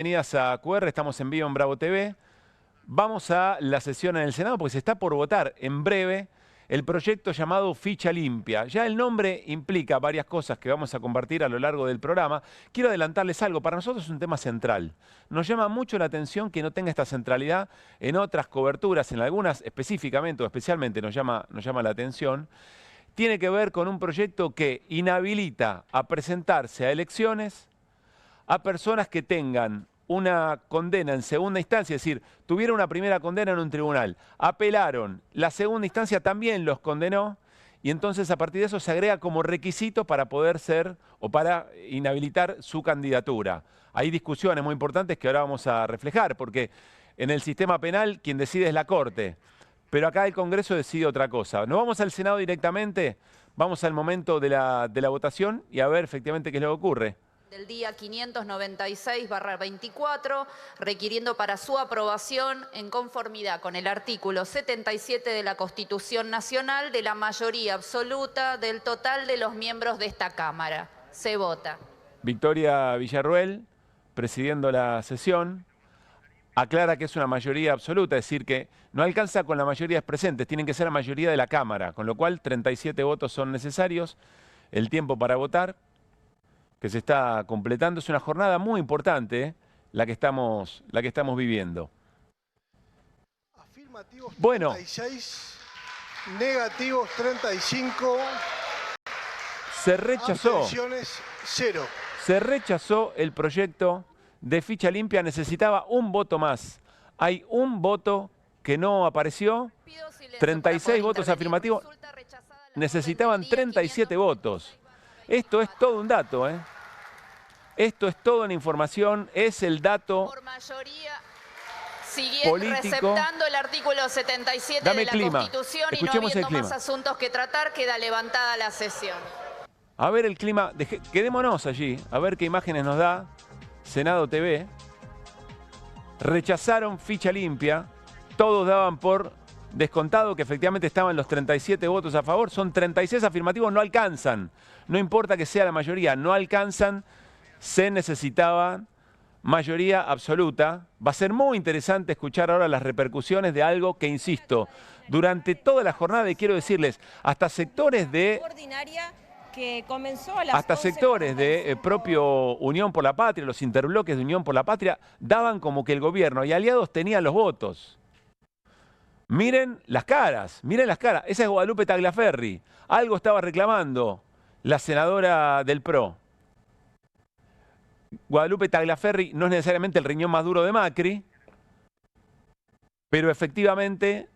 Bienvenidas a QR, estamos en vivo en Bravo TV. Vamos a la sesión en el Senado porque se está por votar en breve el proyecto llamado Ficha Limpia. Ya el nombre implica varias cosas que vamos a compartir a lo largo del programa. Quiero adelantarles algo, para nosotros es un tema central. Nos llama mucho la atención que no tenga esta centralidad en otras coberturas, en algunas específicamente o especialmente nos llama la atención. Tiene que ver con un proyecto que inhabilita a presentarse a elecciones a personas que tengan una condena en segunda instancia, es decir, tuvieron una primera condena en un tribunal, apelaron, la segunda instancia también los condenó, y entonces a partir de eso se agrega como requisito para poder ser o para inhabilitar su candidatura. Hay discusiones muy importantes que ahora vamos a reflejar, porque en el sistema penal quien decide es la Corte, pero acá el Congreso decide otra cosa. No vamos al Senado directamente, vamos al momento de la votación y a ver efectivamente qué es lo que ocurre. Del día 596/24, requiriendo para su aprobación, en conformidad con el artículo 77 de la Constitución Nacional, de la mayoría absoluta del total de los miembros de esta Cámara. Se vota. Victoria Villarruel, presidiendo la sesión, aclara que es una mayoría absoluta, es decir, que no alcanza con la mayoría presentes, tienen que ser la mayoría de la Cámara, con lo cual 37 votos son necesarios. El tiempo para votar, que se está completando, es una jornada muy importante, la que estamos viviendo. Afirmativos 36, bueno, negativos 35, se rechazó. abstenciones 0. Se rechazó el proyecto de ficha limpia, necesitaba un voto más. Hay un voto que no apareció, 36 votos afirmativos, necesitaban 37 votos. Esto es todo un dato, ¿eh? Esto es toda una información, es el dato por mayoría, político. Receptando el artículo 77 de la Constitución y no habiendo más asuntos que tratar, queda levantada la sesión. A ver el clima, quedémonos allí, a ver qué imágenes nos da Senado TV. Rechazaron ficha limpia, todos daban por descontado que efectivamente estaban los 37 votos a favor, son 36 afirmativos, no alcanzan, no importa que sea la mayoría, no alcanzan, se necesitaba mayoría absoluta. Va a ser muy interesante escuchar ahora las repercusiones de algo que, insisto, durante toda la jornada, y quiero decirles, hasta sectores de propio Unión por la Patria, los interbloques de Unión por la Patria, daban como que el gobierno y aliados tenían los votos. Miren las caras, esa es Guadalupe Tagliaferri. Algo estaba reclamando la senadora del PRO. Guadalupe Tagliaferri no es necesariamente el riñón más duro de Macri, pero efectivamente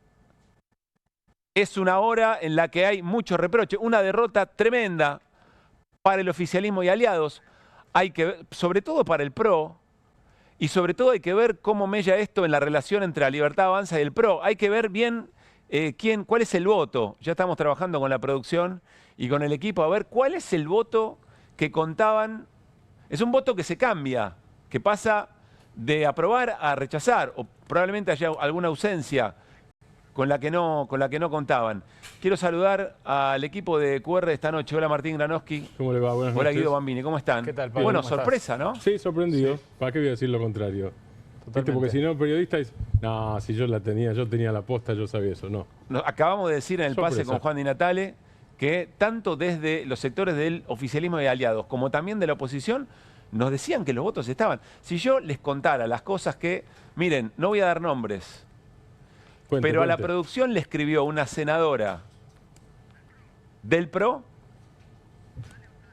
es una hora en la que hay mucho reproche, una derrota tremenda para el oficialismo y aliados. Hay que ver, sobre todo para el PRO, y sobre todo hay que ver cómo mella esto en la relación entre la Libertad Avanza y el PRO. Hay que ver bien cuál es el voto. Ya estamos trabajando con la producción y con el equipo a ver cuál es el voto que contaban. Es un voto que se cambia, que pasa de aprobar a rechazar, o probablemente haya alguna ausencia con la que no contaban. Quiero saludar al equipo de QR esta noche. Hola Martín Granowski. ¿Cómo le va? Buenas Hola noches. Guido Bambini, ¿cómo están? ¿Qué tal, Pablo? Bueno, ¿Cómo sorpresa, estás? ¿no? Sí, sorprendido. Sí. ¿Para qué voy a decir lo contrario? ¿Viste? Porque si no, periodista dice, no, si yo tenía la posta, yo sabía eso. No. Acabamos de decir en el Sorpresa. pase con Juan Di Natale que tanto desde los sectores del oficialismo y aliados como también de la oposición nos decían que los votos estaban. Si yo les contara las cosas que, miren, no voy a dar nombres, pero a la producción le escribió una senadora del PRO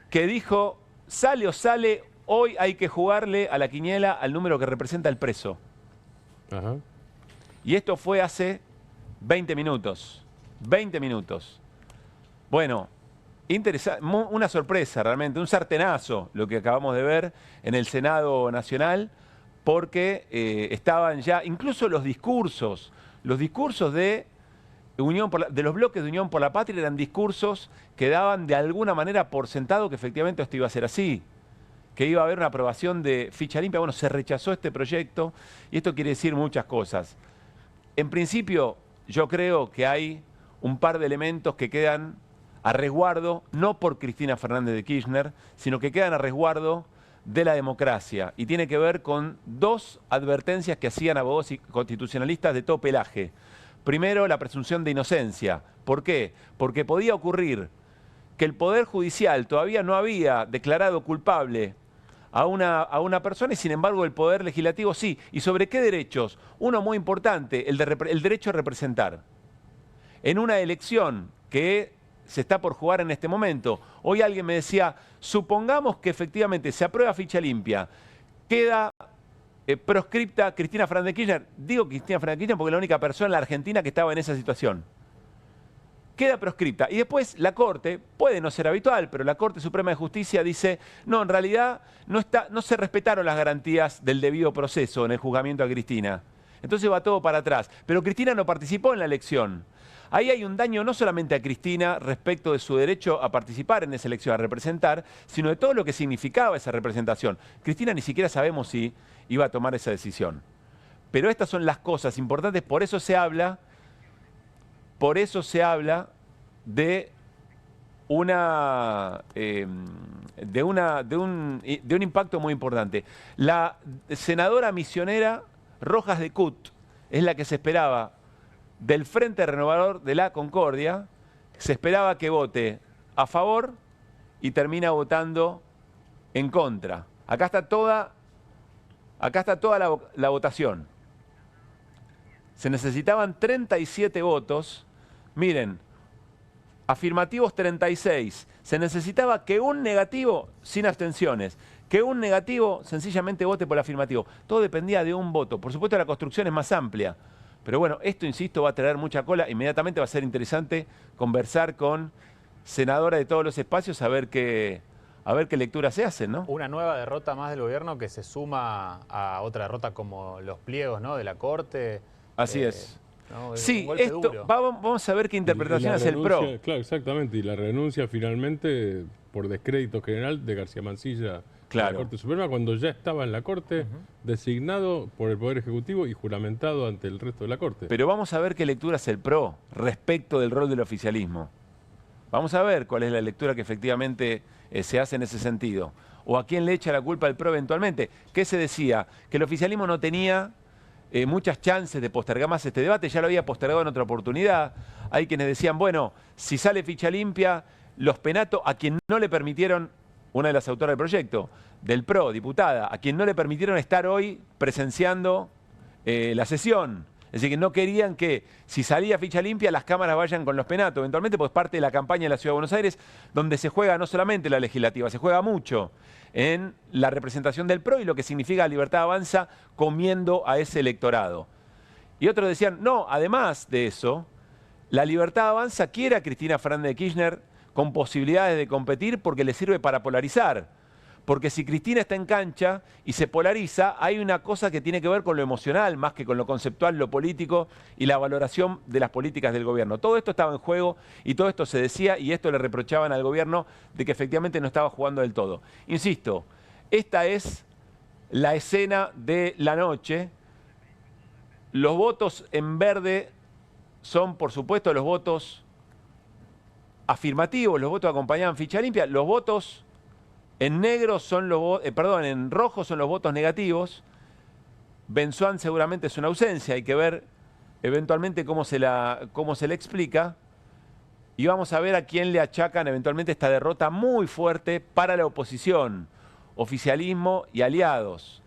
que dijo, sale o sale, hoy hay que jugarle a la quiniela al número que representa el preso. Ajá. Y esto fue hace 20 minutos. 20 minutos. Bueno, interesante, una sorpresa realmente, un sartenazo lo que acabamos de ver en el Senado Nacional, porque estaban ya, incluso los discursos de los bloques de Unión por la Patria eran discursos que daban de alguna manera por sentado que efectivamente esto iba a ser así, que iba a haber una aprobación de ficha limpia. Bueno, se rechazó este proyecto y esto quiere decir muchas cosas. En principio, yo creo que hay un par de elementos que quedan a resguardo, no por Cristina Fernández de Kirchner, sino que quedan a resguardo de la democracia y tiene que ver con dos advertencias que hacían abogados y constitucionalistas de todo pelaje. Primero, la presunción de inocencia. ¿Por qué? Porque podía ocurrir que el Poder Judicial todavía no había declarado culpable a una persona y sin embargo el Poder Legislativo sí. ¿Y sobre qué derechos? Uno muy importante, el derecho a representar. En una elección que se está por jugar en este momento, hoy alguien me decía, supongamos que efectivamente se aprueba ficha limpia, queda proscripta Cristina Fernández de Kirchner. Digo Cristina Fernández de Kirchner porque es la única persona en la Argentina que estaba en esa situación. Queda proscripta. Y después la Corte, puede no ser habitual, pero la Corte Suprema de Justicia dice, no, en realidad no se respetaron las garantías del debido proceso en el juzgamiento a Cristina. Entonces va todo para atrás. Pero Cristina no participó en la elección. Ahí hay un daño no solamente a Cristina respecto de su derecho a participar en esa elección, a representar, sino de todo lo que significaba esa representación. Cristina ni siquiera sabemos si iba a tomar esa decisión. Pero estas son las cosas importantes, por eso se habla de un impacto muy importante. La senadora misionera Rojas de Cut es la que se esperaba del Frente Renovador de la Concordia, se esperaba que vote a favor y termina votando en contra. Acá está toda la votación. Se necesitaban 37 votos. Miren, afirmativos 36. Se necesitaba que un negativo, sin abstenciones, que un negativo sencillamente vote por el afirmativo. Todo dependía de un voto. Por supuesto, la construcción es más amplia. Pero bueno, esto, insisto, va a traer mucha cola. Inmediatamente va a ser interesante conversar con senadoras de todos los espacios a ver qué lecturas se hacen, ¿no? Una nueva derrota más del gobierno que se suma a otra derrota como los pliegos, ¿no?, de la Corte. Así es. ¿No? Sí, esto duro. Vamos a ver qué interpretación hace el PRO. Claro, exactamente. Y la renuncia finalmente, por descrédito general, de García Mansilla a la Corte Suprema, cuando ya estaba en la Corte, designado por el Poder Ejecutivo y juramentado ante el resto de la Corte. Pero vamos a ver qué lectura hace el PRO respecto del rol del oficialismo. Vamos a ver cuál es la lectura que efectivamente se hace en ese sentido. O a quién le echa la culpa al PRO eventualmente. ¿Qué se decía? Que el oficialismo no tenía muchas chances de postergar más este debate, ya lo había postergado en otra oportunidad. Hay quienes decían, bueno, si sale ficha limpia, los penatos, a quien no le permitieron, una de las autoras del proyecto, del PRO, diputada, a quien no le permitieron estar hoy presenciando la sesión. Es decir, que no querían que, si salía ficha limpia, las cámaras vayan con los penatos. Eventualmente, pues parte de la campaña de la Ciudad de Buenos Aires, donde se juega no solamente la legislativa, se juega mucho en la representación del PRO y lo que significa Libertad Avanza comiendo a ese electorado. Y otros decían, no, además de eso, la Libertad Avanza quiere a Cristina Fernández de Kirchner con posibilidades de competir porque le sirve para polarizar. Porque si Cristina está en cancha y se polariza, hay una cosa que tiene que ver con lo emocional, más que con lo conceptual, lo político y la valoración de las políticas del gobierno. Todo esto estaba en juego y todo esto se decía y esto le reprochaban al gobierno de que efectivamente no estaba jugando del todo. Insisto, esta es la escena de la noche. Los votos en verde son, por supuesto, los votos afirmativos, los votos acompañaban ficha limpia, los votos en negro son los en rojo son los votos negativos. Benzuán seguramente es una ausencia, hay que ver eventualmente cómo se le explica. Y vamos a ver a quién le achacan eventualmente esta derrota muy fuerte para la oposición, oficialismo y aliados.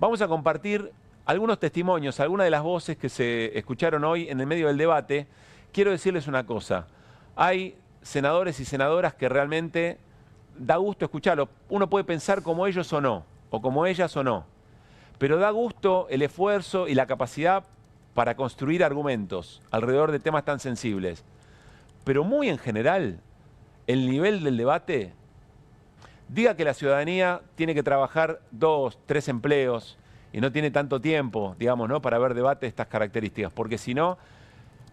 Vamos a compartir algunos testimonios, algunas de las voces que se escucharon hoy en el medio del debate. Quiero decirles una cosa, hay senadores y senadoras que realmente da gusto escucharlo. Uno puede pensar como ellos o no, o como ellas o no, pero da gusto el esfuerzo y la capacidad para construir argumentos alrededor de temas tan sensibles. Pero muy en general, el nivel del debate, diga que la ciudadanía tiene que trabajar 2, 3 empleos y no tiene tanto tiempo, digamos, ¿no?, para ver debate de estas características, porque si no,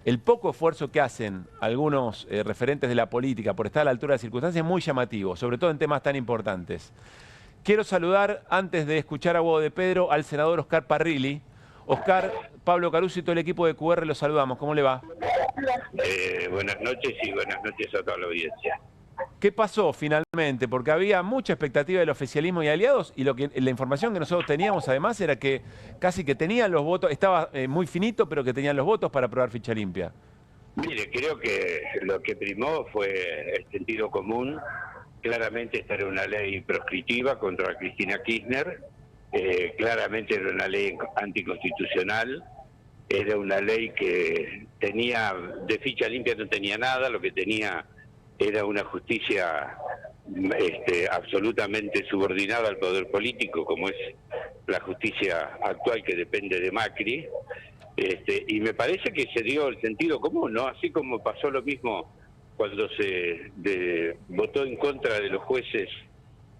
el poco esfuerzo que hacen algunos referentes de la política por estar a la altura de las circunstancias es muy llamativo, sobre todo en temas tan importantes. Quiero saludar, antes de escuchar a Hugo de Pedro, al senador Oscar Parrilli. Oscar, Pablo Caruso y todo el equipo de QR los saludamos. ¿Cómo le va? Buenas noches y buenas noches a toda la audiencia. ¿Qué pasó finalmente? Porque había mucha expectativa del oficialismo y aliados y la información que nosotros teníamos además era que casi que tenían los votos, estaba muy finito, pero que tenían los votos para aprobar ficha limpia. Mire, creo que lo que primó fue el sentido común. Claramente esta era una ley proscriptiva contra Cristina Kirchner, claramente era una ley anticonstitucional, era una ley que tenía, de ficha limpia no tenía nada, lo que tenía era una justicia absolutamente subordinada al poder político, como es la justicia actual que depende de Macri. Y me parece que se dio el sentido común, ¿no? Así como pasó lo mismo cuando se votó en contra de los jueces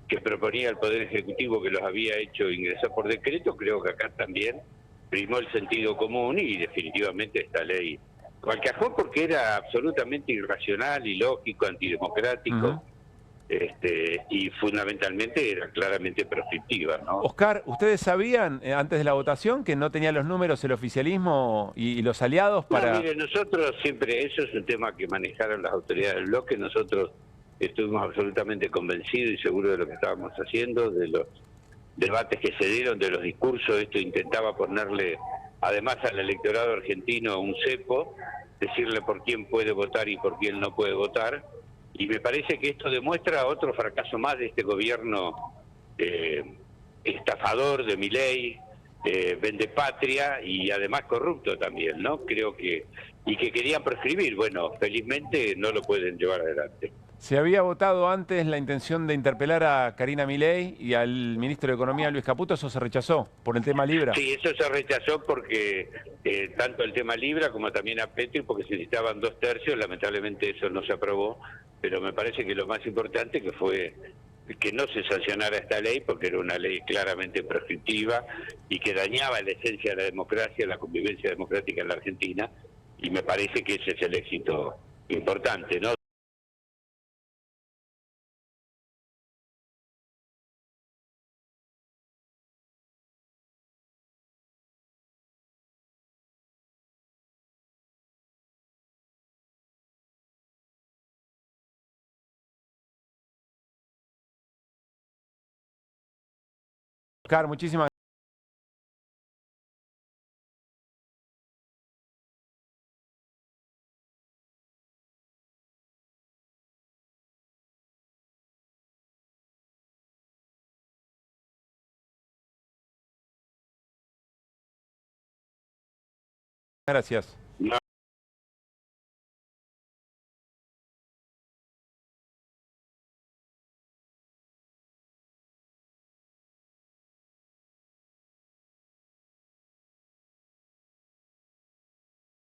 que proponía el Poder Ejecutivo que los había hecho ingresar por decreto, creo que acá también primó el sentido común y definitivamente esta ley al cajón porque era absolutamente irracional, ilógico, antidemocrático. Y fundamentalmente era claramente proscriptiva, ¿no? Oscar, ¿ustedes sabían antes de la votación que no tenía los números el oficialismo y los aliados para...? No, mire, nosotros siempre, eso es un tema que manejaron las autoridades del bloque, nosotros estuvimos absolutamente convencidos y seguros de lo que estábamos haciendo, de los debates que se dieron, de los discursos. Esto intentaba ponerle, además al electorado argentino, un cepo, decirle por quién puede votar y por quién no puede votar. Y me parece que esto demuestra otro fracaso más de este gobierno estafador de Milei, vendepatria y además corrupto también, ¿no? Creo que, y que querían proscribir. Bueno, felizmente no lo pueden llevar adelante. ¿Se había votado antes la intención de interpelar a Karina Milei y al ministro de Economía, Luis Caputo? ¿Eso se rechazó por el tema Libra? Sí, eso se rechazó porque tanto el tema Libra como también a Petri, porque se necesitaban 2 tercios, lamentablemente eso no se aprobó, pero me parece que lo más importante que fue que no se sancionara esta ley, porque era una ley claramente proscriptiva y que dañaba la esencia de la democracia, la convivencia democrática en la Argentina, y me parece que ese es el éxito importante, ¿no? Oscar, muchísimas gracias.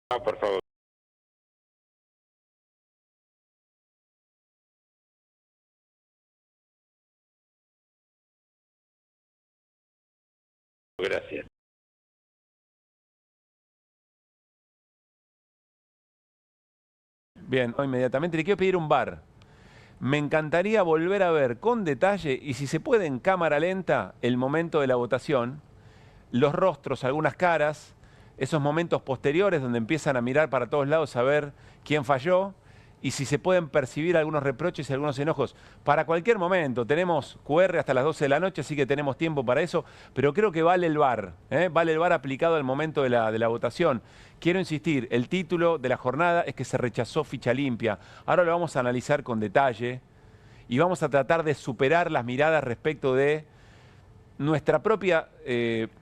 No, por favor. Gracias. Bien, inmediatamente le quiero pedir un bar. Me encantaría volver a ver con detalle, y si se puede en cámara lenta, el momento de la votación, los rostros, algunas caras, esos momentos posteriores donde empiezan a mirar para todos lados a ver quién falló, y si se pueden percibir algunos reproches y algunos enojos. Para cualquier momento, tenemos QR hasta las 12 de la noche, así que tenemos tiempo para eso, pero creo que vale el VAR, vale el VAR aplicado al momento de la votación. Quiero insistir, el título de la jornada es que se rechazó ficha limpia. Ahora lo vamos a analizar con detalle y vamos a tratar de superar las miradas respecto de nuestra propia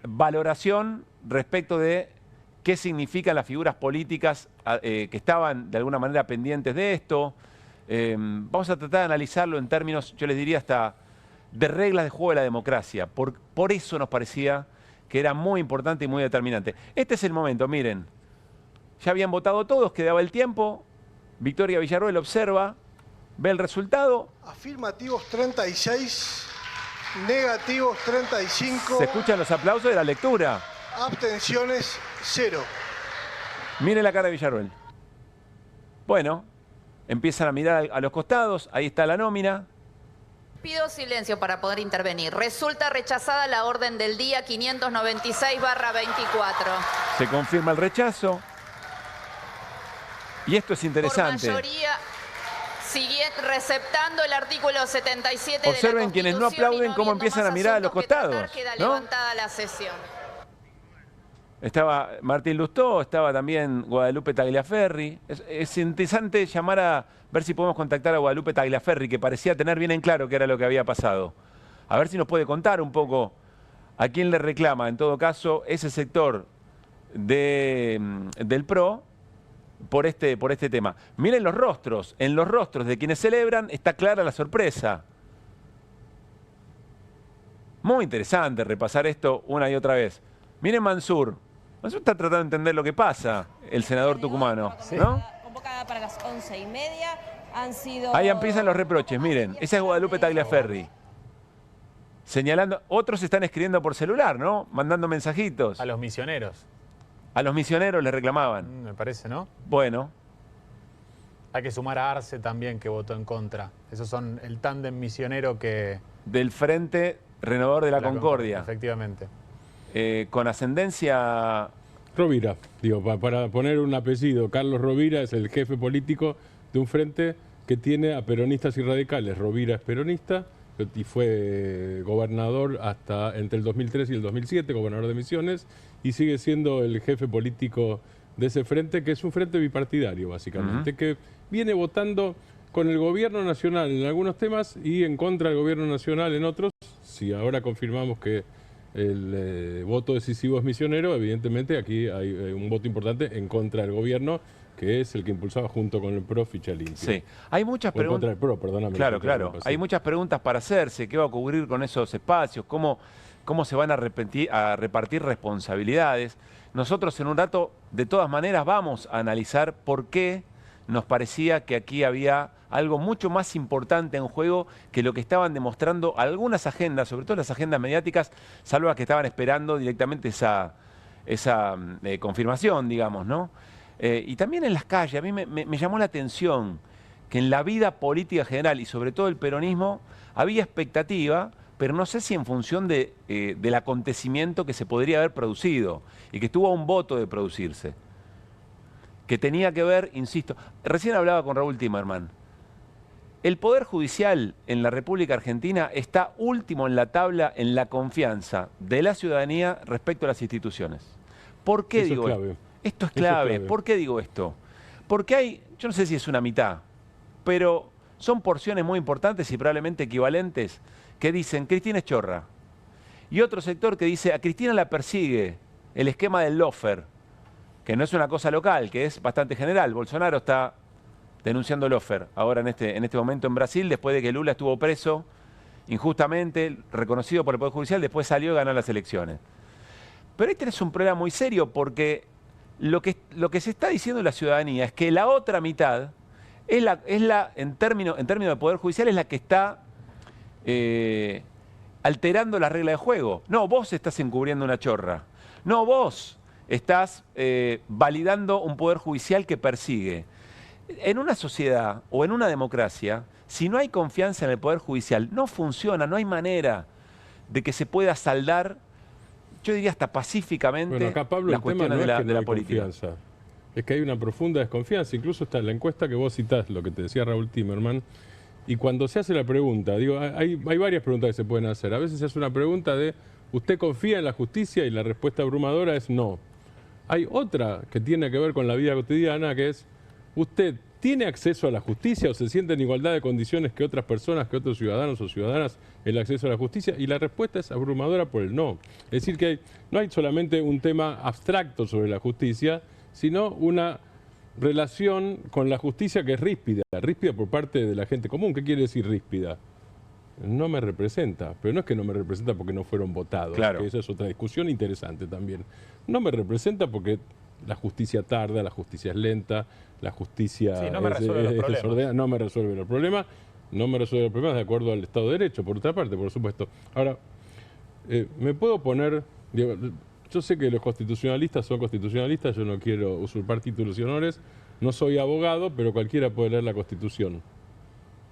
valoración respecto de qué significan las figuras políticas que estaban de alguna manera pendientes de esto. Vamos a tratar de analizarlo en términos, yo les diría hasta de reglas de juego de la democracia. Por eso nos parecía que era muy importante y muy determinante. Este es el momento, miren. Ya habían votado todos, quedaba el tiempo. Victoria Villarroel observa, ve el resultado. Afirmativos 36, negativos 35. Se escuchan los aplausos de la lectura. Abstenciones 0. Mire la cara de Villarroel. Bueno, empiezan a mirar a los costados, ahí está la nómina. Pido silencio para poder intervenir. Resulta rechazada la orden del día 596/24. Se confirma el rechazo. Y esto es interesante. Por mayoría Receptando el artículo 77 Observen de la quienes no Constitución aplauden cómo empiezan a mirar a los costados, queda ¿no? levantada la sesión. Estaba Martín Lustó, estaba también Guadalupe Tagliaferri. Es interesante llamar a ver si podemos contactar a Guadalupe Tagliaferri, que parecía tener bien en claro qué era lo que había pasado. A ver si nos puede contar un poco a quién le reclama, en todo caso, ese sector del PRO por este tema. Miren los rostros. En los rostros de quienes celebran está clara la sorpresa. Muy interesante repasar esto una y otra vez. Miren Mansur. Mansur está tratando de entender lo que pasa, el senador tucumano, ¿no? Convocada para las 11:30. Han sido... Ahí empiezan los reproches, miren. Esa es Guadalupe Tagliaferri. Señalando, otros están escribiendo por celular, ¿no? Mandando mensajitos. A los misioneros. A los misioneros les reclamaban. Me parece, ¿no? Bueno. Hay que sumar a Arce también, que votó en contra. Esos son el tándem misionero que... Del Frente Renovador de la Concordia. Efectivamente. Con ascendencia... Rovira, digo, para poner un apellido, Carlos Rovira es el jefe político de un frente que tiene a peronistas y radicales. Rovira es peronista y fue gobernador hasta entre el 2003 y el 2007, gobernador de Misiones, y sigue siendo el jefe político de ese frente, que es un frente bipartidario, básicamente, que viene votando con el gobierno nacional en algunos temas y en contra del gobierno nacional en otros. Si ahora confirmamos que el voto decisivo es misionero, evidentemente aquí hay un voto importante en contra del gobierno, que es el que impulsaba junto con el PRO Ficha Limpia. Sí, hay muchas preguntas. En contra del PRO, perdóname. Claro. Hay muchas preguntas para hacerse. ¿Qué va a ocurrir con esos espacios? ¿Cómo se van a repartir responsabilidades? Nosotros en un rato, de todas maneras, vamos a analizar por qué nos parecía que aquí había algo mucho más importante en juego que lo que estaban demostrando algunas agendas, sobre todo las agendas mediáticas, salvo las que estaban esperando directamente esa confirmación, digamos, ¿no? Y también en las calles, a mí me llamó la atención que en la vida política general y sobre todo el peronismo había expectativa, pero no sé si en función del acontecimiento que se podría haber producido y que estuvo a un voto de producirse, que tenía que ver, insisto, recién hablaba con Raúl Timerman, el Poder Judicial en la República Argentina está último en la tabla en la confianza de la ciudadanía respecto a las instituciones. ¿Por qué digo esto? Esto es clave. ¿Por qué digo esto? Porque hay, yo no sé si es una mitad, pero son porciones muy importantes y probablemente equivalentes que dicen Cristina es chorra. Y otro sector que dice a Cristina la persigue el esquema del lawfare, que no es una cosa local, que es bastante general. Bolsonaro está denunciando el lawfare ahora en este momento en Brasil, después de que Lula estuvo preso injustamente, reconocido por el Poder Judicial, después salió y ganó las elecciones. Pero ahí tenés un problema muy serio porque lo que se está diciendo la ciudadanía es que la otra mitad en términos de Poder Judicial es la que está alterando la regla de juego. No, vos estás encubriendo una chorra. No, vos estás validando un Poder Judicial que persigue. En una sociedad o en una democracia, si no hay confianza en el Poder Judicial, no funciona, no hay manera de que se pueda saldar, yo diría hasta pacíficamente, bueno, acá, Pablo, las cuestiones de la política. Confianza. Es que hay una profunda desconfianza, incluso está en la encuesta que vos citás, lo que te decía Raúl Timerman, y cuando se hace la pregunta, digo, hay varias preguntas que se pueden hacer. A veces se hace una pregunta de, ¿usted confía en la justicia? Y la respuesta abrumadora es no. Hay otra que tiene que ver con la vida cotidiana, que es, ¿usted tiene acceso a la justicia o se siente en igualdad de condiciones que otras personas, que otros ciudadanos o ciudadanas, el acceso a la justicia? Y la respuesta es abrumadora por el no. Es decir, que no hay solamente un tema abstracto sobre la justicia, sino una relación con la justicia que es ríspida por parte de la gente común. ¿Qué quiere decir ríspida? No me representa, pero no es que no me representa porque no fueron votados, claro, que esa es otra discusión interesante también. No me representa porque la justicia tarda, la justicia es lenta, la justicia sí, no me resuelve los desordena, no me resuelve los problemas, de acuerdo al Estado de Derecho, por otra parte, por supuesto. Ahora, me puedo poner, digo, yo sé que los constitucionalistas son constitucionalistas, yo no quiero usurpar títulos y honores, no soy abogado, pero cualquiera puede leer la Constitución.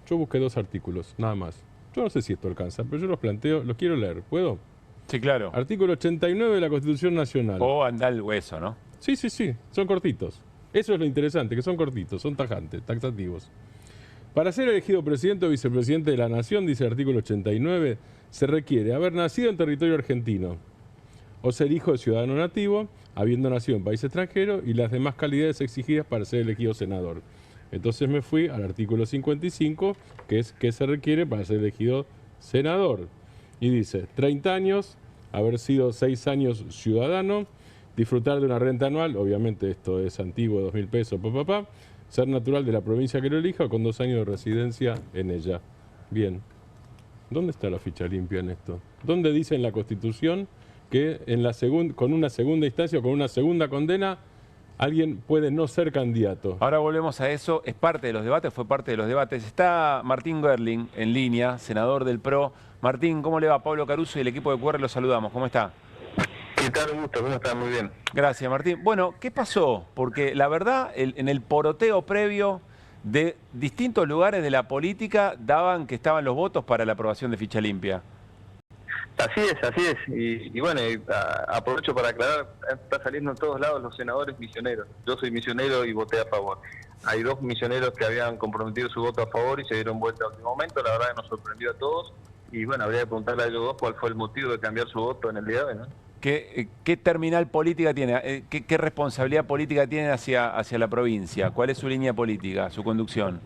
Yo busqué 2 artículos, nada más. Yo no sé si esto alcanza, pero yo los planteo, los quiero leer, ¿puedo? Sí, claro. Artículo 89 de la Constitución Nacional. O anda el hueso, ¿no? Sí, son cortitos. Eso es lo interesante, que son cortitos, son tajantes, taxativos. Para ser elegido presidente o vicepresidente de la Nación, dice el artículo 89, se requiere haber nacido en territorio argentino o ser hijo de ciudadano nativo, habiendo nacido en país extranjero y las demás calidades exigidas para ser elegido senador. Entonces me fui al artículo 55, que es qué se requiere para ser elegido senador. Y dice, 30 años, haber sido 6 años ciudadano, disfrutar de una renta anual, obviamente esto es antiguo, 2.000 pesos, ser natural de la provincia que lo elija, con 2 años de residencia en ella. Bien. ¿Dónde está la ficha limpia en esto? ¿Dónde dice en la Constitución que con una segunda instancia o con una segunda condena alguien puede no ser candidato? Ahora volvemos a eso, es parte de los debates, fue parte de los debates. Está Martín Gerling en línea, senador del PRO. Martín, ¿cómo le va? Pablo Caruso y el equipo de QR los saludamos. ¿Cómo está? ¿Qué tal? Un gusto, ¿cómo está? Muy bien. Gracias, Martín. Bueno, ¿qué pasó? Porque la verdad, en el poroteo previo de distintos lugares de la política daban que estaban los votos para la aprobación de ficha limpia. Así es. Y bueno, aprovecho para aclarar, está saliendo en todos lados los senadores misioneros. Yo soy misionero y voté a favor. Hay 2 misioneros que habían comprometido su voto a favor y se dieron vuelta a último momento. La verdad que nos sorprendió a todos. Y bueno, habría que preguntarle a ellos 2 cuál fue el motivo de cambiar su voto en el día de hoy, ¿no? ¿Qué terminal política tiene? ¿Qué responsabilidad política tiene hacia la provincia? ¿Cuál es su línea política, su conducción?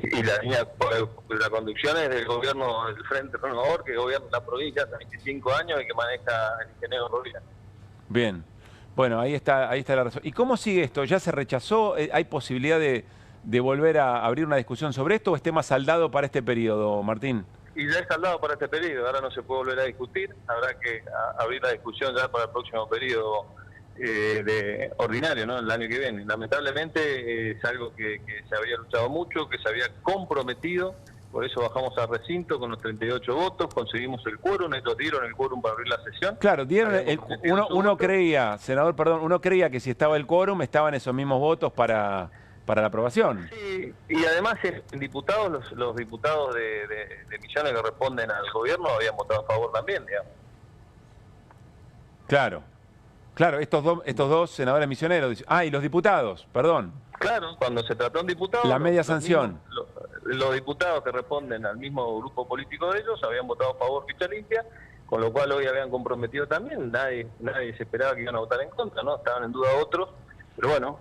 Y la conducción es del gobierno del Frente Renovador, que gobierna la provincia hace 25 años y que maneja el ingeniero Rovira. Bien. Bueno, ahí está la razón. ¿Y cómo sigue esto? ¿Ya se rechazó? ¿Hay posibilidad de volver a abrir una discusión sobre esto o es tema saldado para este periodo, Martín? Y ya es saldado para este periodo, ahora no se puede volver a discutir, habrá que abrir la discusión ya para el próximo periodo ordinario, ¿no? El año que viene. Lamentablemente es algo que se había luchado mucho, que se había comprometido, por eso bajamos al recinto con los 38 votos, conseguimos el quórum, ellos dieron el quórum para abrir la sesión. Claro, uno creía, senador, perdón, uno creía que si estaba el quórum estaban esos mismos votos para la aprobación. Sí, y además diputados, los diputados de Misiones que responden al gobierno habían votado a favor también, digamos. Claro, estos dos senadores misioneros. Y los diputados, perdón. Claro, cuando se trató de un diputado... La media sanción. Los diputados que responden al mismo grupo político de ellos habían votado a favor ficha limpia, con lo cual hoy habían comprometido también, nadie se esperaba que iban a votar en contra, ¿no? Estaban en duda otros. Pero bueno,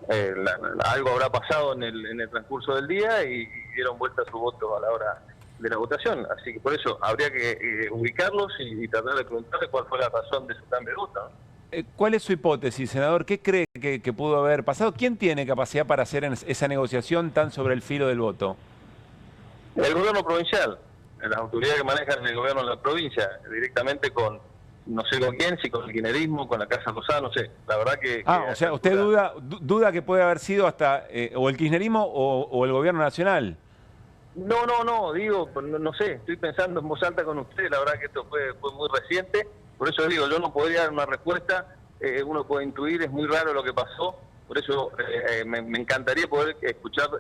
algo habrá pasado en el transcurso del día y dieron vuelta su voto a la hora de la votación. Así que por eso habría que ubicarlos y tratar de preguntarle cuál fue la razón de su cambio de voto, ¿no? ¿Cuál es su hipótesis, senador? ¿Qué cree que pudo haber pasado? ¿Quién tiene capacidad para hacer esa negociación tan sobre el filo del voto? El gobierno provincial, las autoridades que manejan el gobierno de la provincia, directamente con... no sé con quién, si con el kirchnerismo, con la Casa Rosada, no sé. La verdad que... o sea, ¿usted duda que puede haber sido hasta o el kirchnerismo o el gobierno nacional? No, digo, no sé, estoy pensando en voz alta con usted, la verdad que esto fue muy reciente, por eso digo, yo no podría dar una respuesta, uno puede intuir, es muy raro lo que pasó, por eso me encantaría poder escuchar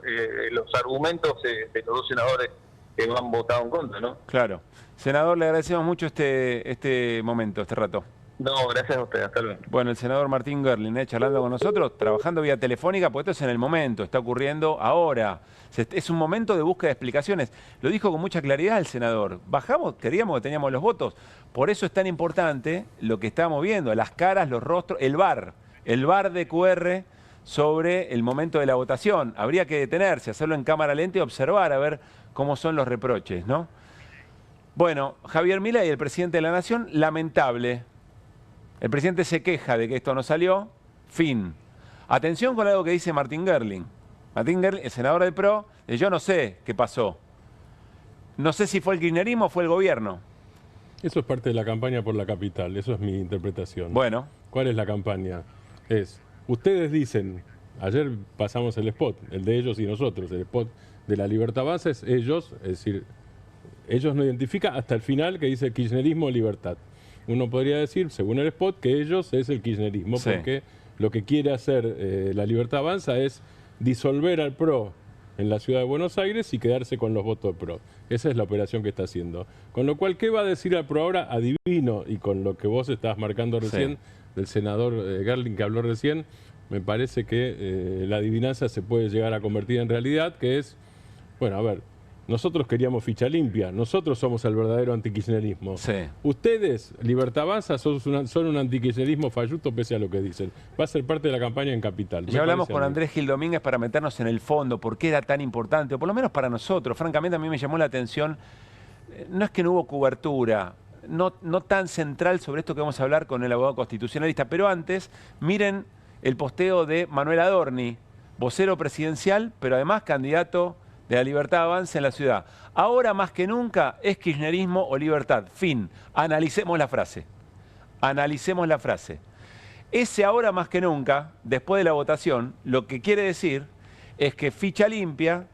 los argumentos de los 2 senadores que no han votado en contra, ¿no? Claro. Senador, le agradecemos mucho este momento, este rato. No, gracias a usted, hasta luego. Bueno, el senador Martín Gerling, charlando con nosotros, trabajando vía telefónica, porque esto es en el momento, está ocurriendo ahora. Es un momento de búsqueda de explicaciones. Lo dijo con mucha claridad el senador. Bajamos, queríamos que teníamos los votos. Por eso es tan importante lo que estábamos viendo, las caras, los rostros, el VAR de QR sobre el momento de la votación. Habría que detenerse, hacerlo en cámara lenta y observar a ver cómo son los reproches, ¿no? Bueno, Javier Milei, el presidente de la Nación, lamentable. El presidente se queja de que esto no salió. Fin. Atención con algo que dice Martín Gerling. Martín Gerling, el senador del PRO, yo no sé qué pasó. No sé si fue el kirchnerismo o fue el gobierno. Eso es parte de la campaña por la capital, eso es mi interpretación. Bueno. ¿Cuál es la campaña? Ustedes dicen, ayer pasamos el spot, el de ellos y nosotros, el spot de la Libertad Avanza es ellos, es decir, ellos no identifican hasta el final que dice kirchnerismo libertad. Uno podría decir, según el spot, que ellos es el kirchnerismo, sí, porque lo que quiere hacer la Libertad Avanza es disolver al PRO en la ciudad de Buenos Aires y quedarse con los votos del PRO. Esa es la operación que está haciendo. Con lo cual, ¿qué va a decir al PRO ahora? Adivino, y con lo que vos estabas marcando recién, sí, del senador Gerling que habló recién, me parece que la adivinanza se puede llegar a convertir en realidad, que es, bueno, a ver, Nosotros queríamos ficha limpia, nosotros somos el verdadero antikirchnerismo. Sí. Ustedes, Libertad Avanza, son un antikirchnerismo falluto pese a lo que dicen. Va a ser parte de la campaña en Capital. Ya hablamos con Andrés Gil Domínguez para meternos en el fondo, por qué era tan importante, o por lo menos para nosotros. Francamente a mí me llamó la atención, no es que no hubo cobertura, no tan central sobre esto que vamos a hablar con el abogado constitucionalista, pero antes, miren el posteo de Manuel Adorni, vocero presidencial, pero además candidato de la Libertad Avanza en la ciudad. Ahora más que nunca es kirchnerismo o libertad. Fin. Analicemos la frase. Analicemos la frase. Ese ahora más que nunca, después de la votación, lo que quiere decir es que ficha limpia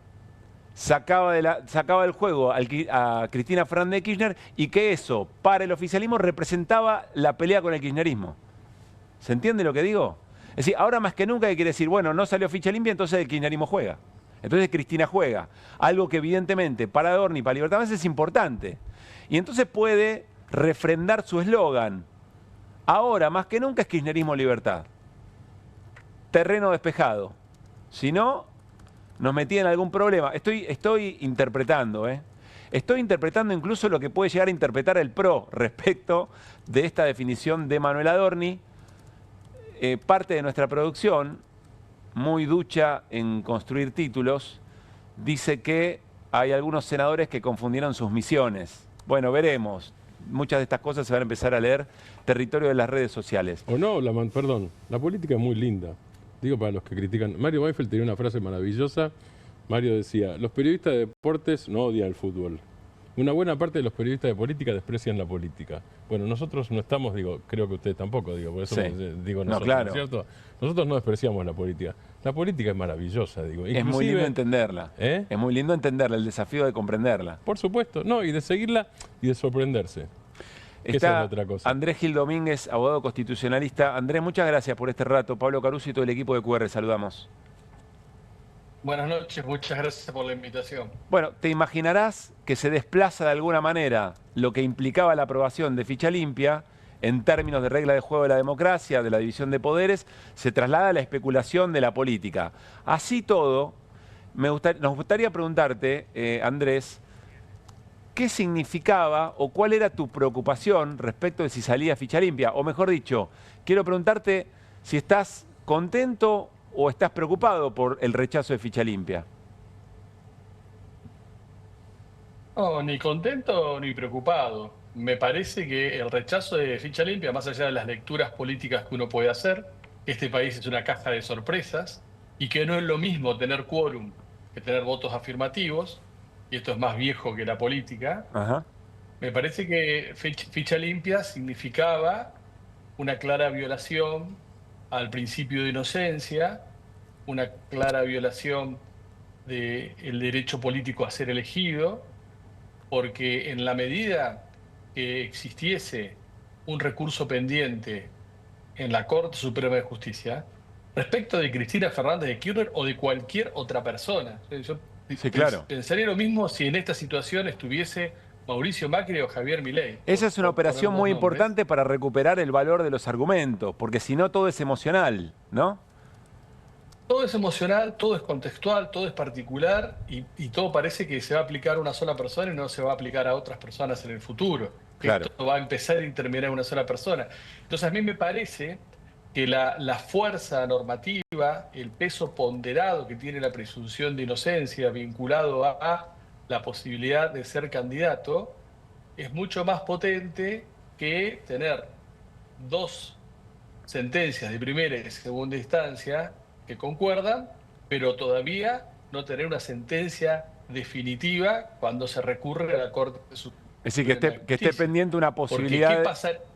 sacaba del juego a Cristina Fernández de Kirchner y que eso, para el oficialismo, representaba la pelea con el kirchnerismo. ¿Se entiende lo que digo? Es decir, ahora más que nunca quiere decir, bueno, no salió ficha limpia, entonces el kirchnerismo juega. Entonces Cristina juega. Algo que evidentemente para Adorni y para Libertad Avanza es importante. Y entonces puede refrendar su eslogan. Ahora más que nunca es kirchnerismo libertad. Terreno despejado. Si no, nos metía en algún problema. Estoy interpretando, Estoy interpretando incluso lo que puede llegar a interpretar el PRO respecto de esta definición de Manuel Adorni. Parte de nuestra producción, muy ducha en construir títulos, dice que hay algunos senadores que confundieron sus misiones. Bueno, veremos. Muchas de estas cosas se van a empezar a leer territorio de las redes sociales. O no, perdón, la política es muy linda. Digo para los que critican. Mario Weinfeld tenía una frase maravillosa. Mario decía, los periodistas de deportes no odian el fútbol. Una buena parte de los periodistas de política desprecian la política. Bueno, nosotros no estamos, creo que ustedes tampoco, por eso digo nosotros, no, claro. ¿No es cierto? Nosotros no despreciamos la política. La política es maravillosa, Inclusive, es muy lindo entenderla. Es muy lindo entenderla, el desafío de comprenderla. Por supuesto, no, y de seguirla y de sorprenderse. Está es otra cosa. Andrés Gil Domínguez, abogado constitucionalista. Andrés, muchas gracias por este rato. Pablo Caruso y todo el equipo de QR, saludamos. Buenas noches, muchas gracias por la invitación. Bueno, te imaginarás que se desplaza de alguna manera lo que implicaba la aprobación de ficha limpia en términos de regla de juego de la democracia, de la división de poderes, se traslada a la especulación de la política. Así todo, nos gustaría preguntarte, Andrés, ¿qué significaba o cuál era tu preocupación respecto de si salía ficha limpia? O mejor dicho, quiero preguntarte si estás contento o estás preocupado por el rechazo de ficha limpia. No, ni contento ni preocupado. Me parece que el rechazo de ficha limpia, más allá de las lecturas políticas que uno puede hacer, este país es una caja de sorpresas y que no es lo mismo tener quórum que tener votos afirmativos, y esto es más viejo que la política. Ajá. Me parece que ficha limpia significaba una clara violación al principio de inocencia, una clara violación del derecho político a ser elegido, porque en la medida que existiese un recurso pendiente en la Corte Suprema de Justicia respecto de Cristina Fernández de Kirchner o de cualquier otra persona. Yo claro. Pensaría lo mismo si en esta situación estuviese Mauricio Macri o Javier Milei. Esa es una operación muy importante para recuperar el valor de los argumentos, porque si no todo es emocional, ¿no? Todo es emocional, todo es contextual, todo es particular y todo parece que se va a aplicar a una sola persona y no se va a aplicar a otras personas en el futuro. Claro. Esto va a empezar y terminar en una sola persona. Entonces a mí me parece que la fuerza normativa, el peso ponderado que tiene la presunción de inocencia vinculado a la posibilidad de ser candidato, es mucho más potente que tener dos sentencias de primera y de segunda instancia que concuerdan, pero todavía no tener una sentencia definitiva cuando se recurre a la Corte Suprema. Es decir, que esté pendiente una posibilidad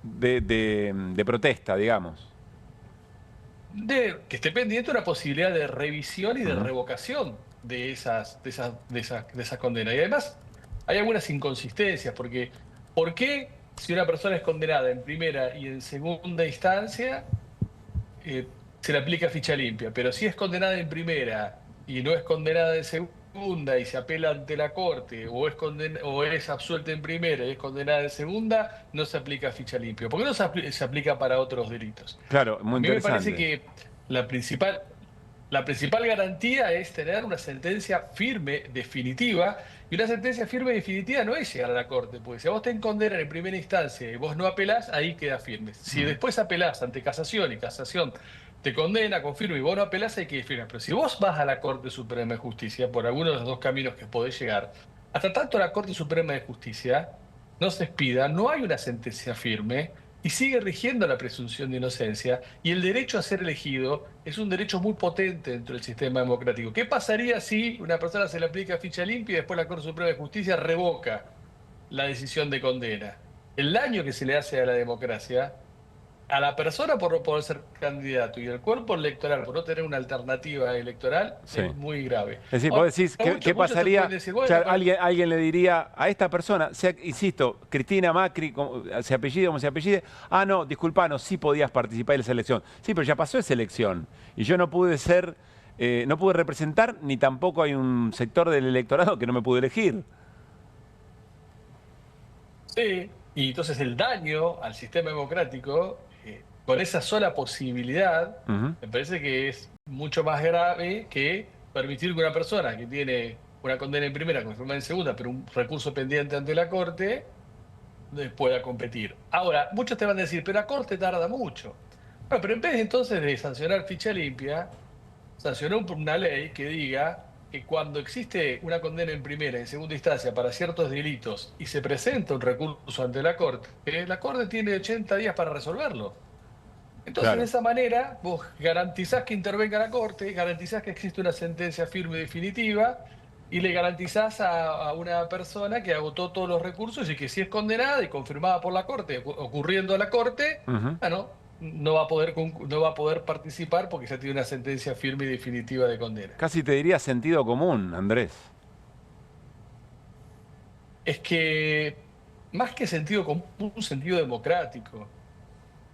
de protesta, digamos. Que esté pendiente una posibilidad de revisión y de revocación de esa condena. Y además hay algunas inconsistencias, porque ¿por qué si una persona es condenada en primera y en segunda instancia se le aplica ficha limpia? Pero si es condenada en primera y no es condenada en segunda y se apela ante la Corte, o es absuelta en primera y es condenada en segunda, no se aplica ficha limpia. ¿Por qué no se aplica para otros delitos? Claro, muy interesante. A mí me parece que la principal La principal garantía es tener una sentencia firme, definitiva, y una sentencia firme y definitiva no es llegar a la Corte, porque si a vos te condenan en primera instancia y vos no apelás, ahí queda firme. Si después apelás ante casación y casación te condena, confirma y vos no apelás, ahí queda firme. Pero si vos vas a la Corte Suprema de Justicia, por alguno de los dos caminos que podés llegar, hasta tanto la Corte Suprema de Justicia no se expida, no hay una sentencia firme, y sigue rigiendo la presunción de inocencia, y el derecho a ser elegido es un derecho muy potente dentro del sistema democrático. ¿Qué pasaría si una persona se le aplica ficha limpia y después la Corte Suprema de Justicia revoca la decisión de condena? El daño que se le hace a la democracia, a la persona por no poder ser candidato y al cuerpo electoral por no tener una alternativa electoral, es muy grave. Es decir, vos decís, ¿qué pasaría? Decir, bueno, alguien le diría a esta persona, insisto, Cristina Macri, se apellide como se apellide, no, disculpanos, sí podías participar en esa elección. Sí, pero ya pasó esa elección y yo no pude ser, no pude representar, ni tampoco hay un sector del electorado que no me pude elegir. Sí, y entonces el daño al sistema democrático, con esa sola posibilidad, me parece que es mucho más grave que permitir que una persona que tiene una condena en primera, confirmada en segunda, pero un recurso pendiente ante la Corte, pueda competir. Ahora, muchos te van a decir, pero la Corte tarda mucho. Bueno, pero en vez entonces de sancionar ficha limpia, sancionó una ley que diga que cuando existe una condena en primera y en segunda instancia para ciertos delitos y se presenta un recurso ante la Corte tiene 80 días para resolverlo. Entonces, de esa manera, vos garantizás que intervenga la Corte, garantizás que existe una sentencia firme y definitiva, y le garantizás a una persona que agotó todos los recursos y que si es condenada y confirmada por la Corte, ocurriendo a la Corte, no va a poder participar porque ya tiene una sentencia firme y definitiva de condena. Casi te diría sentido común, Andrés. Es que, más que sentido común, un sentido democrático.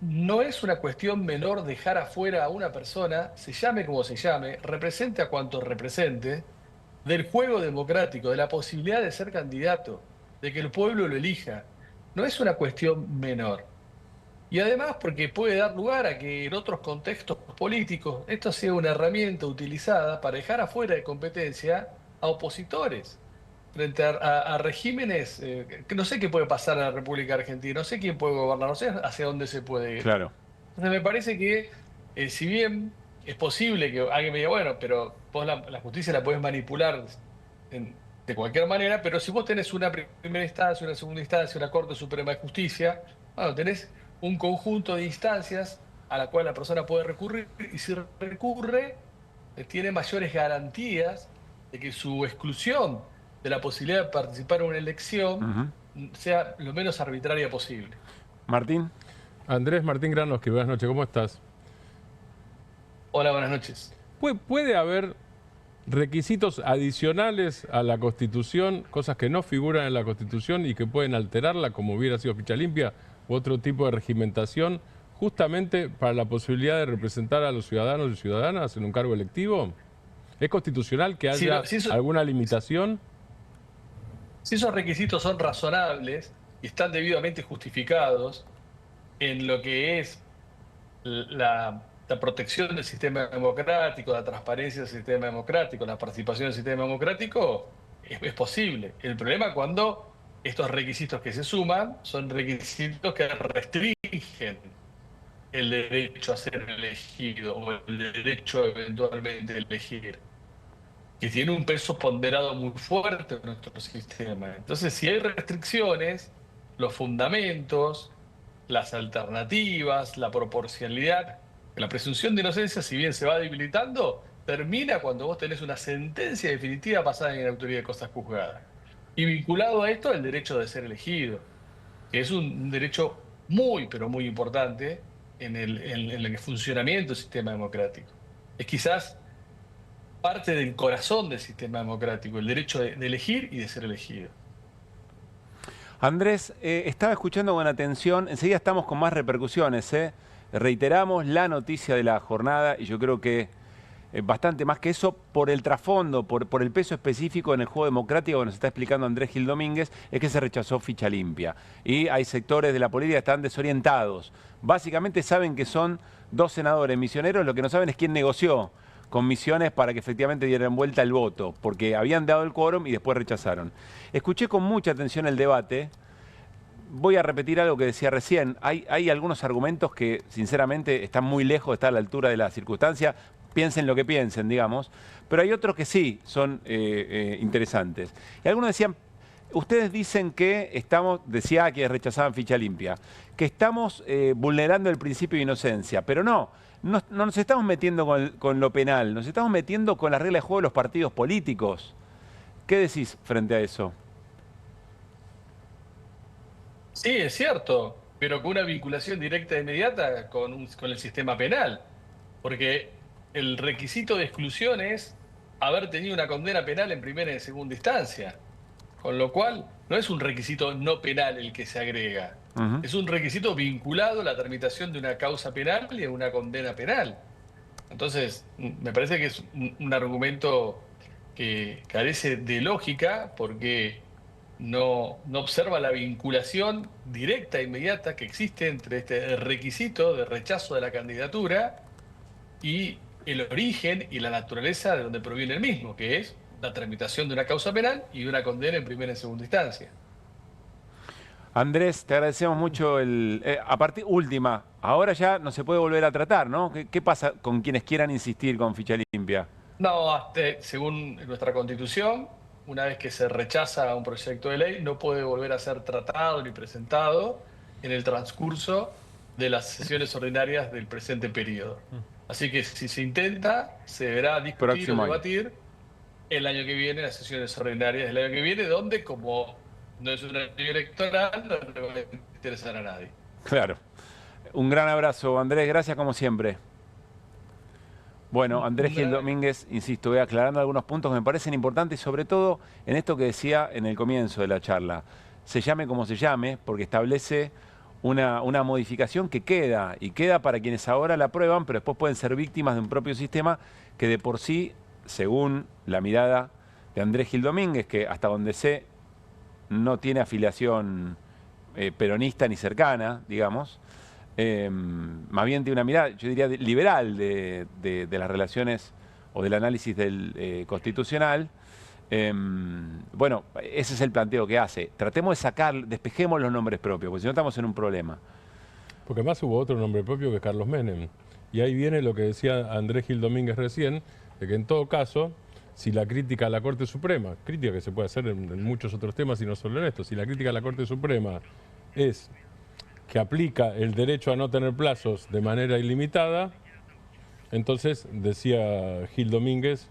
No es una cuestión menor dejar afuera a una persona, se llame como se llame, represente a cuanto represente, del juego democrático, de la posibilidad de ser candidato, de que el pueblo lo elija. No es una cuestión menor. Y además porque puede dar lugar a que en otros contextos políticos esto sea una herramienta utilizada para dejar afuera de competencia a opositores frente a regímenes que no sé qué puede pasar en la República Argentina, no sé quién puede gobernar, no sé hacia dónde se puede ir. Claro. Entonces me parece que si bien es posible que alguien me diga, bueno, pero vos la justicia la podés manipular de cualquier manera, pero si vos tenés una primera instancia, una segunda instancia, una Corte Suprema de Justicia, bueno, tenés un conjunto de instancias a la cual la persona puede recurrir, y si recurre, tiene mayores garantías de que su exclusión de la posibilidad de participar en una elección sea lo menos arbitraria posible. Martín. Andrés Martín Granovsky, buenas noches, ¿cómo estás? Hola, buenas noches. ¿Puede haber requisitos adicionales a la Constitución, cosas que no figuran en la Constitución y que pueden alterarla, como hubiera sido ficha limpia u otro tipo de regimentación, justamente para la posibilidad de representar a los ciudadanos y ciudadanas en un cargo electivo? ¿Es constitucional que haya alguna limitación? Si esos requisitos son razonables y están debidamente justificados en lo que es la protección del sistema democrático, la transparencia del sistema democrático, la participación del sistema democrático, es posible. El problema es cuando estos requisitos que se suman son requisitos que restringen el derecho a ser elegido o el derecho eventualmente a elegir, que tiene un peso ponderado muy fuerte en nuestro sistema. Entonces, si hay restricciones, los fundamentos, las alternativas, la proporcionalidad, la presunción de inocencia, si bien se va debilitando, termina cuando vos tenés una sentencia definitiva basada en la autoridad de cosas juzgadas. Y vinculado a esto, el derecho de ser elegido, que es un derecho muy, pero muy importante en el funcionamiento del sistema democrático. Es quizás parte del corazón del sistema democrático, el derecho de elegir y de ser elegido. Andrés, estaba escuchando con atención, enseguida estamos con más repercusiones. Reiteramos la noticia de la jornada y yo creo que bastante más que eso por el trasfondo, por el peso específico en el juego democrático que nos está explicando Andrés Gil Domínguez, es que se rechazó ficha limpia. Y hay sectores de la política que están desorientados. Básicamente saben que son dos senadores misioneros, lo que no saben es quién negoció comisiones para que efectivamente dieran vuelta el voto, porque habían dado el quórum y después rechazaron. Escuché con mucha atención el debate. Voy a repetir algo que decía recién. Hay algunos argumentos que, sinceramente, están muy lejos de estar a la altura de la circunstancia. Piensen lo que piensen, digamos. Pero hay otros que sí son interesantes. Y algunos decían, ustedes dicen que estamos, decía que rechazaban ficha limpia, que estamos vulnerando el principio de inocencia. Pero no nos estamos metiendo con lo penal, nos estamos metiendo con las reglas de juego de los partidos políticos. ¿Qué decís frente a eso? Sí, es cierto, pero con una vinculación directa e inmediata con el sistema penal. Porque el requisito de exclusión es haber tenido una condena penal en primera y en segunda instancia. Con lo cual, no es un requisito no penal el que se agrega. Es un requisito vinculado a la tramitación de una causa penal y a una condena penal. Entonces, me parece que es un argumento que carece de lógica porque no observa la vinculación directa e inmediata que existe entre este requisito de rechazo de la candidatura y el origen y la naturaleza de donde proviene el mismo, que es la tramitación de una causa penal y una condena en primera y segunda instancia. Andrés, te agradecemos mucho última, ahora ya no se puede volver a tratar, ¿no? ¿Qué pasa con quienes quieran insistir con ficha limpia? No, según nuestra Constitución, una vez que se rechaza un proyecto de ley, no puede volver a ser tratado ni presentado en el transcurso de las sesiones ordinarias del presente periodo. Así que si se intenta, se deberá discutir o debatir el año que viene, las sesiones ordinarias del año que viene, donde como no es un año electoral, no le va a interesar a nadie. Claro. Un gran abrazo, Andrés. Gracias como siempre. Bueno, Andrés Gil Domínguez, insisto, voy aclarando algunos puntos que me parecen importantes, sobre todo en esto que decía en el comienzo de la charla. Se llame como se llame, porque establece una modificación que queda, y queda para quienes ahora la aprueban, pero después pueden ser víctimas de un propio sistema que de por sí, según la mirada de Andrés Gil Domínguez, que hasta donde sé no tiene afiliación peronista ni cercana, digamos, más bien tiene una mirada, yo diría, liberal de las relaciones o del análisis del constitucional. Bueno, ese es el planteo que hace. Tratemos de despejemos los nombres propios, porque si no estamos en un problema. Porque además hubo otro nombre propio que es Carlos Menem. Y ahí viene lo que decía Andrés Gil Domínguez recién, de que en todo caso, si la crítica a la Corte Suprema, crítica que se puede hacer en muchos otros temas y no solo en esto, si la crítica a la Corte Suprema es que aplica el derecho a no tener plazos de manera ilimitada, entonces, decía Gil Domínguez,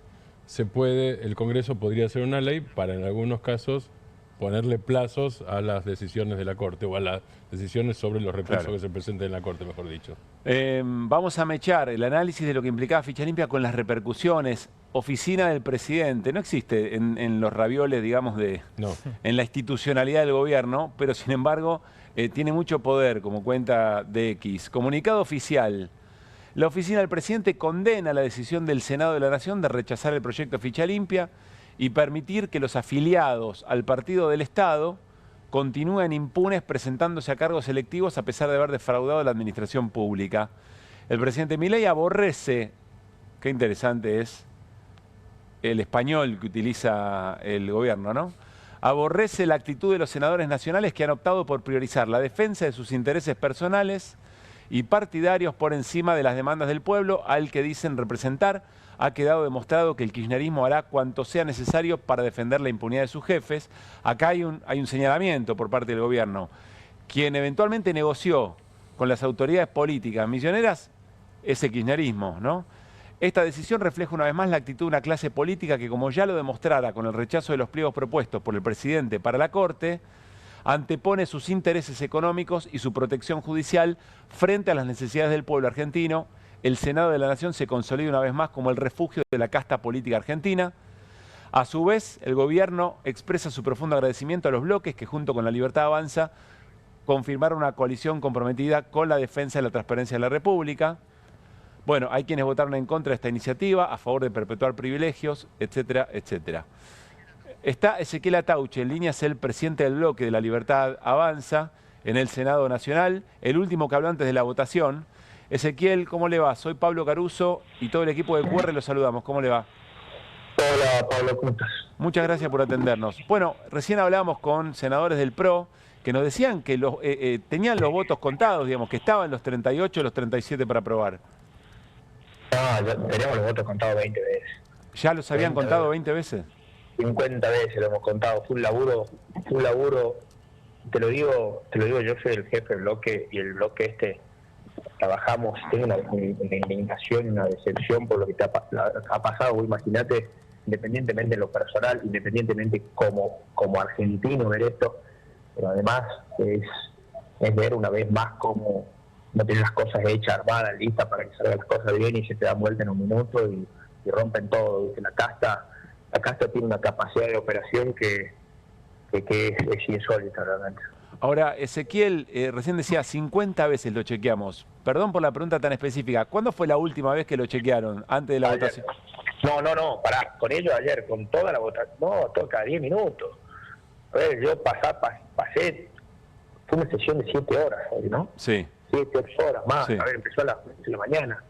el Congreso podría hacer una ley para en algunos casos ponerle plazos a las decisiones de la Corte o a las decisiones sobre los recursos que se presenten en la Corte, mejor dicho. Vamos a mechar el análisis de lo que implicaba ficha limpia con las repercusiones. Oficina del presidente, no existe en los ravioles, digamos, en la institucionalidad del gobierno, pero sin embargo tiene mucho poder, como cuenta DX. Comunicado oficial. La oficina del presidente condena la decisión del Senado de la Nación de rechazar el proyecto ficha limpia y permitir que los afiliados al partido del Estado continúen impunes presentándose a cargos electivos a pesar de haber defraudado a la administración pública. El presidente Milei aborrece, qué interesante es el español que utiliza el gobierno, ¿no? Aborrece la actitud de los senadores nacionales que han optado por priorizar la defensa de sus intereses personales y partidarios por encima de las demandas del pueblo al que dicen representar. Ha quedado demostrado que el kirchnerismo hará cuanto sea necesario para defender la impunidad de sus jefes. Acá hay un señalamiento por parte del gobierno. Quien eventualmente negoció con las autoridades políticas misioneras es el kirchnerismo, ¿no? Esta decisión refleja una vez más la actitud de una clase política que, como ya lo demostrara con el rechazo de los pliegos propuestos por el presidente para la Corte, antepone sus intereses económicos y su protección judicial frente a las necesidades del pueblo argentino. El Senado de la Nación se consolida una vez más como el refugio de la casta política argentina. A su vez, el gobierno expresa su profundo agradecimiento a los bloques que, junto con La Libertad Avanza, confirmaron una coalición comprometida con la defensa de la transparencia de la República. Bueno, hay quienes votaron en contra de esta iniciativa, a favor de perpetuar privilegios, etcétera, etcétera. Está Ezequiel Atauche, en línea es el presidente del bloque de La Libertad Avanza en el Senado Nacional, el último que habló antes de la votación. Ezequiel, ¿cómo le va? Soy Pablo Caruso y todo el equipo de QR lo saludamos. ¿Cómo le va? Hola, Pablo, ¿cómo estás? Muchas gracias por atendernos. Bueno, recién hablábamos con senadores del PRO que nos decían que tenían los votos contados, digamos, que estaban los 38, los 37 para aprobar. Ah, ya teníamos los votos contados 20 veces. ¿Ya los habían contado 20 veces? 50 veces lo hemos contado. Fue un laburo, te lo digo, yo soy el jefe del bloque y el bloque trabajamos, tengo una indignación, una decepción por lo que ha pasado. Vos imaginate, independientemente de lo personal, independientemente como argentino ver esto, pero además es ver una vez más cómo no tener las cosas hechas, armadas, listas para que salgan las cosas bien y se te dan vuelta en un minuto y rompen todo. ¿Viste? La casta tiene una capacidad de operación que es insólita realmente. Ahora, Ezequiel, recién decía 50 veces lo chequeamos. Perdón por la pregunta tan específica. ¿Cuándo fue la última vez que lo chequearon? ¿Antes de la votación? No, pará. Con ellos ayer, con toda la votación. No, cada 10 minutos. A ver, yo pasé, fue una sesión de 7 horas hoy, ¿no? Sí. 7, 8 horas más. Sí. A ver, empezó a las 11 de la mañana.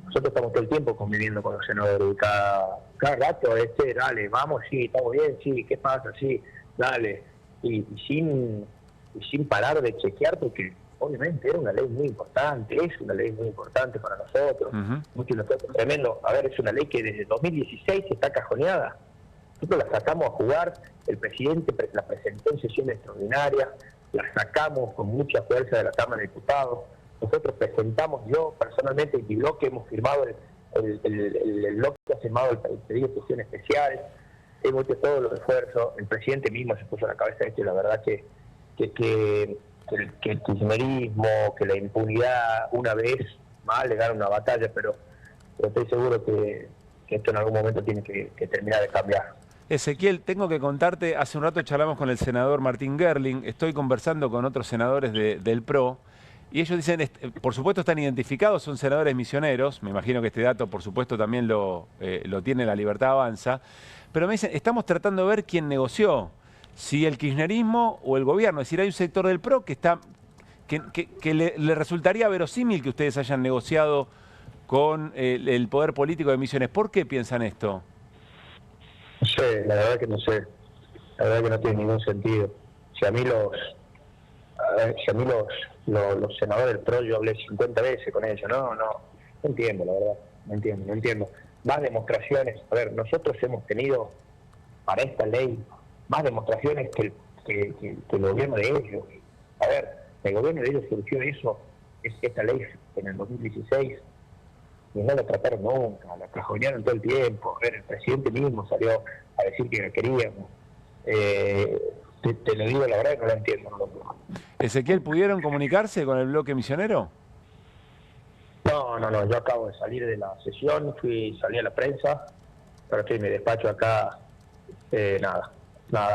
Nosotros estamos todo el tiempo conviviendo con los senadores. Y cada rato, dale, vamos, sí, estamos bien, sí, ¿qué pasa? Sí, dale. Y sin parar de chequear, porque obviamente era una ley muy importante, es una ley muy importante para nosotros. Muchos de nosotros, tremendo. A ver, es una ley que desde 2016 está cajoneada. Nosotros la sacamos a jugar, el presidente la presentó en sesión extraordinaria, la sacamos con mucha fuerza de la Cámara de Diputados. Nosotros presentamos, yo personalmente, en mi bloque hemos firmado el bloque ha firmado el pedido de sesión especial, hemos hecho todos los esfuerzos, el presidente mismo se puso a la cabeza de esto y la verdad que el kirchnerismo, que la impunidad una vez más le gana una batalla, pero estoy seguro que esto en algún momento tiene que terminar de cambiar. Ezequiel, tengo que contarte, hace un rato charlamos con el senador Martín Gerling, estoy conversando con otros senadores del PRO, y ellos dicen, por supuesto están identificados, son senadores misioneros, me imagino que este dato por supuesto también lo tiene La Libertad Avanza, pero me dicen, estamos tratando de ver quién negoció, si el kirchnerismo o el gobierno, es decir, hay un sector del PRO que le resultaría verosímil que ustedes hayan negociado con el poder político de Misiones. ¿Por qué piensan esto? No sé, la verdad que no sé. La verdad que no tiene ningún sentido. Si a mí los senadores del PRO, yo hablé 50 veces con ellos, no entiendo, la verdad, no entiendo. Más demostraciones, a ver, nosotros hemos tenido para esta ley más demostraciones que el gobierno de ellos. A ver, el gobierno de ellos surgió esta ley en el 2016 y no la trataron nunca, la cajonearon todo el tiempo. A ver, el presidente mismo salió a decir que la queríamos. Te lo digo, la verdad que no lo entiendo. No lo entiendo. Ezequiel, ¿pudieron comunicarse con el bloque misionero? No, yo acabo de salir de la sesión, salí a la prensa, pero estoy en mi despacho acá, nada,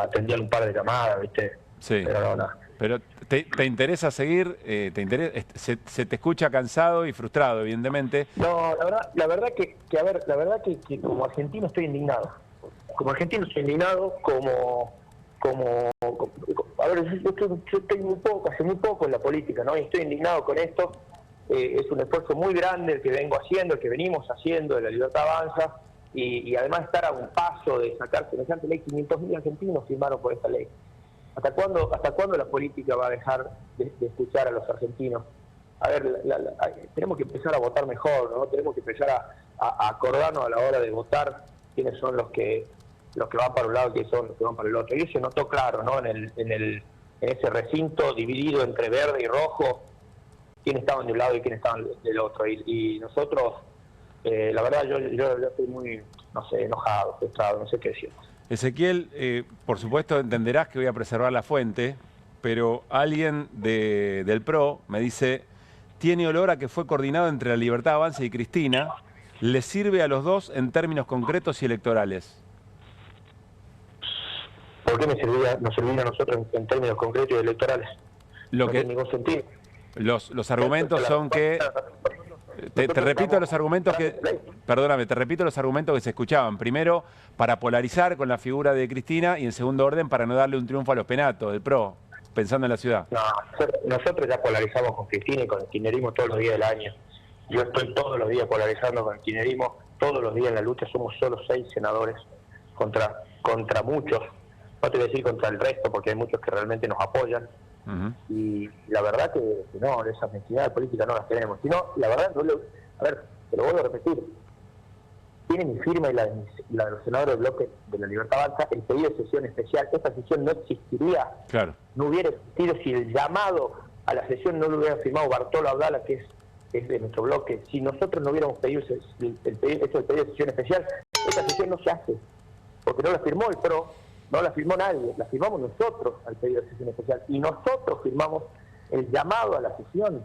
atendí un par de llamadas, ¿viste? Sí. Pero no, nada. Pero ¿te interesa seguir? Se te escucha cansado y frustrado, evidentemente. No, la verdad que como argentino estoy indignado. Como argentino estoy indignado, a ver, yo estoy hace muy poco en la política, ¿no? Y estoy indignado con esto. Es un esfuerzo muy grande el que venimos haciendo de La Libertad Avanza, y además estar a un paso de sacar semejante ley. 500.000 argentinos firmaron por esta ley. ¿Hasta cuándo la política va a dejar de escuchar a los argentinos? A ver, tenemos que empezar a votar mejor, ¿no? Tenemos que empezar a acordarnos a la hora de votar quiénes son los que van para un lado y quiénes son los que van para el otro. Y eso se notó claro, ¿no? En ese recinto dividido entre verde y rojo, quiénes estaban de un lado y quiénes estaban del otro. Y nosotros, la verdad, yo estoy muy, enojado, frustrado, no sé qué decir. Ezequiel, por supuesto entenderás que voy a preservar la fuente, pero alguien del PRO me dice, tiene olor a que fue coordinado entre La Libertad Avanza y Cristina, ¿le sirve a los dos en términos concretos y electorales? ¿Por qué nos serviría a nosotros en términos concretos y electorales? No tiene ningún sentido. Los argumentos son que... Te repito los argumentos que... Perdóname, te repito los argumentos que se escuchaban. Primero, para polarizar con la figura de Cristina, y en segundo orden, para no darle un triunfo a los penatos del PRO. pensando en la ciudad? No, nosotros ya polarizamos con Cristina y con el kirchnerismo todos los días del año. Yo estoy todos los días polarizando con el kirchnerismo, todos los días en la lucha. Somos solo 6 senadores contra muchos. No te voy a decir contra el resto, porque hay muchos que realmente nos apoyan. Y la verdad que no, esas necesidades políticas no las tenemos. Sino, la verdad, a ver, te lo vuelvo a repetir. Tiene mi firma y la de los senadores del bloque de la Libertad Avanza el pedido de sesión especial. Esta sesión no existiría, no hubiera existido si el llamado a la sesión no lo hubiera firmado Bartolo Abdala, que es de nuestro bloque. Si nosotros no hubiéramos pedido el pedido de sesión especial, esta sesión no se hace, porque no la firmó el PRO, no la firmó nadie, la firmamos nosotros al pedido de sesión especial, y nosotros firmamos el llamado a la sesión.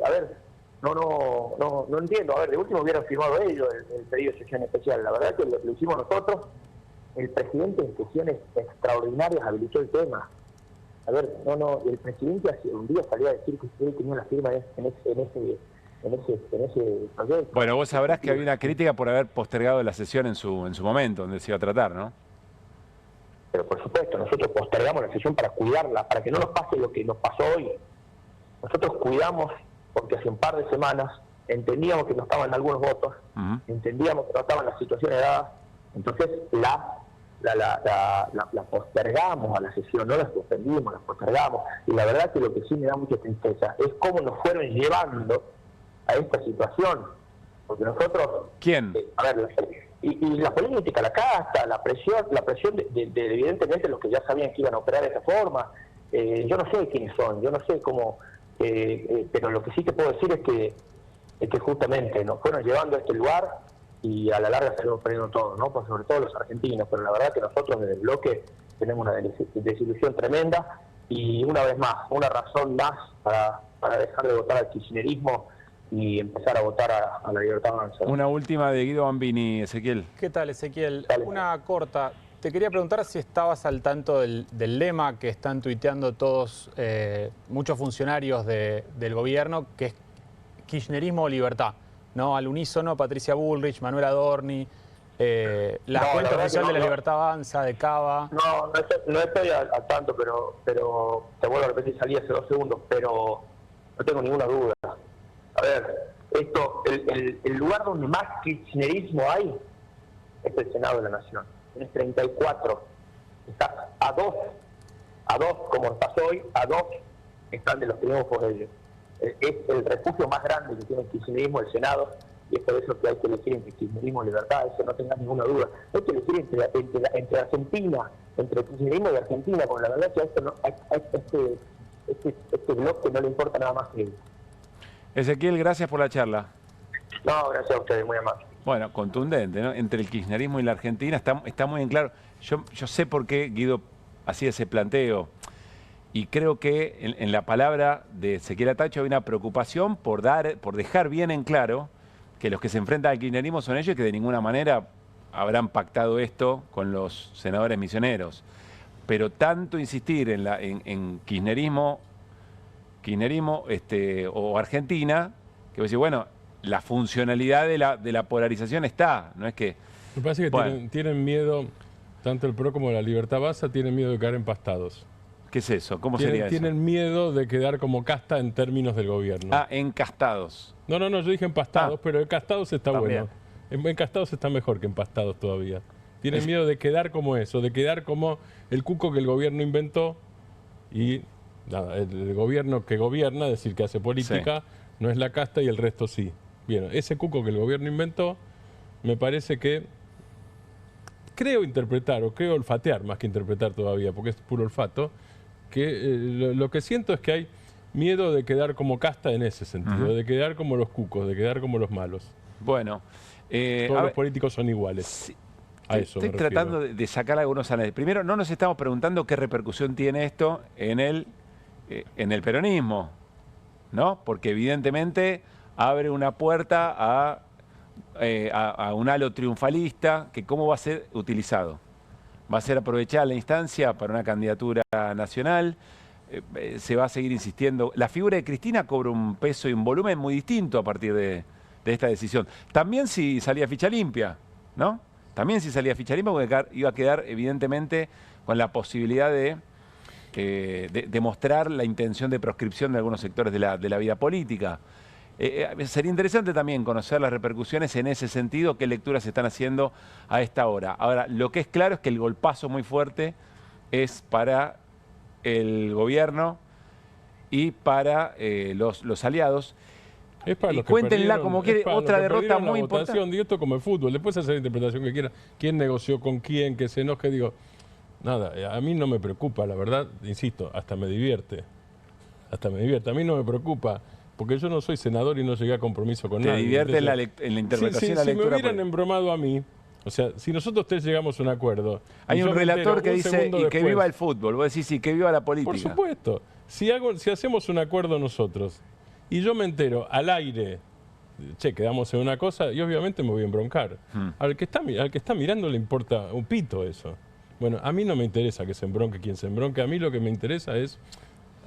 A ver, no entiendo. A ver, de último hubieran firmado ellos el pedido de sesión especial. La verdad que lo hicimos nosotros. El presidente en sesiones extraordinarias habilitó el tema. A ver, el presidente un día salió a decir que usted tenía la firma en ese proyecto. Bueno, vos sabrás que había una crítica por haber postergado la sesión en su momento, donde se iba a tratar, ¿no? Pero por supuesto, nosotros postergamos la sesión para cuidarla, para que no nos pase lo que nos pasó hoy. Nosotros cuidamos, porque hace un par de semanas entendíamos que no estaban algunos votos, entendíamos que no estaban las situaciones dadas, entonces la postergamos a la sesión, no la suspendimos, la postergamos. Y la verdad que lo que sí me da mucha tristeza es cómo nos fueron llevando a esta situación. Porque nosotros... ¿Quién? A ver, y la política, la casta, la presión de evidentemente los que ya sabían que iban a operar de esta forma. Yo no sé quiénes son, yo no sé cómo... pero lo que sí te puedo decir es que justamente nos fueron llevando a este lugar y a la larga salimos perdiendo todo, ¿no? Pues sobre todo los argentinos, pero la verdad que nosotros desde el bloque tenemos una desilusión tremenda y una vez más, una razón más para dejar de votar al kirchnerismo y empezar a votar a la Libertad Avanza. Una última de Guido Bambini, Ezequiel. ¿Qué tal, Ezequiel? Dale. Una corta. Te quería preguntar si estabas al tanto del lema que están tuiteando todos, muchos funcionarios del gobierno, que es kirchnerismo o libertad, ¿no? Al unísono, Patricia Bullrich, Manuel Adorni, la cuenta oficial de la Libertad Avanza, de Cava. No estoy al tanto, pero te vuelvo a repetir, salí hace 2 segundos, pero no tengo ninguna duda. A ver, el lugar donde más kirchnerismo hay es el Senado de la Nación. Tienes 34, estás a dos, como pasó hoy, a 2 están de los triunfos de ellos. Es el refugio más grande que tiene el kirchnerismo, el Senado, y es por eso que hay que elegir entre kirchnerismo y libertad, eso no tengas ninguna duda. Hay que elegir entre Argentina, entre el kirchnerismo y Argentina, porque la verdad es que a este bloque no le importa nada más que ellos. Ezequiel, gracias por la charla. No, gracias a ustedes, muy amable. Bueno, contundente, ¿no? Entre el kirchnerismo y la Argentina está muy en claro. Yo sé por qué Guido hacía ese planteo. Y creo que en la palabra de Ezequiel Atacho hay una preocupación por dejar bien en claro que los que se enfrentan al kirchnerismo son ellos y que de ninguna manera habrán pactado esto con los senadores misioneros. Pero tanto insistir en kirchnerismo o Argentina, que vos decís, bueno, la funcionalidad de la polarización está, no es que... Me parece que tienen miedo, tanto el PRO como la Libertad Avanza tienen miedo de quedar empastados. ¿Qué es eso? ¿Cómo sería eso? Tienen miedo de quedar como casta en términos del gobierno. Ah, encastados. No, yo dije empastados, pero encastados está bueno. Encastados está mejor que empastados todavía. Tienen miedo de quedar como eso, de quedar como el cuco que el gobierno inventó y nada, el gobierno que gobierna, es decir, que hace política, no es la casta y el resto sí. Bien, ese cuco que el gobierno inventó, me parece que creo interpretar, o creo olfatear, más que interpretar todavía, porque es puro olfato, que lo que siento es que hay miedo de quedar como casta en ese sentido, de quedar como los cucos, de quedar como los malos. Bueno. Todos los políticos son iguales. Sí, a eso estoy tratando de sacar algunos análisis. Primero, no nos estamos preguntando qué repercusión tiene esto en el peronismo, ¿no? Porque evidentemente abre una puerta a un halo triunfalista que cómo va a ser utilizado. Va a ser aprovechada la instancia para una candidatura nacional, se va a seguir insistiendo. La figura de Cristina cobra un peso y un volumen muy distinto a partir de esta decisión. También si salía ficha limpia, ¿no? También si salía ficha limpia porque iba a quedar evidentemente con la posibilidad de demostrar la intención de proscripción de algunos sectores de la vida política. Sería interesante también conocer las repercusiones en ese sentido, qué lecturas se están haciendo a esta hora. Ahora, lo que es claro es que el golpazo muy fuerte es para el gobierno y para los aliados. Es para los que cuéntenla perdieron, como quiere, otra derrota muy importante. Digo, esto como el fútbol, después hacer la interpretación que quiera, quién negoció con quién, que se enoje, digo, nada, a mí no me preocupa, la verdad, insisto, hasta me divierte, a mí no me preocupa, porque yo no soy senador y no llegué a compromiso con nadie. ¿Te divierte en la interpretación y la lectura? Si me hubieran embromado a mí, o sea, si nosotros tres llegamos a un acuerdo... Hay un relator que dice, y que viva el fútbol, vos decís, y que viva la política. Por supuesto, si hacemos un acuerdo nosotros, y yo me entero al aire, che, quedamos en una cosa, y obviamente me voy a embroncar. Al que está mirando le importa un pito eso. Bueno, a mí no me interesa que se embronque quien se embronque, a mí lo que me interesa es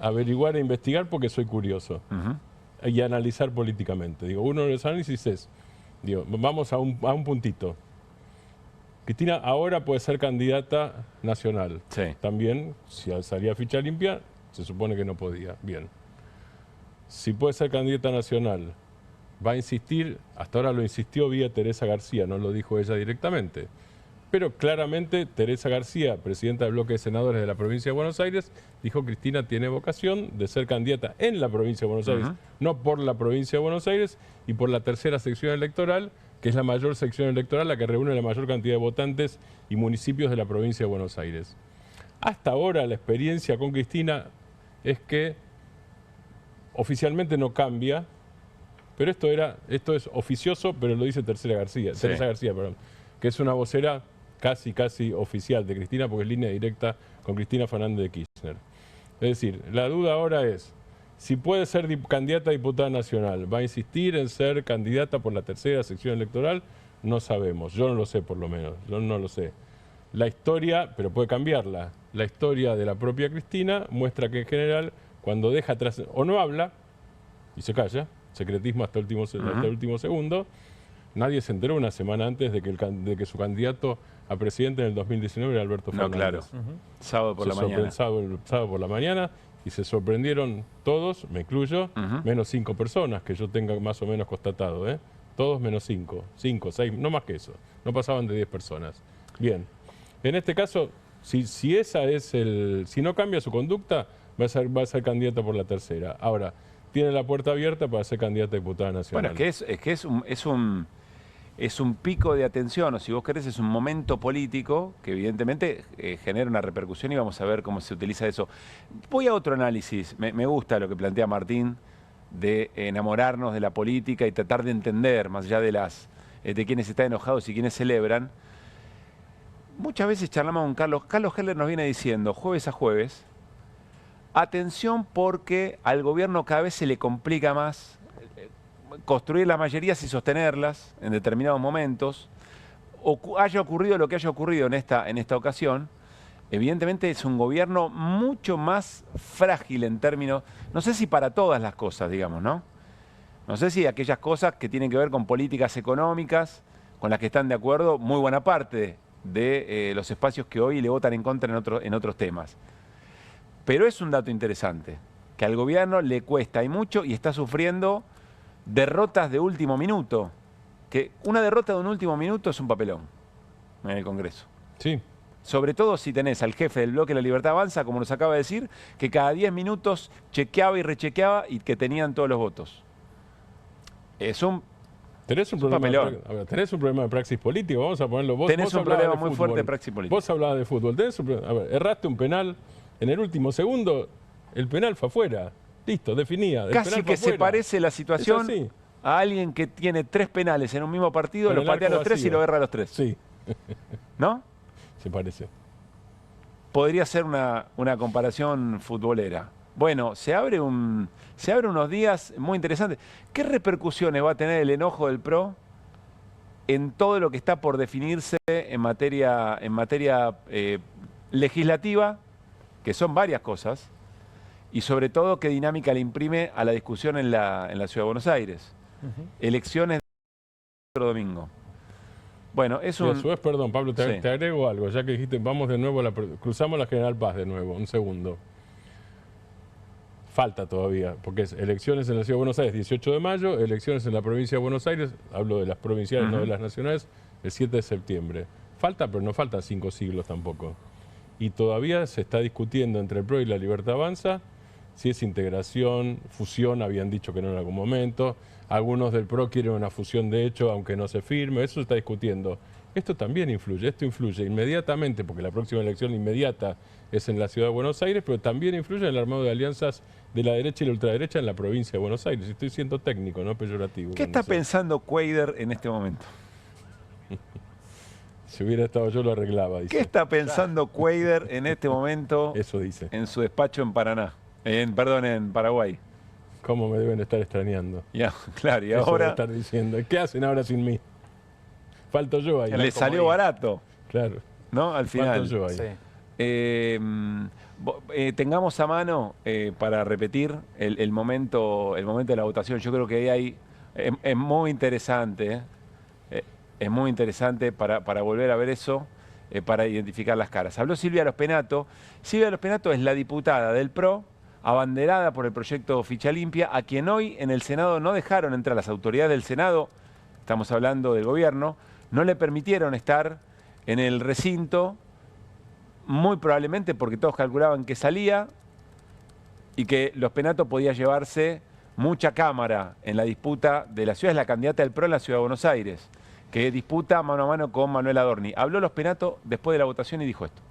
averiguar e investigar porque soy curioso. Y analizar políticamente. Digo, uno de los análisis es, digo, vamos a un puntito. Cristina ahora puede ser candidata nacional. Sí. También, si salía ficha limpia, se supone que no podía. Bien. Si puede ser candidata nacional, va a insistir, hasta ahora lo insistió vía Teresa García, no lo dijo ella directamente. Pero claramente Teresa García, presidenta del bloque de senadores de la provincia de Buenos Aires, dijo que Cristina tiene vocación de ser candidata en la provincia de Buenos Aires, no por la provincia de Buenos Aires y por la tercera sección electoral, que es la mayor sección electoral, la que reúne la mayor cantidad de votantes y municipios de la provincia de Buenos Aires. Hasta ahora la experiencia con Cristina es que oficialmente no cambia, pero esto es oficioso, pero lo dice Teresa García, que es una vocera casi oficial de Cristina, porque es línea directa con Cristina Fernández de Kirchner. Es decir, la duda ahora es, si puede ser candidata a diputada nacional, ¿va a insistir en ser candidata por la tercera sección electoral? No sabemos, yo no lo sé por lo menos, yo no lo sé. La historia, pero puede cambiarla, la historia de la propia Cristina muestra que en general, cuando deja atrás, o no habla, y se calla, secretismo hasta el último segundo, nadie se enteró una semana antes de que su candidato a presidente en el 2019 era Alberto Fernández. Claro. Sábado por la mañana. Sábado por la mañana, y se sorprendieron todos, me incluyo, menos 5 personas que yo tenga más o menos constatado, todos menos 5, 6, no más que eso, no pasaban de 10 personas. Bien, en este caso, si no cambia su conducta, va a ser candidata por la tercera. Ahora, tiene la puerta abierta para ser candidata a diputada nacional. Bueno, es un pico de atención, o si vos querés, es un momento político que evidentemente genera una repercusión y vamos a ver cómo se utiliza eso. Voy a otro análisis. Me gusta lo que plantea Martín de enamorarnos de la política y tratar de entender, más allá de quienes están enojados y quienes celebran. Muchas veces charlamos con Carlos. Carlos Heller nos viene diciendo, jueves a jueves, atención porque al gobierno cada vez se le complica más construir las mayorías y sostenerlas en determinados momentos. Haya ocurrido lo que haya ocurrido en esta ocasión, evidentemente es un gobierno mucho más frágil en términos, no sé si para todas las cosas, digamos, ¿no? No sé si aquellas cosas que tienen que ver con políticas económicas, con las que están de acuerdo muy buena parte de los espacios que hoy le votan en contra en otros temas. Pero es un dato interesante, que al gobierno le cuesta y mucho y está sufriendo derrotas de último minuto. Que una derrota de un último minuto es un papelón en el Congreso. Sí. Sobre todo si tenés al jefe del bloque de la Libertad Avanza, como nos acaba de decir, que cada 10 minutos chequeaba y rechequeaba y que tenían todos los votos. Es un Tenés un problema de praxis político, vamos a ponerlo vos. Tenés un problema muy fuerte de praxis política. Vos hablabas de fútbol. Erraste un penal en el último segundo, el penal fue afuera. Listo, definía. Casi que se parece la situación a alguien que tiene 3 penales en un mismo partido, los patea a los 3 y lo erra a los 3. Sí. ¿No? Se parece. Podría ser una comparación futbolera. Bueno, se abren unos días muy interesantes. ¿Qué repercusiones va a tener el enojo del PRO en todo lo que está por definirse en materia legislativa, que son varias cosas, y sobre todo qué dinámica le imprime a la discusión en la Ciudad de Buenos Aires? Elecciones del otro domingo. Bueno, eso. A su vez, perdón, Pablo, te agrego algo, ya que dijiste, vamos de nuevo, cruzamos la General Paz de nuevo, un segundo. Falta todavía, porque es elecciones en la Ciudad de Buenos Aires 18 de mayo, elecciones en la provincia de Buenos Aires, hablo de las provinciales, no de las nacionales, el 7 de septiembre. Falta, pero no faltan 5 siglos tampoco. Y todavía se está discutiendo entre el PRO y la Libertad Avanza si es integración, fusión, habían dicho que no en algún momento. Algunos del PRO quieren una fusión de hecho, aunque no se firme, eso se está discutiendo. Esto también influye, esto influye inmediatamente, porque la próxima elección inmediata es en la Ciudad de Buenos Aires, pero también influye en el armado de alianzas de la derecha y la ultraderecha en la provincia de Buenos Aires. Estoy siendo técnico, no peyorativo. ¿Qué está pensando Cuadra en este momento? Si hubiera estado yo lo arreglaba, dice. ¿Qué está pensando Cuadra en este momento? Eso dice. En su despacho en Paraná. Perdón, en Paraguay. ¿Cómo me deben estar extrañando? Ya, claro, y eso ahora... estar diciendo. ¿Qué hacen ahora sin mí? Falto yo ahí. Le salió barato. Claro. ¿No? Al final. Falto yo ahí. Sí. Tengamos a mano para repetir el momento de la votación. Yo creo que ahí es muy interesante. Es muy interesante para volver a ver eso, para identificar las caras. Habló Silvia Los Penato. Silvia Los Penato es la diputada del PRO, abanderada por el proyecto Ficha Limpia, a quien hoy en el Senado no dejaron entrar. Las autoridades del Senado, estamos hablando del gobierno, no le permitieron estar en el recinto, muy probablemente porque todos calculaban que salía y que Los Penato podía llevarse mucha cámara en la disputa de la ciudad. Es la candidata del PRO en la Ciudad de Buenos Aires, que disputa mano a mano con Manuel Adorni. Habló Los Penato después de la votación y dijo esto.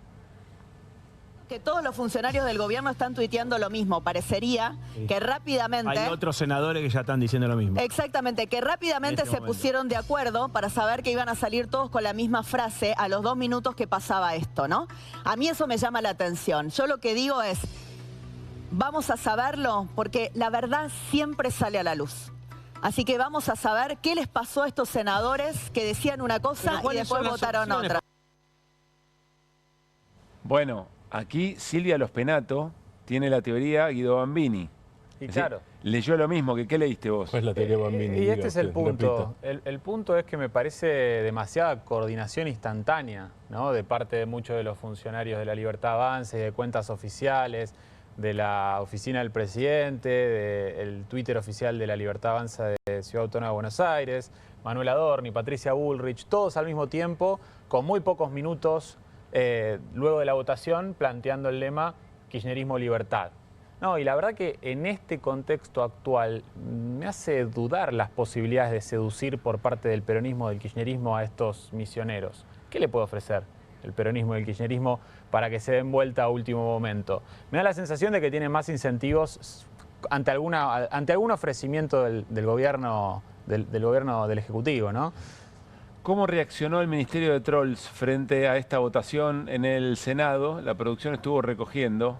Que todos los funcionarios del gobierno están tuiteando lo mismo. Parecería que rápidamente... Hay otros senadores que ya están diciendo lo mismo. Exactamente, que rápidamente se pusieron de acuerdo para saber que iban a salir todos con la misma frase a los 2 minutos que pasaba esto, ¿no? A mí eso me llama la atención. Yo lo que digo es, vamos a saberlo porque la verdad siempre sale a la luz. Así que vamos a saber qué les pasó a estos senadores que decían una cosa y después votaron otra. Bueno, aquí Silvia Los Penato tiene la teoría Guido Bambini. Y claro. Leyó lo mismo, que ¿qué leíste vos? Pues la teoría Bambini. Y este es el punto. El punto es que me parece demasiada coordinación instantánea, ¿no? De parte de muchos de los funcionarios de la Libertad Avanza y de cuentas oficiales, de la oficina del presidente, del Twitter oficial de la Libertad Avanza de Ciudad Autónoma de Buenos Aires, Manuel Adorni, Patricia Bullrich, todos al mismo tiempo, con muy pocos minutos luego de la votación, planteando el lema Kirchnerismo Libertad. No, y la verdad que en este contexto actual me hace dudar las posibilidades de seducir por parte del peronismo, del kirchnerismo a estos misioneros. ¿Qué le puede ofrecer el peronismo y el kirchnerismo para que se den vuelta a último momento? Me da la sensación de que tienen más incentivos ante algún ofrecimiento del gobierno del Ejecutivo, ¿no? ¿Cómo reaccionó el Ministerio de Trolls frente a esta votación en el Senado? La producción estuvo recogiendo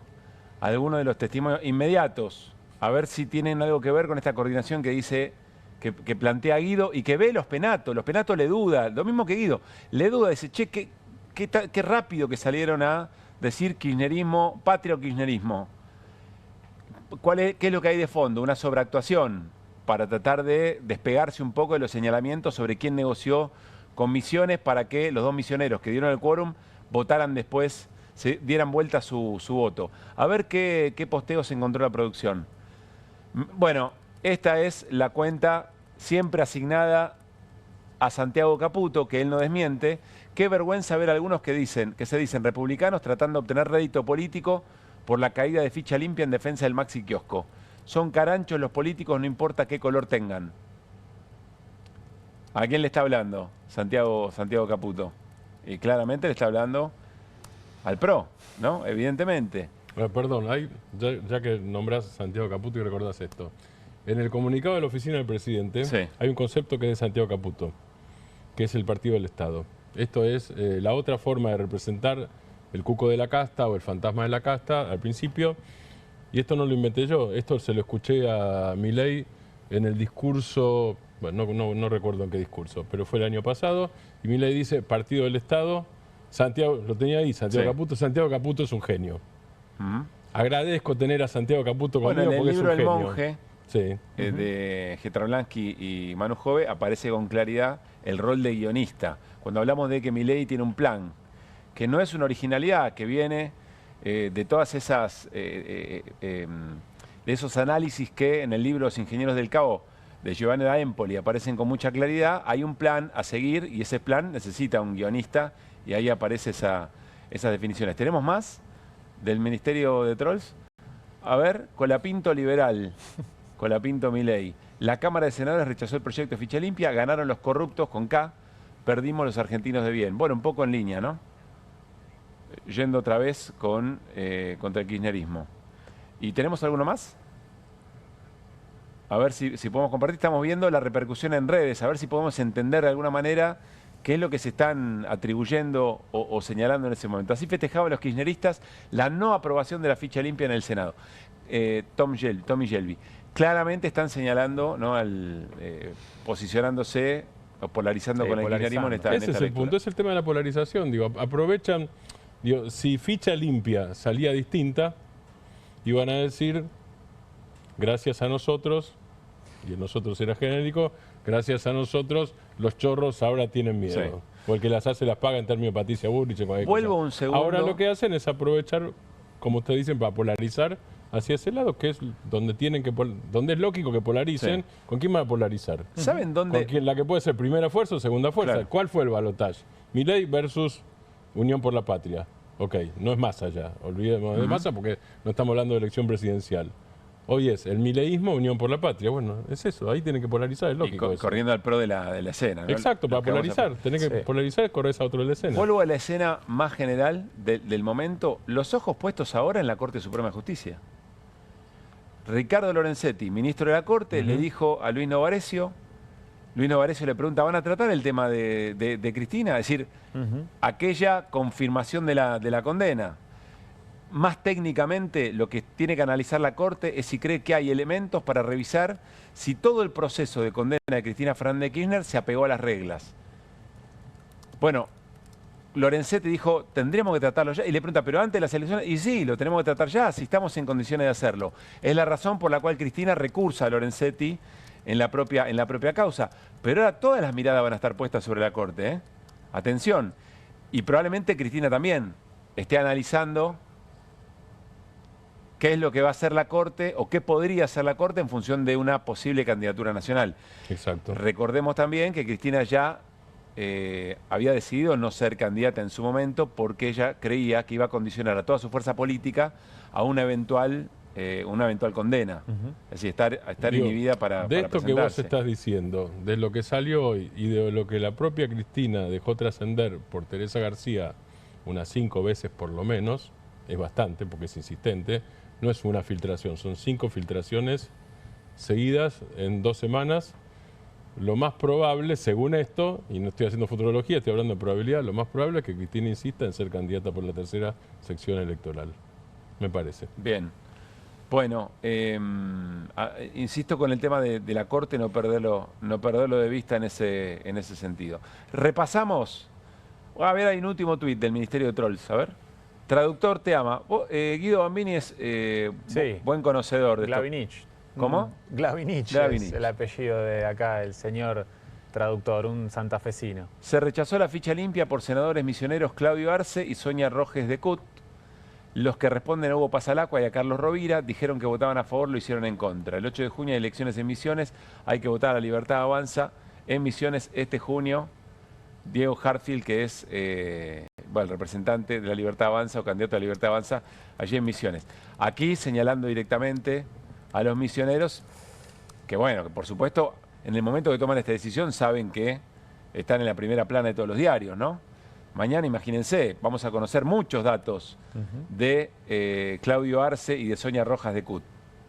algunos de los testimonios inmediatos, a ver si tienen algo que ver con esta coordinación que dice, que plantea Guido y que ve Los Penato. Los Penato le duda, lo mismo que Guido, le duda, dice, che, qué rápido que salieron a decir kirchnerismo, patria o kirchnerismo. ¿Qué es lo que hay de fondo? Una sobreactuación para tratar de despegarse un poco de los señalamientos sobre quién negoció con Misiones para que los 2 misioneros que dieron el quórum votaran después, se dieran vuelta su voto. A ver qué posteos encontró la producción. Bueno, esta es la cuenta siempre asignada a Santiago Caputo, que él no desmiente. Qué vergüenza ver a algunos que se dicen republicanos tratando de obtener rédito político por la caída de Ficha Limpia en defensa del Maxi Kiosco. Son caranchos los políticos, no importa qué color tengan. ¿A quién le está hablando Santiago Caputo? Y claramente le está hablando al PRO, ¿no? Evidentemente. Perdón, ya que nombrás a Santiago Caputo y recordás esto. En el comunicado de la oficina del presidente hay un concepto que es de Santiago Caputo, que es el partido del Estado. Esto es la otra forma de representar el cuco de la casta o el fantasma de la casta al principio. Y esto no lo inventé yo, esto se lo escuché a Milei en el discurso, bueno, no recuerdo en qué discurso, pero fue el año pasado, y Milei dice, partido del Estado, Santiago, lo tenía ahí, Santiago Caputo es un genio. Agradezco tener a Santiago Caputo conmigo porque es un genio. En el libro El Monje, de Getrolansky y Manu Jove, aparece con claridad el rol de guionista. Cuando hablamos de que Milei tiene un plan, que no es una originalidad, que viene de todas esas de esos análisis que en el libro Los Ingenieros del Cabo de Giovanni da Empoli aparecen con mucha claridad, hay un plan a seguir y ese plan necesita un guionista y ahí aparece esas definiciones. ¿Tenemos más del Ministerio de Trolls? A ver, Colapinto liberal, Colapinto Milei. La Cámara de Senadores rechazó el proyecto de ficha limpia, ganaron los corruptos con K, perdimos los argentinos de bien. Bueno, un poco en línea, ¿no? Yendo otra vez contra el kirchnerismo. ¿Y tenemos alguno más? A ver si podemos compartir. Estamos viendo la repercusión en redes, a ver si podemos entender de alguna manera qué es lo que se están atribuyendo o señalando en ese momento. Así festejaban los kirchneristas la no aprobación de la ficha limpia en el Senado. Tommy Shelby. Claramente están señalando, ¿no? Posicionándose o polarizando con el kirchnerismo en esta Ese es el punto, es el tema de la polarización. Digo, aprovechan, digo, si ficha limpia salía distinta, iban a decir, gracias a nosotros, y nosotros era genérico, gracias a nosotros los chorros ahora tienen miedo. Sí. O el que las hace las paga en términos de Patricia Bullrich. Vuelvo un segundo. Ahora lo que hacen es aprovechar, como ustedes dicen, para polarizar hacia ese lado, que es donde donde es lógico que polaricen. Sí. ¿Con quién van a polarizar? ¿Saben dónde? Con la que puede ser primera fuerza o segunda fuerza. Claro. ¿Cuál fue el balotaje? Milei versus Unión por la Patria. Ok, no es Massa ya. Olvidemos de Massa porque no estamos hablando de elección presidencial. Hoy es el mileísmo, Unión por la Patria. Bueno, es eso, ahí tienen que polarizar, es lógico. Y corriendo al pro de la escena, ¿no? Exacto, para polarizar. Tenés que polarizar, corres a otro de la escena. Vuelvo a la escena más general del momento. Los ojos puestos ahora en la Corte Suprema de Justicia. Ricardo Lorenzetti, ministro de la Corte, le dijo a Luis Novarecio. Luis Novarecio le pregunta, ¿van a tratar el tema de Cristina? Es decir, aquella confirmación de la condena. Más técnicamente, lo que tiene que analizar la Corte es si cree que hay elementos para revisar si todo el proceso de condena de Cristina Fernández de Kirchner se apegó a las reglas. Bueno, Lorenzetti dijo, tendríamos que tratarlo ya. Y le pregunta, ¿pero antes de las elecciones? Y sí, lo tenemos que tratar ya, si estamos en condiciones de hacerlo. Es la razón por la cual Cristina recursa a Lorenzetti en la propia causa. Pero ahora todas las miradas van a estar puestas sobre la Corte, ¿eh? Atención. Y probablemente Cristina también esté analizando qué es lo que va a hacer la Corte o qué podría hacer la Corte en función de una posible candidatura nacional. Exacto. Recordemos también que Cristina ya había decidido no ser candidata en su momento porque ella creía que iba a condicionar a toda su fuerza política a una eventual condena. Es decir, estar inhibida para de esto presentarse. Que vos estás diciendo, de lo que salió hoy y de lo que la propia Cristina dejó trascender por Teresa García unas 5 veces por lo menos, es bastante porque es insistente. No es una filtración, son 5 filtraciones seguidas en 2 semanas. Lo más probable, según esto, y no estoy haciendo futurología, estoy hablando de probabilidad, lo más probable es que Cristina insista en ser candidata por la 3ª sección electoral. Me parece. Bien. Bueno, insisto con el tema de la Corte, no perderlo de vista en ese sentido. Repasamos. A ver, hay un último tuit del Ministerio de Trolls, a ver. Traductor te ama. Guido Bambini es buen conocedor de Glavinich. Esto. ¿Cómo? Glavinich es el apellido de acá, el señor traductor, un santafesino. Se rechazó la ficha limpia por senadores misioneros Claudio Arce y Sonia Rojes de Cut. Los que responden a Hugo Pasalacua y a Carlos Rovira dijeron que votaban a favor, lo hicieron en contra. El 8 de junio hay elecciones en Misiones, hay que votar a la Libertad Avanza. En Misiones este junio, Diego Hartfield, que es el representante de la Libertad Avanza o candidato a la Libertad Avanza allí en Misiones. Aquí señalando directamente a los misioneros que, bueno, que por supuesto en el momento que toman esta decisión saben que están en la primera plana de todos los diarios, ¿no? Mañana, imagínense, vamos a conocer muchos datos de Claudio Arce y de Sonia Rojas de Cut.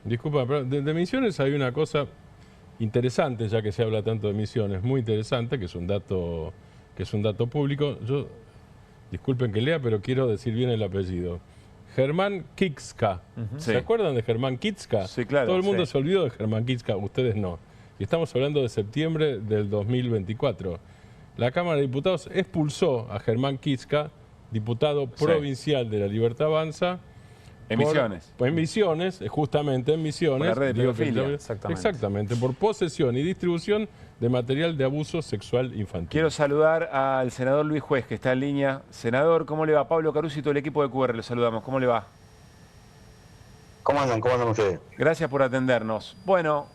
Disculpa, pero de Misiones hay una cosa interesante, ya que se habla tanto de Misiones, muy interesante, que es un dato público. Yo, disculpen que lea, pero quiero decir bien el apellido. Germán Kicska. ¿Se acuerdan de Germán Kicska? Sí, claro. Todo el mundo se olvidó de Germán Kicska, ustedes no. Y estamos hablando de septiembre del 2024. La Cámara de Diputados expulsó a Germán Kicska, diputado provincial de la Libertad Avanza. En Misiones. En Misiones, justamente en Misiones. Por la red de pedofilia. Exactamente, por posesión y distribución de material de abuso sexual infantil. Quiero saludar al senador Luis Juez, que está en línea. Senador, ¿cómo le va? Pablo Caruso y todo el equipo de QR, lo saludamos. ¿Cómo le va? ¿Cómo andan? ¿Cómo andan ustedes? Gracias por atendernos. Bueno,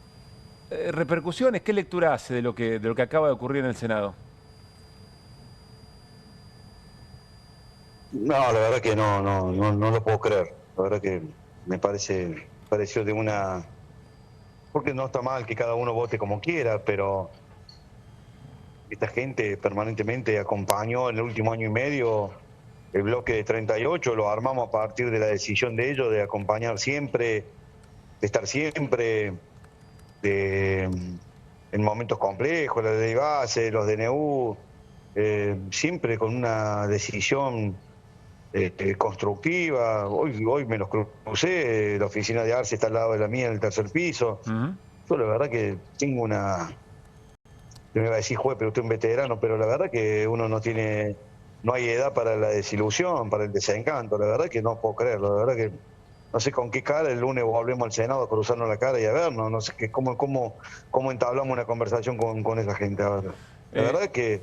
repercusiones, ¿qué lectura hace de lo que acaba de ocurrir en el Senado? No, la verdad que no lo puedo creer. La verdad que me pareció de una... Porque no está mal que cada uno vote como quiera, pero esta gente permanentemente acompañó en el último año y medio el bloque de 38, lo armamos a partir de la decisión de ellos de acompañar siempre, de estar siempre en momentos complejos, la ley base, los DNU, siempre con una decisión constructiva. Hoy me los crucé, la oficina de Arce está al lado de la mía en el tercer piso. Yo la verdad que tengo una... Yo me iba a decir, juez, pero usted es un veterano, pero la verdad que uno no hay edad para la desilusión, para el desencanto. La verdad que no puedo creerlo. La verdad que no sé con qué cara el lunes volvemos al Senado a cruzarnos la cara y a vernos. No sé cómo entablamos una conversación con esa gente ahora. La verdad es que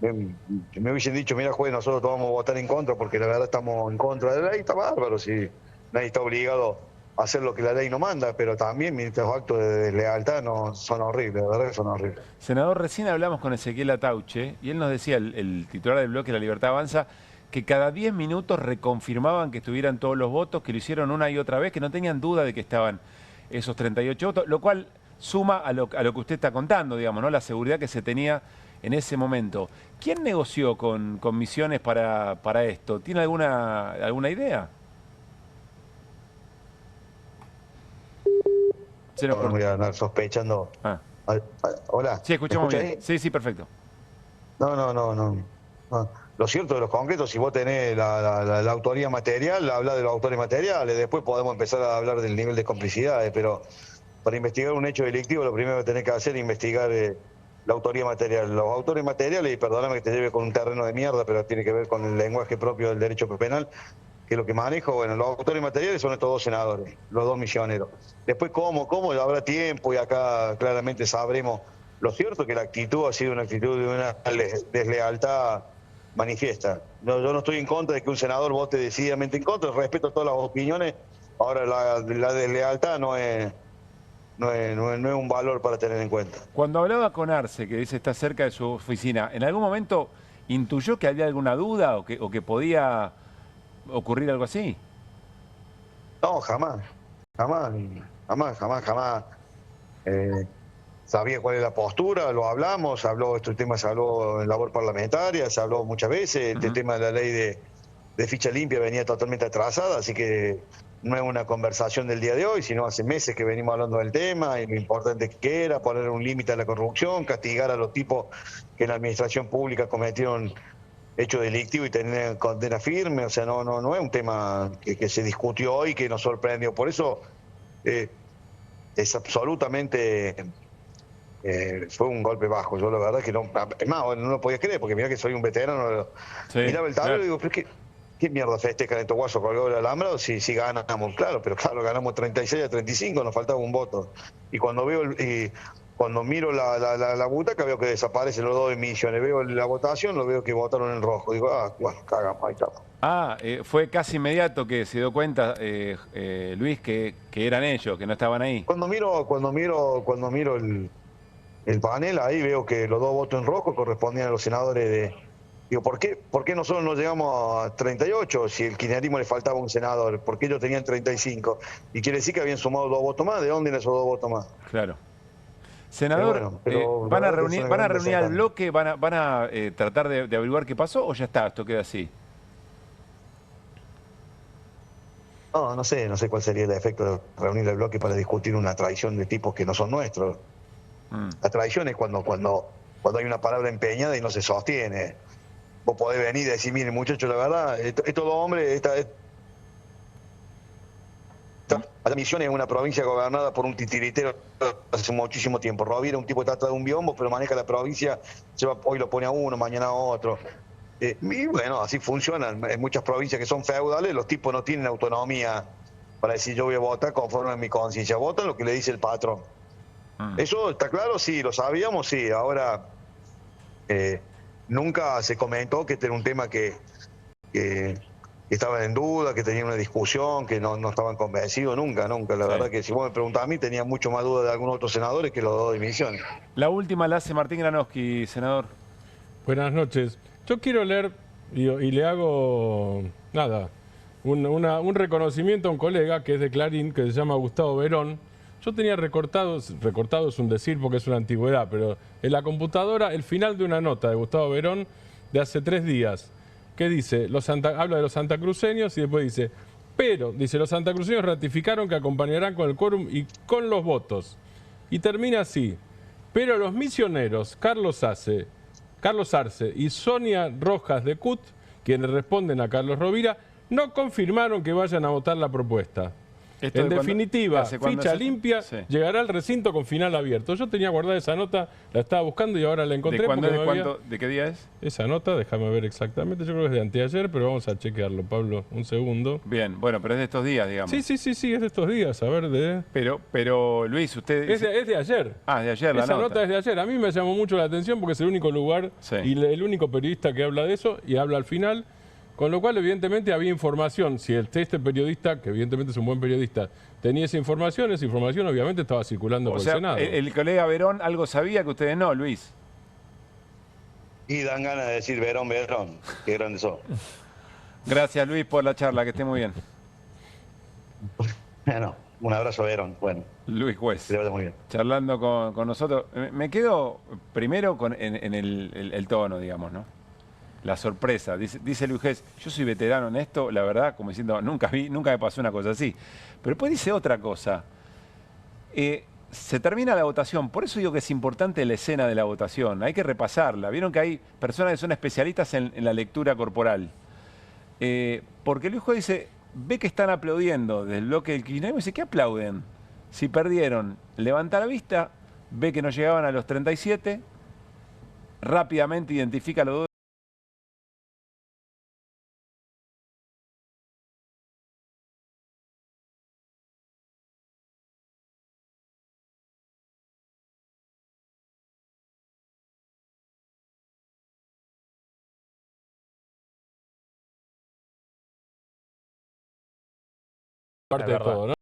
me hubiesen dicho, mira, juez, nosotros vamos a votar en contra porque la verdad estamos en contra de la ley. Está bárbaro, si nadie está obligado a hacer lo que la ley no manda, pero también estos actos de deslealtad son horribles, la verdad que son horribles. Senador, recién hablamos con Ezequiel Atauche y él nos decía, el titular del bloque La Libertad Avanza, que cada 10 minutos reconfirmaban que estuvieran todos los votos, que lo hicieron una y otra vez, que no tenían duda de que estaban esos 38 votos, lo cual suma a lo que usted está contando, digamos, ¿no? La seguridad que se tenía en ese momento. ¿Quién negoció con Misiones para esto? ¿Tiene alguna idea? No voy a andar sospechando. Hola. Sí, escuchamos bien. Sí, perfecto. No. Lo cierto de los concretos, si vos tenés la autoría material, habla de los autores materiales, después podemos empezar a hablar del nivel de complicidades, pero para investigar un hecho delictivo lo primero que tenés que hacer es investigar la autoría material. Los autores materiales, y perdóname que te lleve con un terreno de mierda, pero tiene que ver con el lenguaje propio del derecho penal, que es lo que manejo. Bueno, los autores materiales son estos dos senadores, los dos misioneros. Después, ¿cómo? Habrá tiempo y acá claramente sabremos. Lo cierto es que la actitud ha sido una actitud de una deslealtad manifiesta. Yo no estoy en contra de que un senador vote decididamente en contra, respeto todas las opiniones. Ahora, la deslealtad no es un valor para tener en cuenta. Cuando hablaba con Arce, que dice está cerca de su oficina, ¿en algún momento intuyó que había alguna duda o que podía ocurrir algo así? No, jamás. Sabía cuál es la postura, lo hablamos, este tema se habló en labor parlamentaria, se habló muchas veces, el tema de la ley de ficha limpia venía totalmente atrasada, así que no es una conversación del día de hoy, sino hace meses que venimos hablando del tema y lo importante que era poner un límite a la corrupción, castigar a los tipos que en la administración pública cometieron hechos delictivos y tener condena firme. O sea, no es un tema que se discutió hoy, que nos sorprendió. Por eso es absolutamente... fue un golpe bajo. Yo la verdad que no... Es más, no lo podía creer, porque mira que soy un veterano. Sí, miraba el tablero y digo, pero ¿qué mierda festejan estos guasos colgados del alambrado si ganamos? Claro, pero claro, ganamos 36-35, nos faltaba un voto. Y cuando miro la butaca veo que desaparecen los dos de Misiones. Veo la votación, lo veo que votaron en rojo. Digo, bueno, cagamos, ahí está. Fue casi inmediato que se dio cuenta, Luis, que eran ellos, que no estaban ahí. Cuando miro el panel, ahí veo que los dos votos en rojo correspondían a los senadores de... Digo, ¿por qué nosotros no llegamos a 38 si el kirchnerismo le faltaba un senador? ¿Por qué ellos tenían 35? Y quiere decir que habían sumado 2 votos más. ¿De dónde eran esos 2 votos más? Claro. Senador, bueno, ¿van a reunir al bloque? ¿Van a tratar de averiguar qué pasó o ya está? ¿Esto queda así? No sé cuál sería el efecto de reunir al bloque para discutir una traición de tipos que no son nuestros. La traición es cuando hay una palabra empeñada y no se sostiene. Vos podés venir y decir, mire muchachos, la verdad, estos dos hombres, la Misión es una provincia gobernada por un titiritero hace muchísimo tiempo. Rovira es un tipo que está atrás de un biombo, pero maneja la provincia, hoy lo pone a uno, mañana a otro. Y bueno, así funcionan. En muchas provincias que son feudales, los tipos no tienen autonomía para decir yo voy a votar conforme a mi conciencia. Votan lo que le dice el patrón. ¿Eso está claro? Sí, lo sabíamos, sí. Ahora, nunca se comentó que este era un tema que estaban en duda, que tenían una discusión, que no estaban convencidos nunca. La verdad que si vos me preguntás a mí, tenía mucho más duda de algunos otros senadores que los dos de Misiones. La última la hace Martín Granowski, senador. Buenas noches. Yo quiero leer y le hago, nada, un reconocimiento a un colega que es de Clarín, que se llama Gustavo Verón. Yo tenía recortado es un decir porque es una antigüedad, pero en la computadora el final de una nota de Gustavo Verón de hace 3 días, que dice, habla de los santacruceños y después dice, pero, dice, los santacruceños ratificaron que acompañarán con el quórum y con los votos. Y termina así, pero los misioneros, Carlos Arce y Sonia Rojas de CUT, quienes responden a Carlos Rovira, no confirmaron que vayan a votar la propuesta. En definitiva, ficha limpia, llegará al recinto con final abierto. Yo tenía guardada esa nota, la estaba buscando y ahora la encontré. ¿De qué día es? Esa nota, déjame ver exactamente, yo creo que es de anteayer, pero vamos a chequearlo, Pablo, un segundo. Bien, bueno, pero es de estos días, digamos. Sí, es de estos días, a ver, Pero Luis, usted... Es de ayer. Ah, de ayer la Esa nota es de ayer. A mí me llamó mucho la atención porque es el único lugar y el único periodista que habla de eso y habla al final. Con lo cual, evidentemente, había información. Si este periodista, que evidentemente es un buen periodista, tenía esa información obviamente estaba circulando por el Senado. El colega Verón algo sabía que ustedes no, Luis. Y dan ganas de decir Verón, qué grandes son. Gracias, Luis, por la charla, que esté muy bien. Bueno, un abrazo, Verón. Bueno, Luis Juez, que le vaya muy bien. Charlando con nosotros. Me quedo primero en el tono, digamos, ¿no? La sorpresa. Dice Luis Juez, yo soy veterano en esto, la verdad, como diciendo, nunca me pasó una cosa así. Pero después dice otra cosa. Se termina la votación, por eso digo que es importante la escena de la votación, hay que repasarla. Vieron que hay personas que son especialistas en la lectura corporal. Porque Luis Juez dice, ve que están aplaudiendo desde el bloque del kirchnerismo y dice, ¿qué aplauden? Si perdieron, levanta la vista, ve que no llegaban a los 37, rápidamente identifica los dos. Parte de todo, ¿no?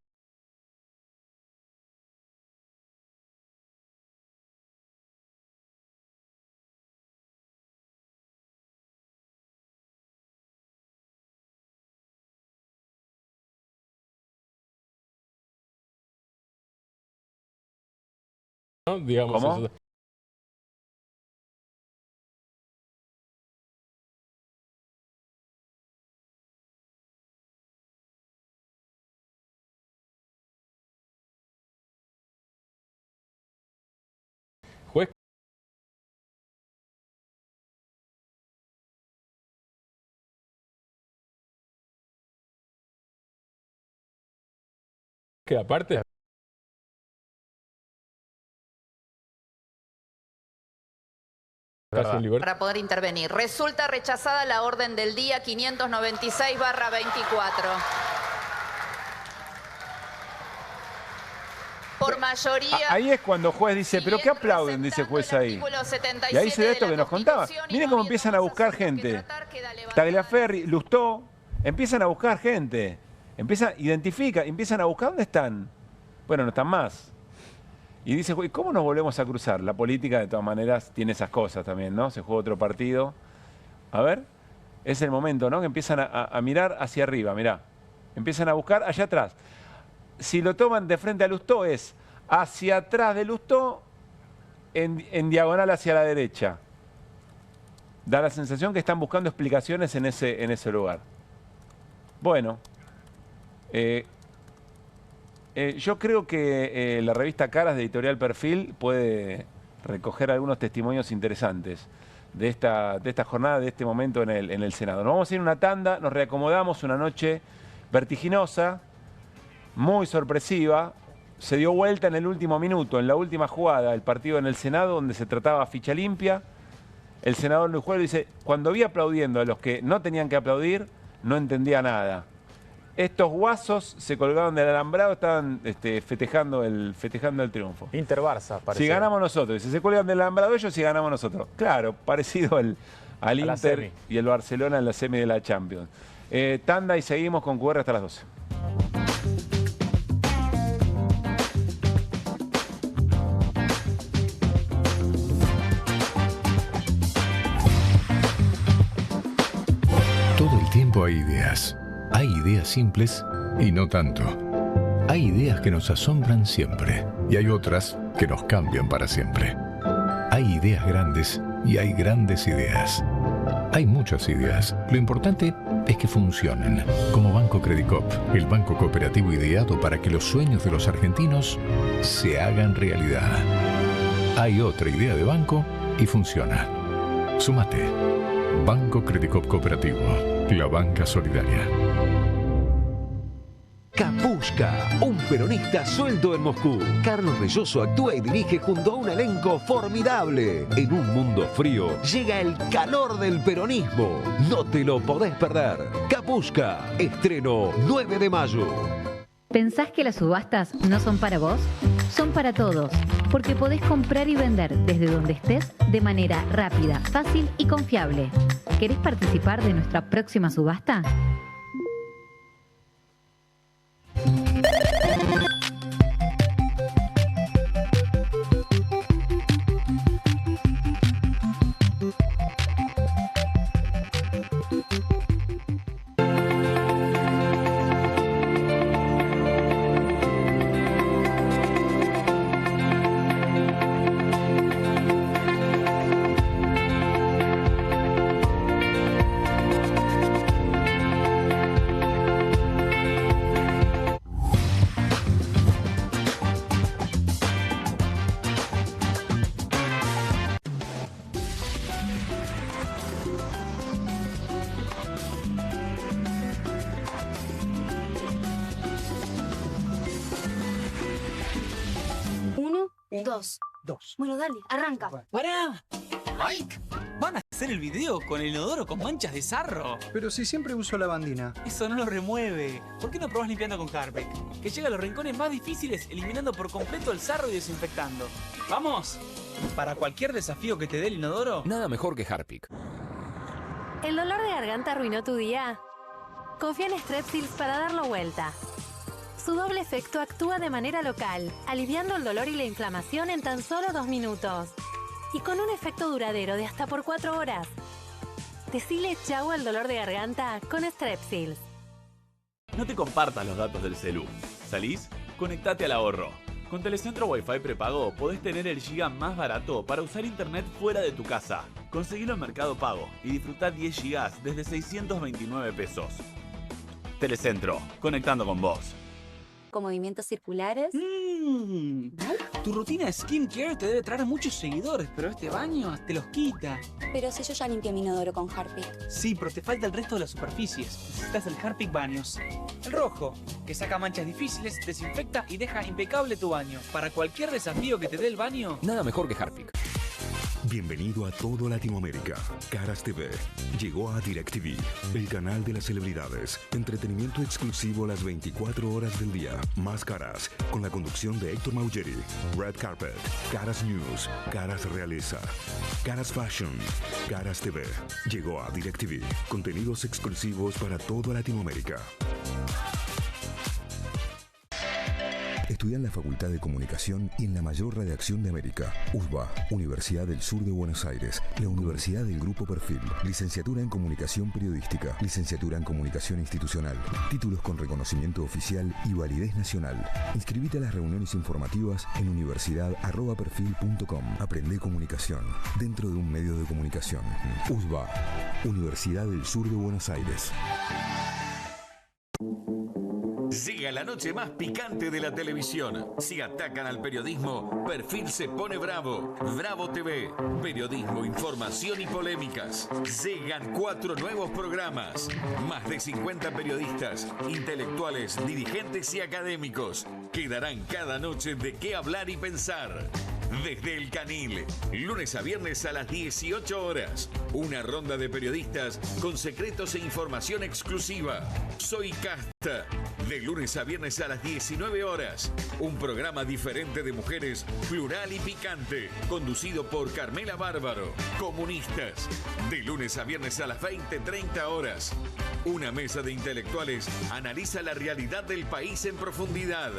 ¿No? Digamos, ¿cómo? Juez. Que aparte... Para poder intervenir. Resulta rechazada la orden del día 596/24. Por mayoría... Ahí es cuando el juez dice, ¿pero qué aplauden? Dice el juez ahí. Y ahí se da esto que nos contaba. Miren cómo empiezan a buscar gente. Tagliaferri, Lustó, empiezan a buscar gente. Empiezan a buscar dónde están. Bueno, no están más. Y dice, ¿cómo nos volvemos a cruzar? La política, de todas maneras, tiene esas cosas también, ¿no? Se juega otro partido. A ver, es el momento, ¿no? Que empiezan a mirar hacia arriba, mirá. Empiezan a buscar allá atrás. Si lo toman de frente a Lustó, es hacia atrás de Lustó, en diagonal hacia la derecha. Da la sensación que están buscando explicaciones en ese lugar. Bueno, yo creo que la revista Caras de Editorial Perfil puede recoger algunos testimonios interesantes de esta jornada, de este momento en el Senado. Nos vamos a ir a una tanda, nos reacomodamos, una noche vertiginosa, muy sorpresiva. Se dio vuelta en el último minuto, en la última jugada, el partido en el Senado, donde se trataba ficha limpia. El senador Luis Juez dice, cuando vi aplaudiendo a los que no tenían que aplaudir, no entendía nada. Estos guasos se colgaron del alambrado, estaban festejando el triunfo. Inter-Barça, parece. Si ganamos nosotros, si se cuelgan del alambrado ellos, si ganamos nosotros. Claro, parecido al Inter y el Barcelona en la semi de la Champions. Tanda y seguimos con QR hasta las 12. Todo el tiempo hay ideas. Hay ideas simples y no tanto. Hay ideas que nos asombran siempre y hay otras que nos cambian para siempre. Hay ideas grandes y hay grandes ideas. Hay muchas ideas. Lo importante es que funcionen. Como Banco Credicop, el banco cooperativo ideado para que los sueños de los argentinos se hagan realidad. Hay otra idea de banco y funciona. Súmate. Banco Credicop Cooperativo, la banca solidaria. Kapuska, un peronista suelto en Moscú. Carlos Relloso actúa y dirige junto a un elenco formidable. En un mundo frío llega el calor del peronismo. No te lo podés perder. Kapuska, estreno 9 de mayo. ¿Pensás que las subastas no son para vos? Son para todos, porque podés comprar y vender desde donde estés de manera rápida, fácil y confiable. ¿Querés participar de nuestra próxima subasta? Dos. Bueno, dale, arranca. ¡Pará! ¡Mike! ¿Van a hacer el video con el inodoro con manchas de sarro? Pero si siempre uso lavandina. Eso no lo remueve. ¿Por qué no probás limpiando con Harpic? Que llega a los rincones más difíciles eliminando por completo el sarro y desinfectando. ¡Vamos! Para cualquier desafío que te dé el inodoro, nada mejor que Harpic. ¿El dolor de garganta arruinó tu día? Confía en Strepsils para darlo vuelta. Su doble efecto actúa de manera local, aliviando el dolor y la inflamación en tan solo 2 minutos. Y con un efecto duradero de hasta por 4 horas. Decile chau al dolor de garganta con Strepsils. No te compartas los datos del celu. ¿Salís? Conectate al ahorro. Con Telecentro Wi-Fi prepago podés tener el giga más barato para usar internet fuera de tu casa. Conseguilo en Mercado Pago y disfrutá 10 gigas desde 629 pesos. Telecentro, conectando con vos. Con movimientos circulares. Tu rutina de skincare te debe traer muchos seguidores, pero este baño te los quita. Pero si yo ya limpié mi inodoro con Harpic. Sí, pero te falta el resto de las superficies. Necesitas el Harpic Baños. El rojo, que saca manchas difíciles, desinfecta y deja impecable tu baño. Para cualquier desafío que te dé el baño, nada mejor que Harpic. Bienvenido a todo Latinoamérica. Caras TV llegó a DirecTV, el canal de las celebridades. Entretenimiento exclusivo las 24 horas del día. Más Caras, con la conducción de Héctor Maugeri. Red Carpet, Caras News, Caras Realeza, Caras Fashion, Caras TV. Llegó a DirecTV. Contenidos exclusivos para toda Latinoamérica. Estudia en la Facultad de Comunicación y en la mayor redacción de América. USBA, Universidad del Sur de Buenos Aires. La Universidad del Grupo Perfil. Licenciatura en Comunicación Periodística. Licenciatura en Comunicación Institucional. Títulos con reconocimiento oficial y validez nacional. Inscribite a las reuniones informativas en universidad@perfil.com. Aprende comunicación dentro de un medio de comunicación. USBA, Universidad del Sur de Buenos Aires. Llega la noche más picante de la televisión. Si atacan al periodismo, Perfil se pone bravo. Bravo TV. Periodismo, información y polémicas. Llegan 4 nuevos programas. Más de 50 periodistas, intelectuales, dirigentes y académicos que darán cada noche de qué hablar y pensar. desde el Canil. Lunes a viernes a las 18 horas. Una ronda de periodistas con secretos e información exclusiva. Soy Casta. De lunes a viernes a las 19 horas. Un programa diferente de mujeres, plural y picante. Conducido por Carmela Bárbaro. Comunistas. De lunes a viernes a las 20:30 horas. Una mesa de intelectuales analiza la realidad del país en profundidad.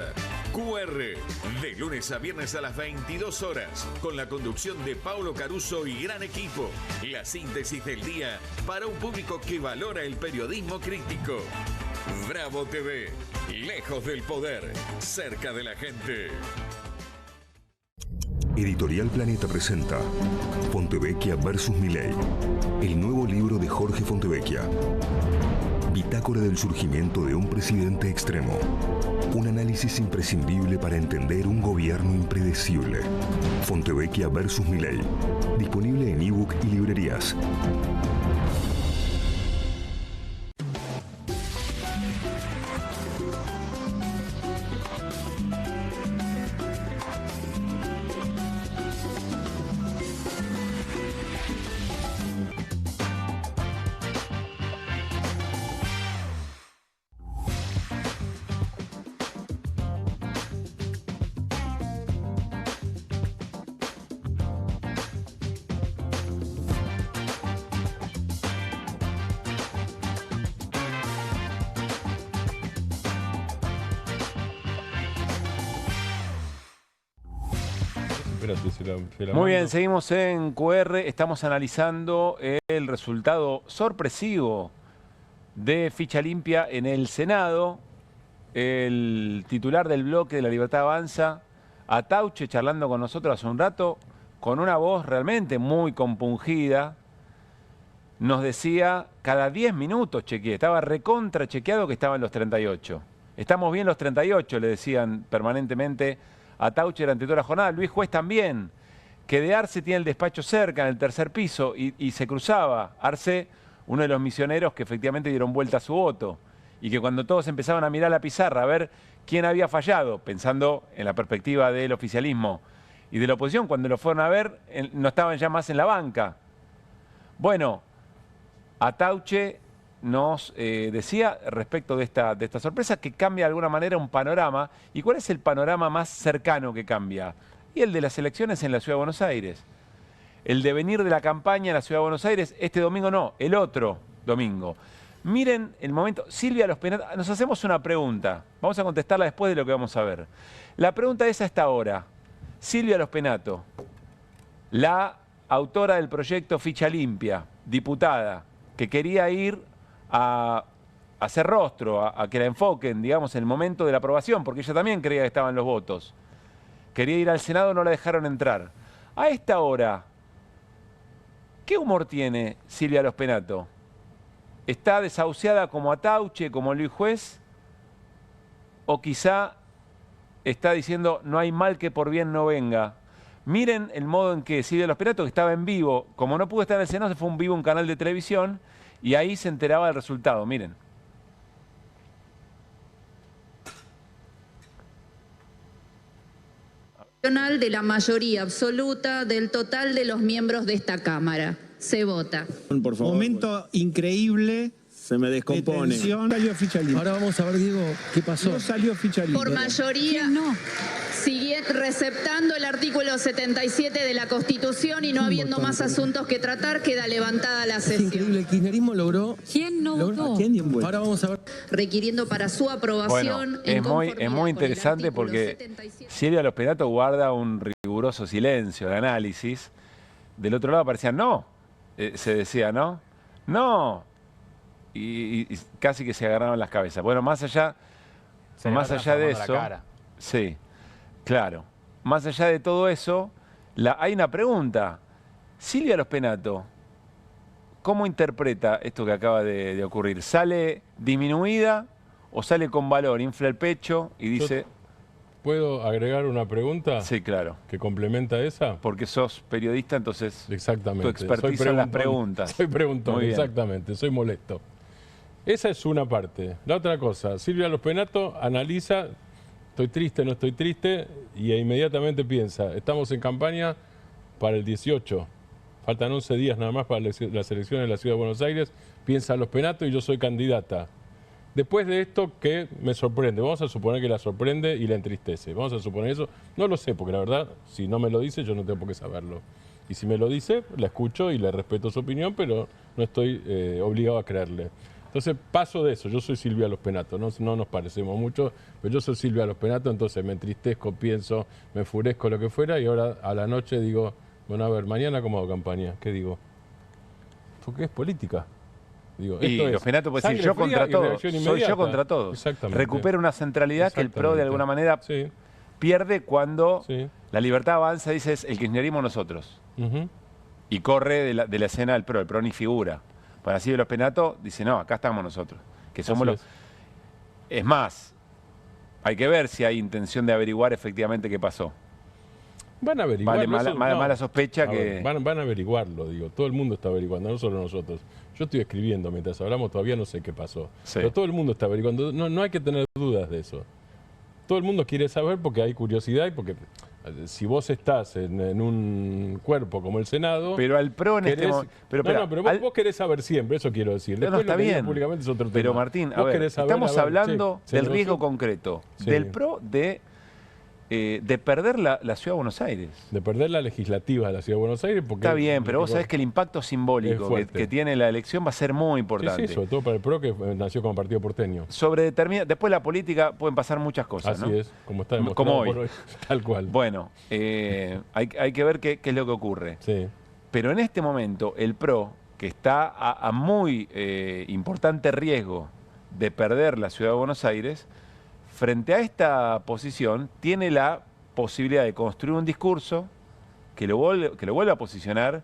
QR. De lunes a viernes a las 22 horas. Con la conducción de Paulo Caruso y gran equipo. La síntesis del día para un público que valora el periodismo crítico. Bravo TV, lejos del poder, cerca de la gente. Editorial Planeta presenta Fontevecchia vs. Milei, el nuevo libro de Jorge Fontevecchia. Bitácora del surgimiento de un presidente extremo. Un análisis imprescindible para entender un gobierno impredecible. Fontevecchia vs. Milei. Disponible en ebook y librerías. Muy bien, seguimos en QR. Estamos analizando el resultado sorpresivo de Ficha Limpia en el Senado. El titular del bloque de La Libertad Avanza, Atauche, charlando con nosotros hace un rato, con una voz realmente muy compungida, nos decía cada 10 minutos chequeé, estaba recontra chequeado que estaban los 38. Estamos bien los 38, le decían permanentemente a Tauche durante toda la jornada. Luis Juez también, que de Arce tiene el despacho cerca, en el tercer piso, y se cruzaba. Arce, uno de los misioneros que efectivamente dieron vuelta a su voto, y que cuando todos empezaban a mirar la pizarra a ver quién había fallado, pensando en la perspectiva del oficialismo y de la oposición, cuando lo fueron a ver, no estaban ya más en la banca. Bueno, Atauche nos decía respecto de esta sorpresa que cambia de alguna manera un panorama. ¿Y cuál es el panorama más cercano que cambia? Y el de las elecciones en la Ciudad de Buenos Aires. El devenir de la campaña en la Ciudad de Buenos Aires, este domingo no, el otro domingo. Miren el momento. Silvia Los Penato, nos hacemos una pregunta. Vamos a contestarla después de lo que vamos a ver. La pregunta es a esta hora. Silvia Los Penato, la autora del proyecto Ficha Limpia, diputada, que quería ir a hacer rostro, a que la enfoquen, digamos, en el momento de la aprobación, porque ella también creía que estaban los votos. Quería ir al Senado, no la dejaron entrar. A esta hora, ¿qué humor tiene Silvia Los Penato? ¿Está desahuciada como Atauche, como Luis Juez? ¿O quizá está diciendo no hay mal que por bien no venga? Miren el modo en que Silvia Los Penato, que estaba en vivo, como no pudo estar en el Senado, se fue en vivo a un canal de televisión y ahí se enteraba del resultado. Miren. De la mayoría absoluta del total de los miembros de esta Cámara. Se vota. Por favor. Momento increíble. Se me descompone. No salió Ficha Limpia. Ahora vamos a ver, Diego, qué pasó. No salió Ficha Limpia. Por mayoría, no. Receptando el artículo 77 de la Constitución y no habiendo más asuntos que tratar, queda levantada la sesión. Es increíble, el kirchnerismo logró... ¿Quién no votó? Ahora vamos a ver. Requiriendo para su aprobación... Bueno, es muy interesante porque 77. Silvia Los Penato guarda un riguroso silencio de análisis. Del otro lado parecía no. Se decía no. No. Y casi que se agarraron las cabezas. Bueno, más allá de eso... Sí. Claro, más allá de todo eso, hay una pregunta. Silvia Los Penato, ¿cómo interpreta esto que acaba de ocurrir? ¿Sale disminuida o sale con valor? Infla el pecho y dice... ¿Puedo agregar una pregunta? Sí, claro. ¿Que complementa esa? Porque sos periodista, entonces exactamente. Tu expertise son las preguntas. Soy preguntón, exactamente, soy molesto. Esa es una parte. La otra cosa, Silvia Los Penato analiza... Estoy triste, no estoy triste, y inmediatamente piensa, estamos en campaña para el 18, faltan 11 días nada más para las elecciones de la Ciudad de Buenos Aires, piensa Los Penatos y yo soy candidata. Después de esto, ¿qué me sorprende? Vamos a suponer que la sorprende y la entristece. Vamos a suponer eso. No lo sé, porque la verdad, si no me lo dice, yo no tengo por qué saberlo. Y si me lo dice, la escucho y le respeto su opinión, pero no estoy obligado a creerle. Entonces paso de eso, yo soy Silvia Los Penatos, no nos parecemos mucho, pero yo soy Silvia Los Penatos, entonces me entristezco, pienso, me enfurezco, lo que fuera, y ahora a la noche digo, bueno, a ver, mañana ¿cómo hago campaña? ¿Qué digo? Porque es política. Digo, y Los Penatos puede decir, yo contra todos, soy yo contra todos. Exactamente. Recupera una centralidad que el PRO de alguna manera pierde cuando la Libertad Avanza, dice, es el kirchnerismo nosotros. Y corre de la escena del PRO, el PRO ni figura. Para así de Los Penatos, dice, no, acá estamos nosotros, que somos los... Es más, hay que ver si hay intención de averiguar efectivamente qué pasó. Van a averiguarlo. Mala sospecha que... Van a averiguarlo, digo. Todo el mundo está averiguando, no solo nosotros. Yo estoy escribiendo mientras hablamos, todavía no sé qué pasó. Pero todo el mundo está averiguando. No hay que tener dudas de eso. Todo el mundo quiere saber porque hay curiosidad y porque si vos estás en un cuerpo como el Senado... Pero al PRO en este momento... Pero vos querés saber siempre, eso quiero decir. Después está bien. Públicamente es otro tema. Pero Martín, a ver, estamos hablando del riesgo concreto, del PRO de perder la Ciudad de Buenos Aires. De perder la legislativa de la Ciudad de Buenos Aires. Porque está bien, pero vos sabés que el impacto simbólico que tiene la elección va a ser muy importante. Sí, sobre todo para el PRO que nació como partido porteño. Después la política pueden pasar muchas cosas, Así ¿no? es, como está demostrado como hoy. Por hoy. Tal cual. Bueno, hay que ver qué es lo que ocurre. Sí. Pero en este momento el PRO, que está a muy importante riesgo de perder la Ciudad de Buenos Aires, frente a esta posición, tiene la posibilidad de construir un discurso que lo vuelva a posicionar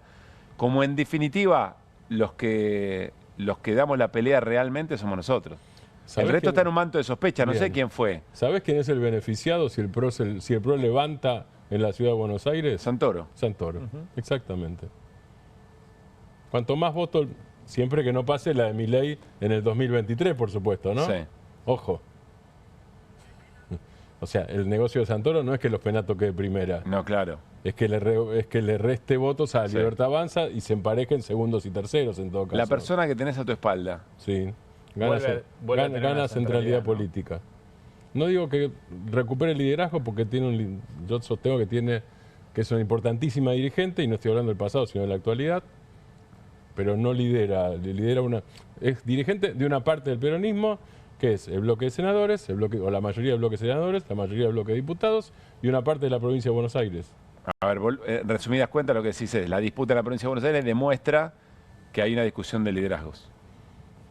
como, en definitiva, los que damos la pelea realmente somos nosotros. El resto está en un manto de sospecha, no sé quién fue. ¿Sabés quién es el beneficiado si el PRO levanta en la Ciudad de Buenos Aires? Santoro. Santoro, exactamente. Cuanto más votos, siempre que no pase la de Milei en el 2023, por supuesto, ¿no? Sí. Ojo. O sea, el negocio de Santoro no es que Los Penatos quede primera. No, claro. Es que le reste votos a Libertad Avanza y se emparejen segundos y terceros en todo caso. La persona que tenés a tu espalda. Sí. Gana centralidad política. No digo que recupere el liderazgo porque yo sostengo que es una importantísima dirigente y no estoy hablando del pasado sino de la actualidad, pero no lidera es dirigente de una parte del peronismo que es el bloque de senadores, o la mayoría del bloque de senadores, la mayoría del bloque de diputados y una parte de la provincia de Buenos Aires. A ver, resumidas cuentas, lo que decís es, la disputa en la provincia de Buenos Aires demuestra que hay una discusión de liderazgos,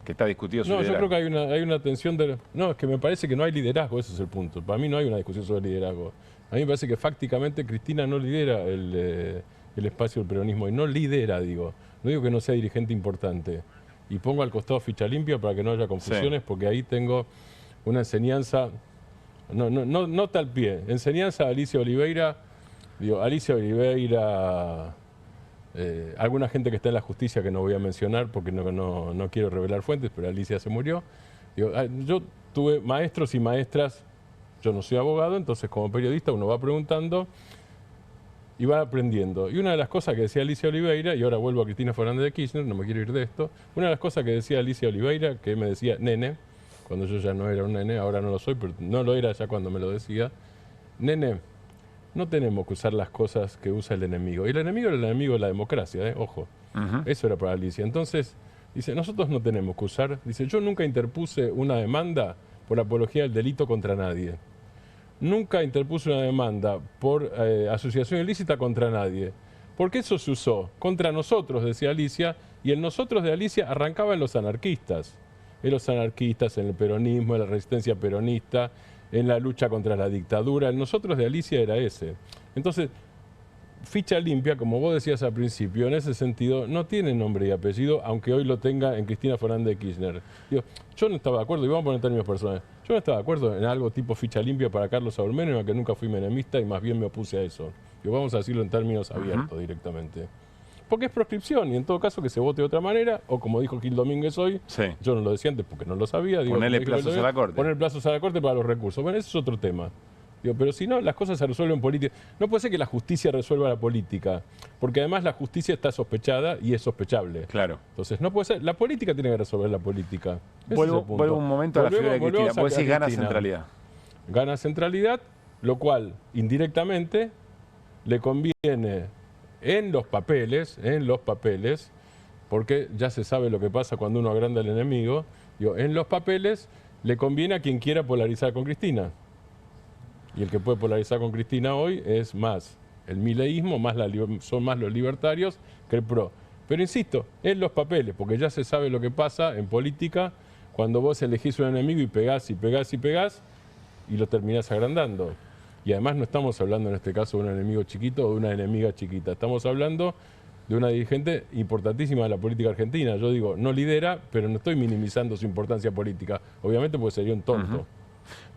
que está discutido su liderazgo. Yo creo que hay una tensión de... No, es que me parece que no hay liderazgo, ese es el punto. Para mí no hay una discusión sobre liderazgo. A mí me parece que fácticamente Cristina no lidera el espacio del peronismo, y no lidera, digo. No digo que no sea dirigente importante. Y pongo al costado ficha limpia para que no haya confusiones, porque ahí tengo una enseñanza, no tal pie, enseñanza a Alicia Oliveira, alguna gente que está en la justicia que no voy a mencionar porque no quiero revelar fuentes, pero Alicia se murió. Yo tuve maestros y maestras, yo no soy abogado, entonces como periodista uno va preguntando y va aprendiendo. Y una de las cosas que decía Alicia Oliveira, y ahora vuelvo a Cristina Fernández de Kirchner, no me quiero ir de esto, una de las cosas que decía Alicia Oliveira, que me decía nene, cuando yo ya no era un nene, ahora no lo soy, pero no lo era ya cuando me lo decía, nene, no tenemos que usar las cosas que usa el enemigo. Y el enemigo era el enemigo de la democracia, ojo. Eso era para Alicia. Entonces, dice, nosotros no tenemos que usar, dice, yo nunca interpuse una demanda por apología del delito contra nadie. Nunca interpuso una demanda por asociación ilícita contra nadie. Porque eso se usó contra nosotros, decía Alicia, y el nosotros de Alicia arrancaba en los anarquistas. En los anarquistas, en el peronismo, en la resistencia peronista, en la lucha contra la dictadura. El nosotros de Alicia era ese. Entonces, ficha limpia, como vos decías al principio, en ese sentido, no tiene nombre y apellido, aunque hoy lo tenga en Cristina Fernández de Kirchner. Digo, yo no estaba de acuerdo, y vamos a poner términos personales, yo no estaba de acuerdo en algo tipo ficha limpia para Carlos Saúl Menem, aunque nunca fui menemista y más bien me opuse a eso. Digo, vamos a decirlo en términos abiertos directamente. Porque es proscripción y en todo caso que se vote de otra manera, o como dijo Gil Domínguez hoy, yo no lo decía antes porque no lo sabía. Ponerle plazos a la Corte. Poner plazos a la Corte para los recursos. Bueno, ese es otro tema. Digo, pero si no, las cosas se resuelven en política. No puede ser que la justicia resuelva la política, porque además la justicia está sospechada y es sospechable. Claro. Entonces, no puede ser. La política tiene que resolver la política. Vuelvo un momento a la figura de Cristina. Vos decís gana centralidad. Gana centralidad, lo cual indirectamente le conviene en los papeles, porque ya se sabe lo que pasa cuando uno agranda al enemigo, digo, en los papeles le conviene a quien quiera polarizar con Cristina. Y el que puede polarizar con Cristina hoy es más el mileísmo, son más los libertarios que el PRO. Pero insisto, en los papeles, porque ya se sabe lo que pasa en política cuando vos elegís un enemigo y pegás y pegás y pegás y lo terminás agrandando. Y además no estamos hablando en este caso de un enemigo chiquito o de una enemiga chiquita. Estamos hablando de una dirigente importantísima de la política argentina. Yo digo, no lidera, pero no estoy minimizando su importancia política. Obviamente porque sería un tonto.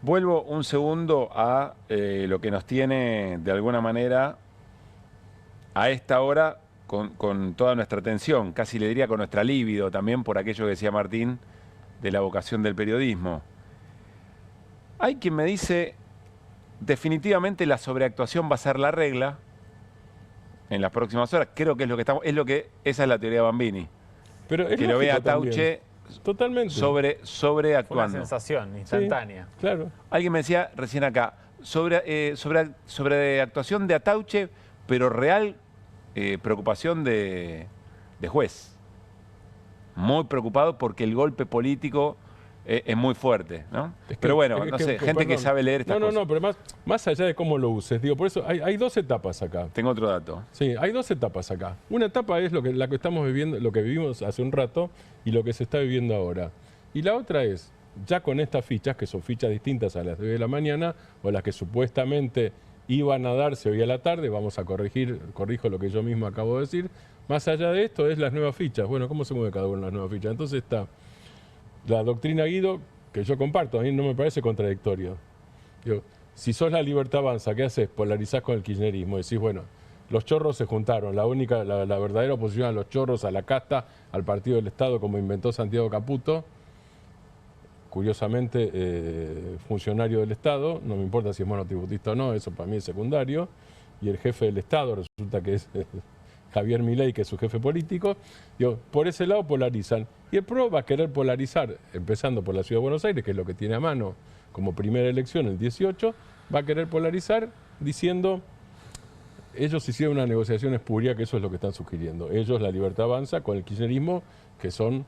Vuelvo un segundo a lo que nos tiene de alguna manera a esta hora con toda nuestra atención, casi le diría con nuestra libido también por aquello que decía Martín de la vocación del periodismo. Hay quien me dice, definitivamente la sobreactuación va a ser la regla en las próximas horas. Creo que esa es la teoría de Bambini. Pero es que lo vea Tauche totalmente sobreactuando. Una sensación instantánea. Sí, claro. Alguien me decía recién acá, sobreactuación de Atauche, pero real preocupación de juez. Muy preocupado porque el golpe político es muy fuerte, ¿no? Pero bueno, no sé, gente que sabe leer estas cosas. No, pero más allá de cómo lo uses, digo, por eso hay dos etapas acá. Tengo otro dato. Sí, hay dos etapas acá. Una etapa es la que estamos viviendo, lo que vivimos hace un rato y lo que se está viviendo ahora. Y la otra es, ya con estas fichas, que son fichas distintas a las de hoy de la mañana, o las que supuestamente iban a darse hoy a la tarde, vamos a corrijo lo que yo mismo acabo de decir. Más allá de esto es las nuevas fichas. Bueno, ¿cómo se mueve cada una de las nuevas fichas? Entonces está la doctrina Guido, que yo comparto, a mí no me parece contradictorio. Digo, si sos la Libertad Avanza, ¿qué haces? Polarizás con el kirchnerismo. Decís, bueno, los chorros se juntaron. La verdadera oposición a los chorros, a la casta, al Partido del Estado, como inventó Santiago Caputo, curiosamente funcionario del Estado, no me importa si es monotributista o no, eso para mí es secundario, y el jefe del Estado resulta que es Javier Milei, que es su jefe político. Digo, por ese lado polarizan. Y el PRO va a querer polarizar, empezando por la Ciudad de Buenos Aires, que es lo que tiene a mano como primera elección el 18, va a querer polarizar diciendo, ellos hicieron una negociación espuria, que eso es lo que están sugiriendo. Ellos, la Libertad Avanza, con el kirchnerismo, que son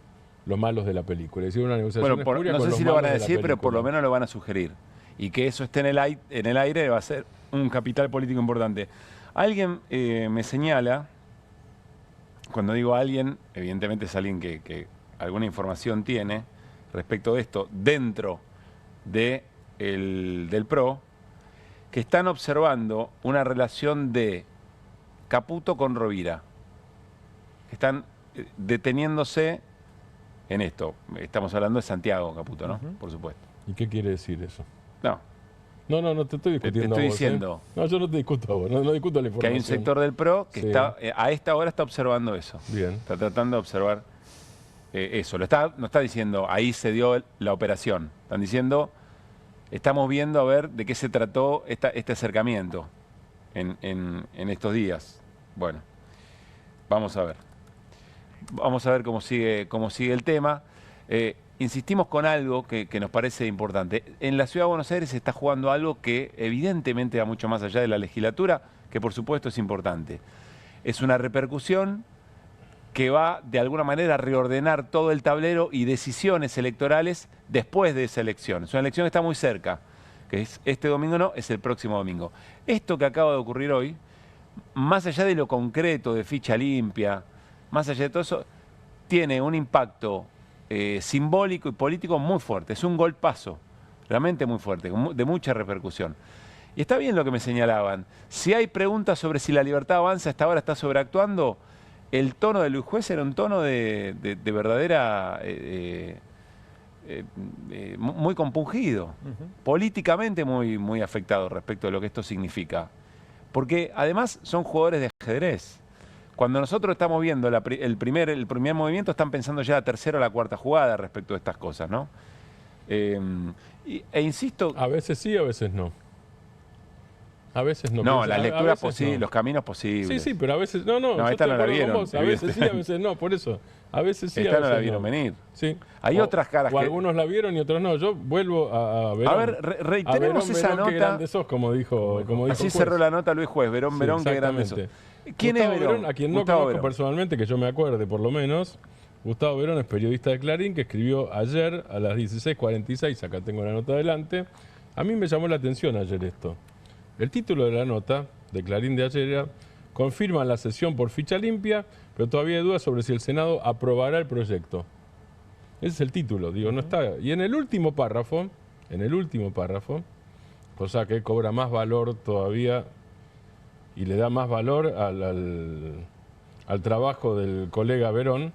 los malos de la película. Hicieron una negociación espuria no con sé los si lo van a malos de la decir, pero película. por lo menos lo van a sugerir. Y que eso esté en el aire va a ser un capital político importante. Alguien me señala, cuando digo alguien, evidentemente es alguien que alguna información tiene respecto de esto dentro del PRO, que están observando una relación de Caputo con Rovira. Están deteniéndose en esto. Estamos hablando de Santiago Caputo, ¿no? Por supuesto. ¿Y qué quiere decir eso? No. No, te estoy discutiendo te estoy a vos, diciendo. No, yo no te discuto a vos, no discuto la información. Que hay un sector del PRO que está, a esta hora está observando eso. Bien. Está tratando de observar eso. No está diciendo, ahí se dio la operación. Están diciendo, estamos viendo a ver de qué se trató este acercamiento en estos días. Bueno, vamos a ver. Vamos a ver cómo sigue el tema. Insistimos con algo que nos parece importante. En la Ciudad de Buenos Aires se está jugando algo que evidentemente va mucho más allá de la legislatura, que por supuesto es importante. Es una repercusión que va de alguna manera a reordenar todo el tablero y decisiones electorales después de esa elección. Es una elección que está muy cerca, que es este domingo, no, es el próximo domingo. Esto que acaba de ocurrir hoy, más allá de lo concreto, de ficha limpia, más allá de todo eso, tiene un impacto simbólico y político muy fuerte. Es un golpazo, realmente muy fuerte, de mucha repercusión. Y está bien lo que me señalaban. Si hay preguntas sobre si la Libertad Avanza hasta ahora está sobreactuando, el tono de Luis Juez era un tono de verdadera... muy compungido, políticamente muy afectado respecto a lo que esto significa. Porque además son jugadores de ajedrez. Cuando nosotros estamos viendo el primer movimiento, están pensando ya la tercera o la cuarta jugada respecto a estas cosas, ¿no? E insisto... A veces sí, a veces no. A veces no. No, las lecturas posibles, los caminos posibles. Sí, pero a veces no. No, esta no la vieron. A veces sí, a veces no, por eso. A veces sí, esta no la vieron venir. Sí. Hay otras caras que... algunos la vieron y otros no. Yo vuelvo a Verón. A ver, reiteremos esa nota. Qué grande sos, como dijo así cerró la nota Luis Juez. Verón, qué grande sos. ¿Quién es Verón? A quien no conozco personalmente, que yo me acuerde por lo menos. Gustavo Verón es periodista de Clarín, que escribió ayer a las 16:46, acá tengo la nota adelante. A mí me llamó la atención ayer esto. El título de la nota de Clarín de ayer era: confirman la sesión por ficha limpia, pero todavía hay dudas sobre si el Senado aprobará el proyecto. Ese es el título, digo, no está. Y en el último párrafo, cosa que cobra más valor todavía y le da más valor al trabajo del colega Verón.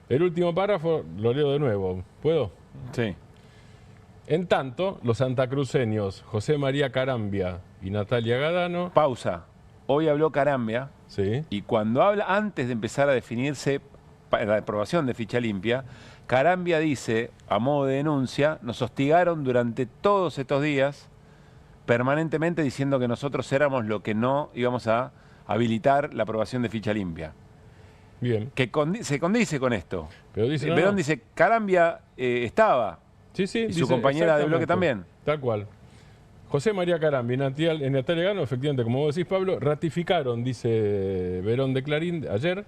El último párrafo lo leo de nuevo. ¿Puedo? Sí. En tanto, los santacruceños José María Carambia y Natalia Gadano... Pausa. Hoy habló Carambia. Sí. Y cuando habla, antes de empezar a definirse la aprobación de ficha limpia, Carambia dice, a modo de denuncia, nos hostigaron durante todos estos días, permanentemente diciendo que nosotros éramos lo que no íbamos a habilitar la aprobación de ficha limpia. Bien. Que se condice con esto. Pero dice, Verón dice, Carambia estaba. Sí, y dice, su compañera de bloque también. Tal cual. José María Carambia y Natalia Gadano, efectivamente, como vos decís, Pablo, ratificaron, dice Verón de Clarín ayer,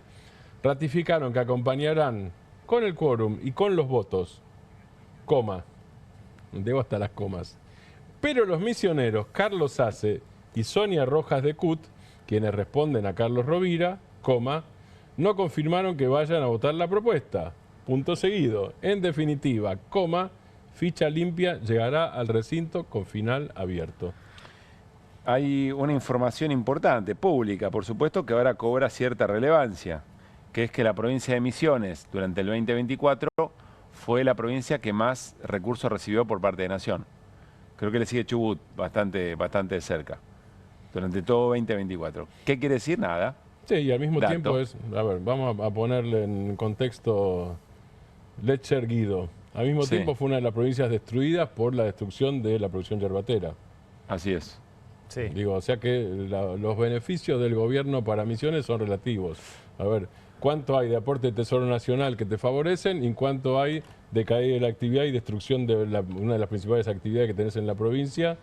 ratificaron que acompañarán con el quórum y con los votos, coma, debo hasta las comas, pero los misioneros Carlos Ace y Sonia Rojas de Cut, quienes responden a Carlos Rovira, coma, no confirmaron que vayan a votar la propuesta. Punto seguido. En definitiva, coma, ficha limpia llegará al recinto con final abierto. Hay una información importante, pública, por supuesto, que ahora cobra cierta relevancia, que es que la provincia de Misiones, durante el 2024, fue la provincia que más recursos recibió por parte de Nación. Creo que le sigue Chubut bastante de cerca, durante todo 2024. ¿Qué quiere decir? Nada. Sí, y al mismo tiempo es, a ver, vamos a ponerle en contexto Letcher Guido. Al mismo tiempo fue una de las provincias destruidas por la destrucción de la producción yerbatera. Así es. Sí. Digo, o sea que los beneficios del gobierno para Misiones son relativos. A ver, ¿cuánto hay de aporte de Tesoro Nacional que te favorecen y cuánto hay de caída de la actividad y destrucción de una de las principales actividades que tenés en la provincia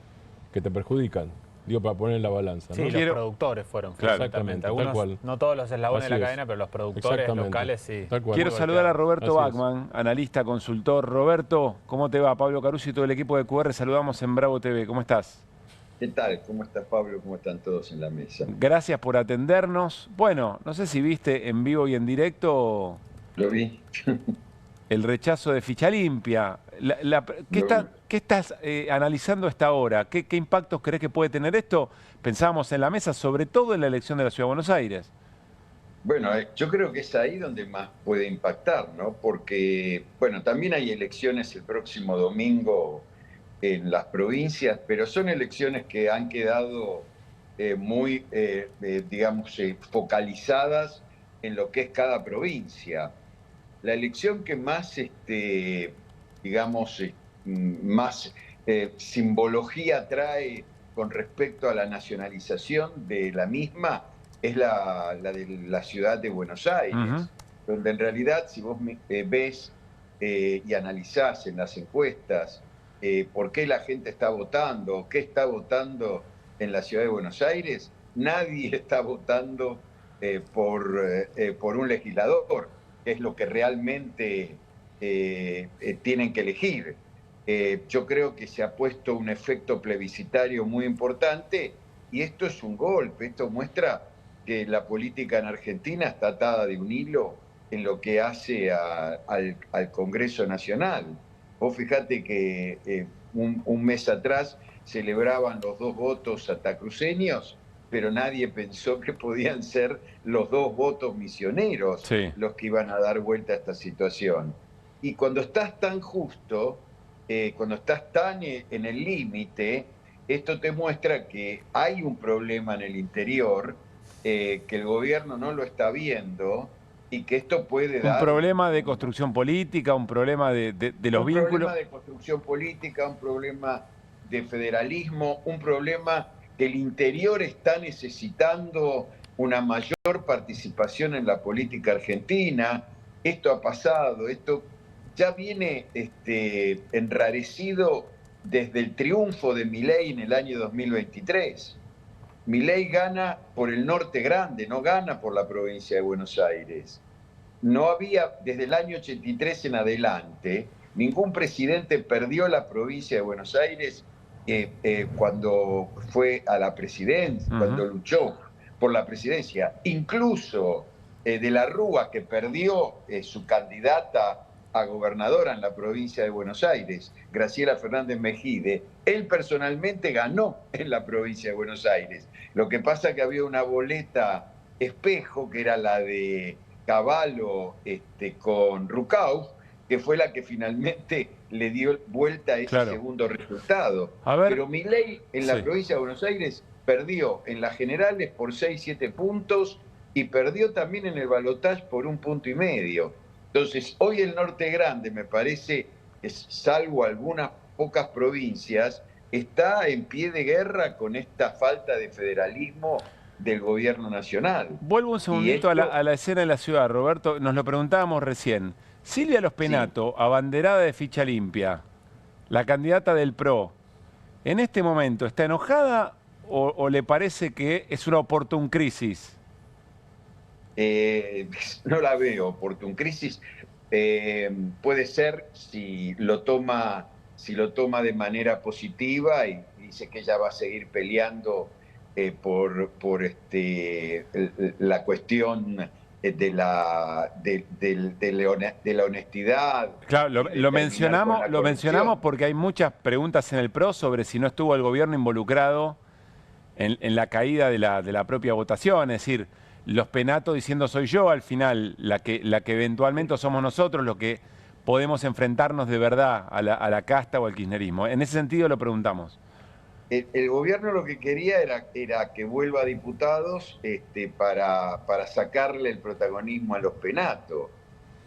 que te perjudican? Digo, para poner en la balanza. Sí, ¿no? los productores fueron. Claro, exactamente. Algunos, tal cual. no todos los eslabones Así de la es. cadena, pero los productores locales sí. Quiero saludar a Roberto Bachman, analista, consultor. Roberto, ¿cómo te va? Pablo Caruso y todo el equipo de QR, saludamos en Bravo TV. ¿Cómo estás? ¿Qué tal? ¿Cómo estás, Pablo? ¿Cómo están todos en la mesa? Gracias por atendernos. Bueno, no sé si viste en vivo y en directo... Lo vi. El rechazo de ficha limpia. ¿Qué estás analizando a esta hora? ¿Qué impactos crees que puede tener esto? Pensábamos en la mesa, sobre todo en la elección de la Ciudad de Buenos Aires. Bueno, yo creo que es ahí donde más puede impactar, ¿no? Porque, bueno, también hay elecciones el próximo domingo en las provincias, pero son elecciones que han quedado muy, digamos, focalizadas en lo que es cada provincia. La elección que más, digamos, más simbología trae con respecto a la nacionalización de la misma es la de la ciudad de Buenos Aires, donde en realidad, si vos ves y analizás en las encuestas por qué la gente está votando, qué está votando en la ciudad de Buenos Aires, nadie está votando por un legislador, que es lo que realmente tienen que elegir. Yo creo que se ha puesto un efecto plebiscitario muy importante y esto es un golpe, esto muestra que la política en Argentina está atada de un hilo en lo que hace al Congreso Nacional. Vos fijate que un mes atrás celebraban los 2 votos santacruceños, pero nadie pensó que podían ser los 2 votos misioneros los que iban a dar vuelta a esta situación. Y cuando estás tan justo, cuando estás tan en el límite, esto te muestra que hay un problema en el interior, que el gobierno no lo está viendo y que esto puede dar... Un problema de construcción política, un problema de los vínculos... Un problema de construcción política, un problema de federalismo, un problema que el interior está necesitando una mayor participación en la política argentina. Esto ha pasado, esto ya viene enrarecido desde el triunfo de Milei en el año 2023. Milei gana por el Norte Grande, no gana por la provincia de Buenos Aires. No había, desde el año 83 en adelante, ningún presidente perdió la provincia de Buenos Aires cuando fue a la presidencia, cuando luchó por la presidencia. Incluso de la Rúa, que perdió su candidata a gobernadora en la provincia de Buenos Aires, Graciela Fernández Mejide, él personalmente ganó en la provincia de Buenos Aires. Lo que pasa es que había una boleta espejo, que era la de Cavallo con Rucauf, que fue la que finalmente le dio vuelta a ese segundo resultado. Pero Milei en la provincia de Buenos Aires perdió en las generales por 6-7 puntos y perdió también en el balotaje por 1,5 puntos. Entonces, hoy el Norte Grande, me parece, salvo algunas pocas provincias, está en pie de guerra con esta falta de federalismo del gobierno nacional. Vuelvo un segundito a la escena de la ciudad, Roberto. Nos lo preguntábamos recién. Silvia Los Penato, abanderada de Ficha Limpia, la candidata del PRO, ¿en este momento está enojada o le parece que es una oportun crisis? No la veo oportun crisis. Puede ser si lo toma de manera positiva y dice que ella va a seguir peleando por la cuestión de la honestidad. Claro, lo mencionamos porque hay muchas preguntas en el PRO sobre si no estuvo el gobierno involucrado en la caída de la propia votación, es decir, Los Penato diciendo soy yo, al final, la que eventualmente somos nosotros los que podemos enfrentarnos de verdad a la casta o al kirchnerismo. En ese sentido lo preguntamos. El gobierno lo que quería era que vuelva a diputados para sacarle el protagonismo a Los Penato.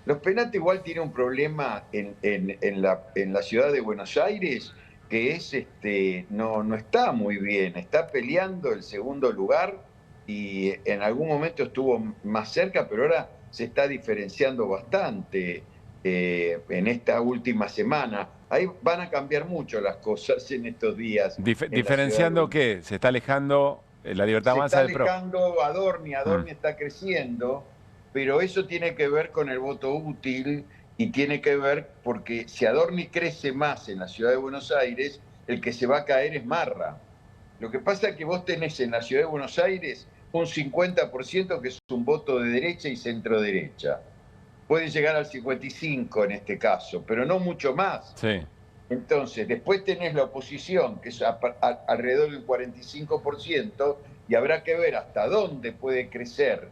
Los Penato igual tiene un problema en la ciudad de Buenos Aires, que es no está muy bien, está peleando el segundo lugar y en algún momento estuvo más cerca, pero ahora se está diferenciando bastante en esta última semana. Ahí van a cambiar mucho las cosas en estos días. ¿Diferenciando qué? ¿Se está alejando la Libertad Avanza del PRO? Se está alejando Adorni está creciendo, pero eso tiene que ver con el voto útil y tiene que ver porque si Adorni crece más en la ciudad de Buenos Aires, el que se va a caer es Marra. Lo que pasa es que vos tenés en la ciudad de Buenos Aires un 50% que es un voto de derecha y centro-derecha. Puede llegar al 55% en este caso, pero no mucho más. Sí. Entonces, después tenés la oposición, que es alrededor del 45%, y habrá que ver hasta dónde puede crecer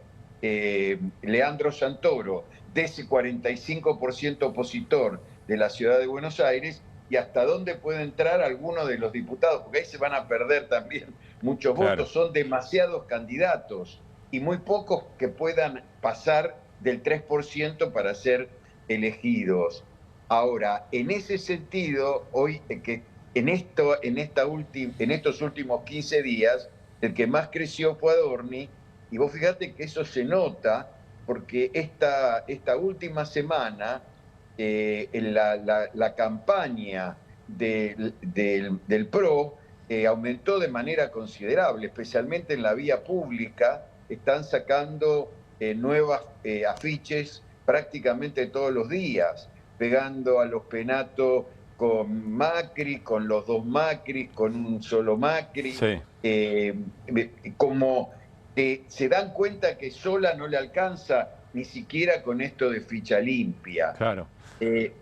Leandro Santoro de ese 45% opositor de la ciudad de Buenos Aires y hasta dónde puede entrar alguno de los diputados, porque ahí se van a perder también muchos votos. Son demasiados candidatos y muy pocos que puedan pasar del 3% para ser elegidos. Ahora, en ese sentido, hoy que en estos últimos 15 días, el que más creció fue Adorni, y vos fíjate que eso se nota porque esta última semana la campaña del PRO aumentó de manera considerable, especialmente en la vía pública. Están sacando nuevas afiches prácticamente todos los días, pegando a Los Penato con Macri, con los dos Macri, con un solo Macri, como que se dan cuenta que sola no le alcanza ni siquiera con esto de Ficha Limpia. Claro.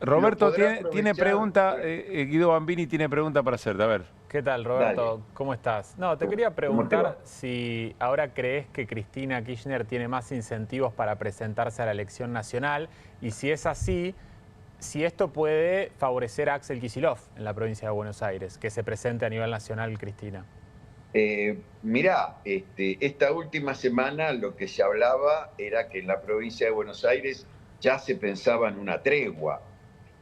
Roberto tiene pregunta, Guido Bambini tiene pregunta para hacerte, a ver. ¿Qué tal, Roberto? ¿Cómo estás? No, te quería preguntar si ahora crees que Cristina Kirchner tiene más incentivos para presentarse a la elección nacional y si es así, si esto puede favorecer a Axel Kicillof en la provincia de Buenos Aires, que se presente a nivel nacional, Cristina. Mirá, esta última semana lo que se hablaba era que en la provincia de Buenos Aires ya se pensaba en una tregua,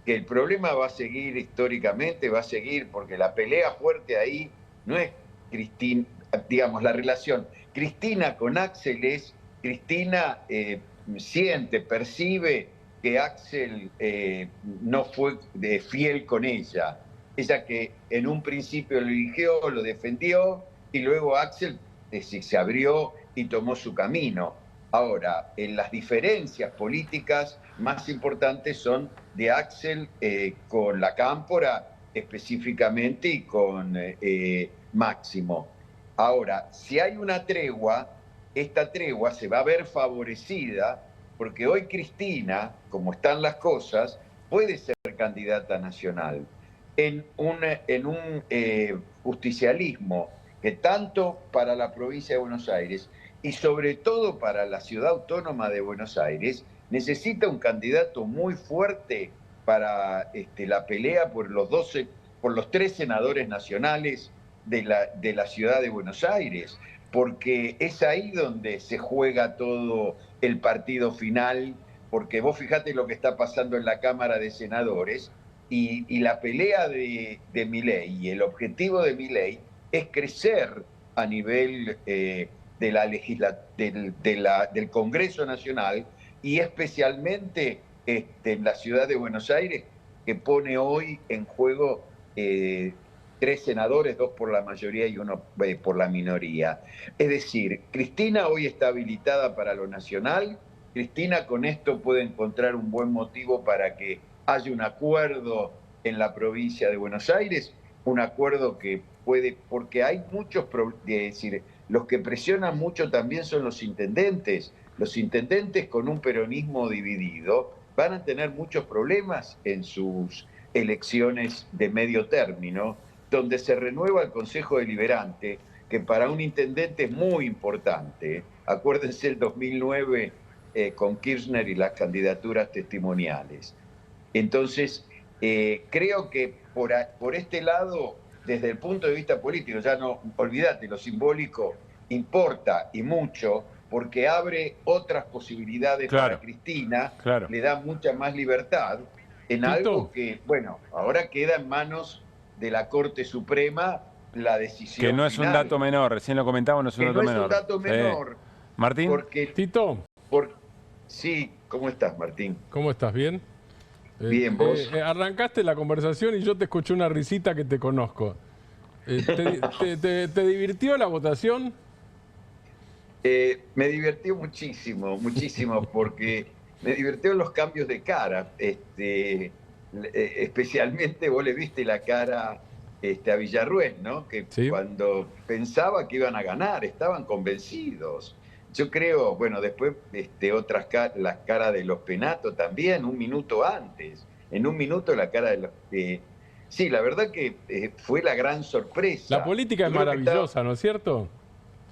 que el problema va a seguir históricamente, va a seguir porque la pelea fuerte ahí no es digamos, la relación Cristina con Axel es, Cristina siente, percibe que Axel no fue fiel con ella. Ella que en un principio lo eligió, lo defendió, y luego Axel se abrió y tomó su camino. Ahora, en las diferencias políticas más importantes son de Axel con la Cámpora específicamente y con Máximo. Ahora, si hay una tregua, esta tregua se va a ver favorecida porque hoy Cristina, como están las cosas, puede ser candidata nacional en un justicialismo que tanto para la provincia de Buenos Aires y sobre todo para la ciudad autónoma de Buenos Aires necesita un candidato muy fuerte para la pelea por los 3 senadores nacionales de la ciudad de Buenos Aires, porque es ahí donde se juega todo el partido final, porque vos fijate lo que está pasando en la Cámara de Senadores y la pelea de Milei y el objetivo de Milei es crecer a nivel del Congreso Nacional y especialmente en la ciudad de Buenos Aires, que pone hoy en juego 3 senadores, 2 por la mayoría y 1 por la minoría. Es decir, Cristina hoy está habilitada para lo nacional. Cristina con esto puede encontrar un buen motivo para que haya un acuerdo en la provincia de Buenos Aires, un acuerdo que puede, porque hay muchos problemas, es decir, los que presionan mucho también son los intendentes. Los intendentes con un peronismo dividido van a tener muchos problemas en sus elecciones de medio término, donde se renueva el Consejo Deliberante, que para un intendente es muy importante. Acuérdense el 2009 con Kirchner y las candidaturas testimoniales. Entonces, creo que por este lado, desde el punto de vista político, ya no, olvídate, lo simbólico importa y mucho, porque abre otras posibilidades para Cristina, le da mucha más libertad en algo que, bueno, ahora queda en manos de la Corte Suprema la decisión que no es final. un dato menor, recién lo comentábamos, no es un dato menor. No es un dato menor. Martín. Porque, Tito. Sí, ¿cómo estás, Martín? ¿Cómo estás? ¿Bien? Bien, ¿vos? Arrancaste la conversación y yo te escuché una risita que te conozco. ¿Te divirtió la votación? Me divirtió muchísimo, muchísimo, porque me divirtió los cambios de cara. Especialmente vos le viste la cara a Villarruel, ¿no? Que ¿sí? Cuando pensaba que iban a ganar, estaban convencidos. Yo creo, bueno, después las caras de los Penato también, un minuto antes. En un minuto la cara de los... sí, la verdad que fue la gran sorpresa. La política es maravillosa, ¿no es cierto?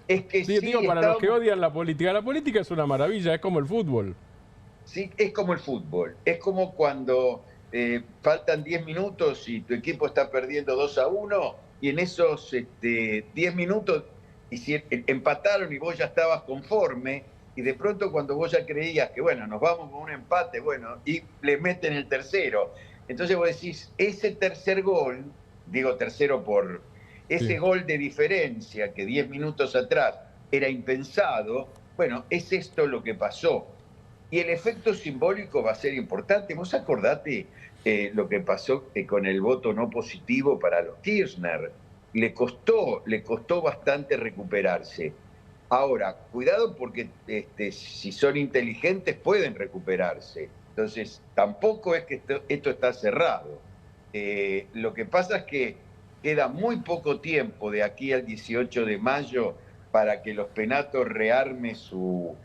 Es que sí, digo, para los que odian la política es una maravilla, es como el fútbol. Sí, es como el fútbol. Es como cuando faltan 10 minutos y tu equipo está perdiendo 2-1 y en esos 10 minutos empataron y vos ya estabas conforme y de pronto cuando vos ya creías que, bueno, nos vamos con un empate, bueno, y le meten el tercero. Entonces vos decís, ese tercer gol, digo tercero por... Ese gol de diferencia que 10 minutos atrás era impensado, bueno, es esto lo que pasó. Y el efecto simbólico va a ser importante. Vos acordate lo que pasó con el voto no positivo para los Kirchner. Le costó bastante recuperarse. Ahora, cuidado porque si son inteligentes pueden recuperarse. Entonces, tampoco es que esto está cerrado. Lo que pasa es que queda muy poco tiempo de aquí al 18 de mayo para que los Penatos rearme su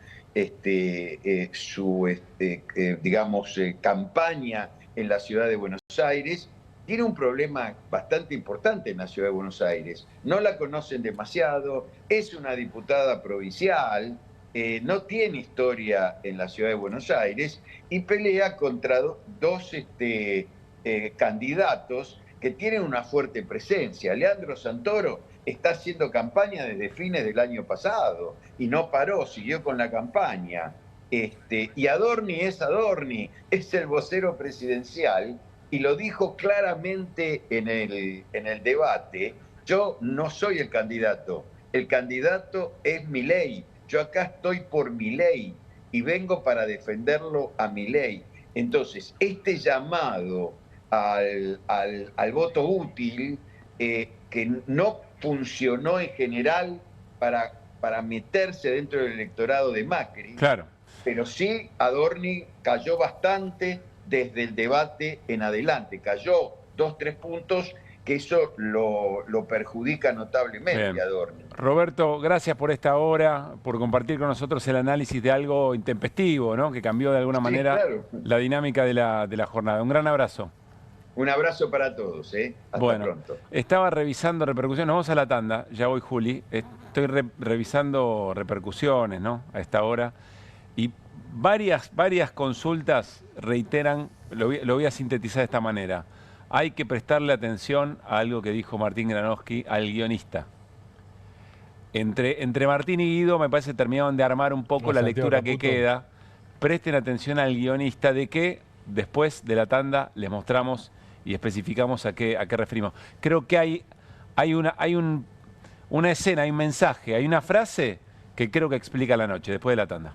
campaña en la ciudad de Buenos Aires. Tiene un problema bastante importante en la ciudad de Buenos Aires. No la conocen demasiado, es una diputada provincial, no tiene historia en la ciudad de Buenos Aires y pelea contra dos candidatos que tienen una fuerte presencia. Leandro Santoro está haciendo campaña desde fines del año pasado y no paró, siguió con la campaña. Y Adorni es el vocero presidencial y lo dijo claramente en el debate: yo no soy el candidato, el candidato es Milei. Yo acá estoy por Milei y vengo para defenderlo a Milei. Entonces, este llamado al voto útil, que no funcionó en general para meterse dentro del electorado de Macri, claro, pero sí Adorni cayó bastante desde el debate en adelante. Cayó 2-3 puntos, que eso lo perjudica notablemente. Bien. Adorni. Roberto, gracias por esta hora, por compartir con nosotros el análisis de algo intempestivo, ¿no? Que cambió de alguna manera la dinámica de la jornada. Un gran abrazo. Un abrazo para todos, Hasta pronto. Estaba revisando repercusiones, nos vamos a la tanda, ya voy Juli, estoy revisando repercusiones, ¿no? A esta hora, y varias consultas reiteran, lo voy a sintetizar de esta manera: hay que prestarle atención a algo que dijo Martín Granowski al guionista. Entre Martín y Guido me parece que terminaron de armar un poco la lectura que queda. Presten atención al guionista, de que después de la tanda les mostramos y especificamos a qué referimos. Creo que hay una escena, hay un mensaje, hay una frase que creo que explica la noche, después de la tanda.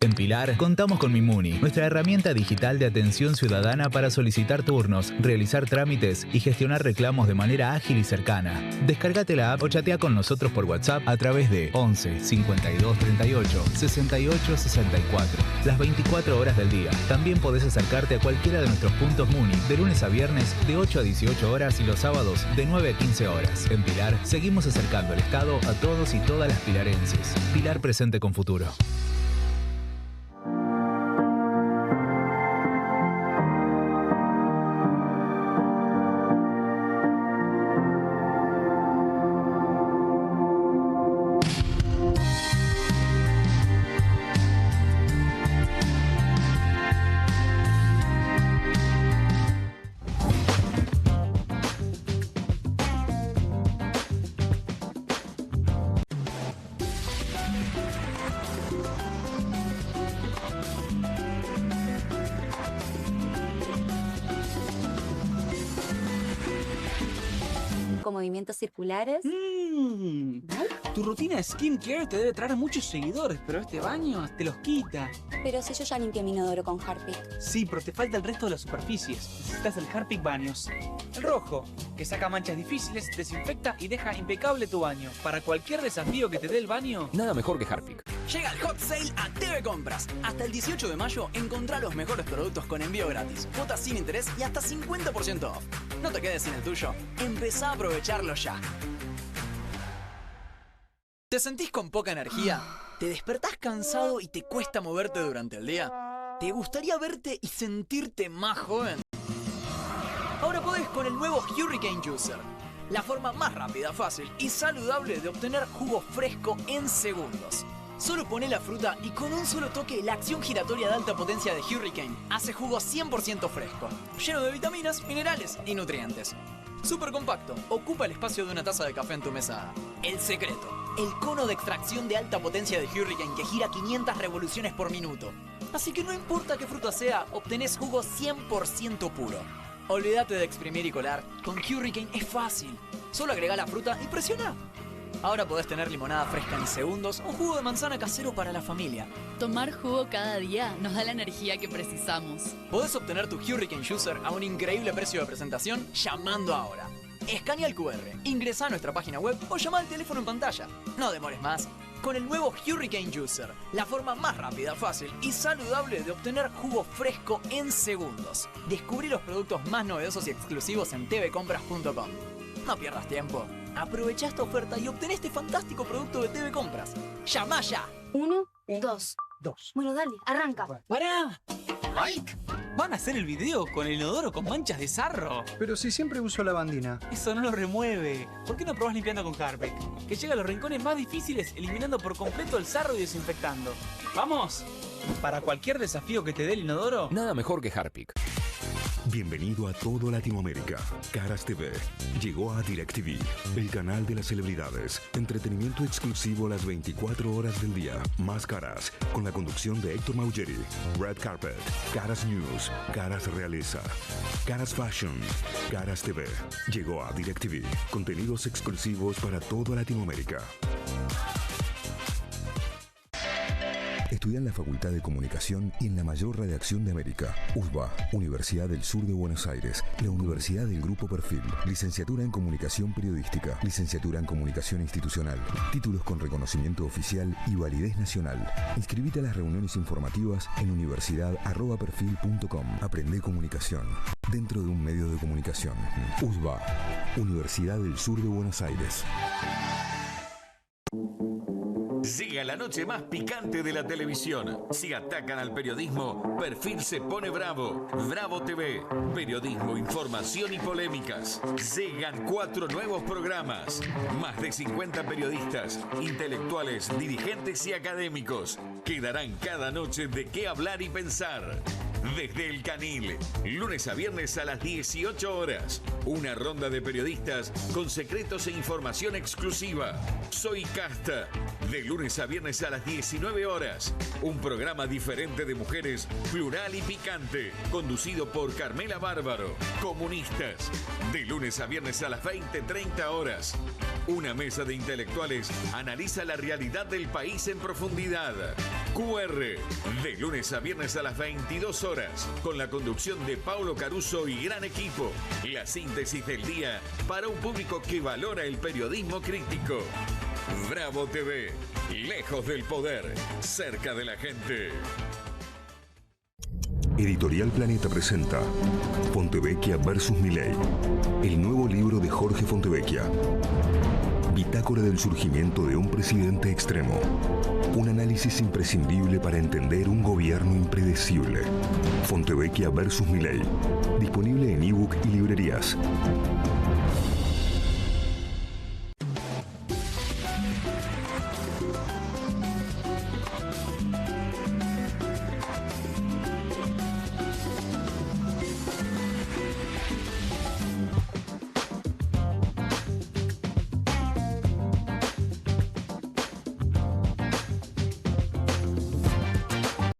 En Pilar contamos con Mimuni, nuestra herramienta digital de atención ciudadana para solicitar turnos, realizar trámites y gestionar reclamos de manera ágil y cercana. Descárgate la app o chatea con nosotros por WhatsApp a través de 11 52 38 68 64, las 24 horas del día. También podés acercarte a cualquiera de nuestros puntos Muni de lunes a viernes de 8 a 18 horas y los sábados de 9 a 15 horas. En Pilar seguimos acercando el Estado a todos y todas las pilarenses. Pilar, presente con futuro. Movimientos circulares. Tu rutina de skincare te debe traer muchos seguidores, pero este baño te los quita. Pero si yo ya limpié mi inodoro con Harpic. Sí, pero te falta el resto de las superficies. Necesitas el Harpic Baños. El rojo, que saca manchas difíciles, desinfecta y deja impecable tu baño. Para cualquier desafío que te dé el baño, nada mejor que Harpic. Llega el Hot Sale a TV Compras. Hasta el 18 de mayo encontrá los mejores productos con envío gratis, cuotas sin interés y hasta 50% off. No te quedes sin el tuyo. Empezá a aprovecharlo ya. ¿Te sentís con poca energía? ¿Te despertás cansado y te cuesta moverte durante el día? ¿Te gustaría verte y sentirte más joven? Ahora podés con el nuevo Hurricane Juicer. La forma más rápida, fácil y saludable de obtener jugo fresco en segundos. Solo poné la fruta y con un solo toque la acción giratoria de alta potencia de Hurricane hace jugo 100% fresco, lleno de vitaminas, minerales y nutrientes. Súper compacto, ocupa el espacio de una taza de café en tu mesada. El secreto, el cono de extracción de alta potencia de Hurricane que gira 500 revoluciones por minuto. Así que no importa qué fruta sea, obtenés jugo 100% puro. Olvídate de exprimir y colar, con Hurricane es fácil. Solo agrega la fruta y presiona. Ahora podés tener limonada fresca en segundos o jugo de manzana casero para la familia. Tomar jugo cada día nos da la energía que precisamos. Podés obtener tu Hurricane Juicer a un increíble precio de presentación llamando ahora. Escanea el QR, ingresa a nuestra página web o llama al teléfono en pantalla. No demores más. Con el nuevo Hurricane Juicer, la forma más rápida, fácil y saludable de obtener jugo fresco en segundos. Descubrí los productos más novedosos y exclusivos en tvcompras.com. No pierdas tiempo. Aprovecha esta oferta y obtén este fantástico producto de TV Compras. ¡Llama ya! 1, 2. Bueno, dale, arranca. ¡Pará! ¡Mike! ¿Van a hacer el video con el inodoro con manchas de sarro? Pero si siempre uso lavandina. Eso no lo remueve. ¿Por qué no probás limpiando con Harpic? Que llega a los rincones más difíciles, eliminando por completo el sarro y desinfectando. ¡Vamos! Para cualquier desafío que te dé el inodoro, nada mejor que Harpic. Bienvenido a todo Latinoamérica. Caras TV llegó a DirecTV, el canal de las celebridades. Entretenimiento exclusivo las 24 horas del día. Más Caras, con la conducción de Héctor Maugeri. Red Carpet, Caras News, Caras Realeza, Caras Fashion, Caras TV. Llegó a DirecTV. Contenidos exclusivos para toda Latinoamérica. Estudia en la Facultad de Comunicación y en la mayor redacción de América. USBA, Universidad del Sur de Buenos Aires. La Universidad del Grupo Perfil. Licenciatura en Comunicación Periodística. Licenciatura en Comunicación Institucional. Títulos con reconocimiento oficial y validez nacional. Inscribite a las reuniones informativas en universidad@perfil.com. Aprende comunicación dentro de un medio de comunicación. USBA, Universidad del Sur de Buenos Aires. Llega la noche más picante de la televisión. Si atacan al periodismo, Perfil se pone bravo. Bravo TV. Periodismo, información y polémicas. Llegan 4 nuevos programas. Más de 50 periodistas, intelectuales, dirigentes y académicos que darán cada noche de qué hablar y pensar. Desde el Canil, lunes a viernes a las 18 horas. Una ronda de periodistas con secretos e información exclusiva. Soy Casta, de lunes a viernes a las 19 horas. Un programa diferente de mujeres, plural y picante, conducido por Carmela Bárbaro. Comunistas, de lunes a viernes a las 20:30 horas. Una mesa de intelectuales analiza la realidad del país en profundidad. QR, de lunes a viernes a las 22 horas, con la conducción de Paulo Caruso y gran equipo. La síntesis del día para un público que valora el periodismo crítico. Bravo TV, lejos del poder, cerca de la gente. Editorial Planeta presenta Fontevecchia vs. Milei, el nuevo libro de Jorge Fontevecchia. Bitácora del surgimiento de un presidente extremo. Un análisis imprescindible para entender un gobierno impredecible. Fontevecchia vs. Milei. Disponible en ebook y librerías.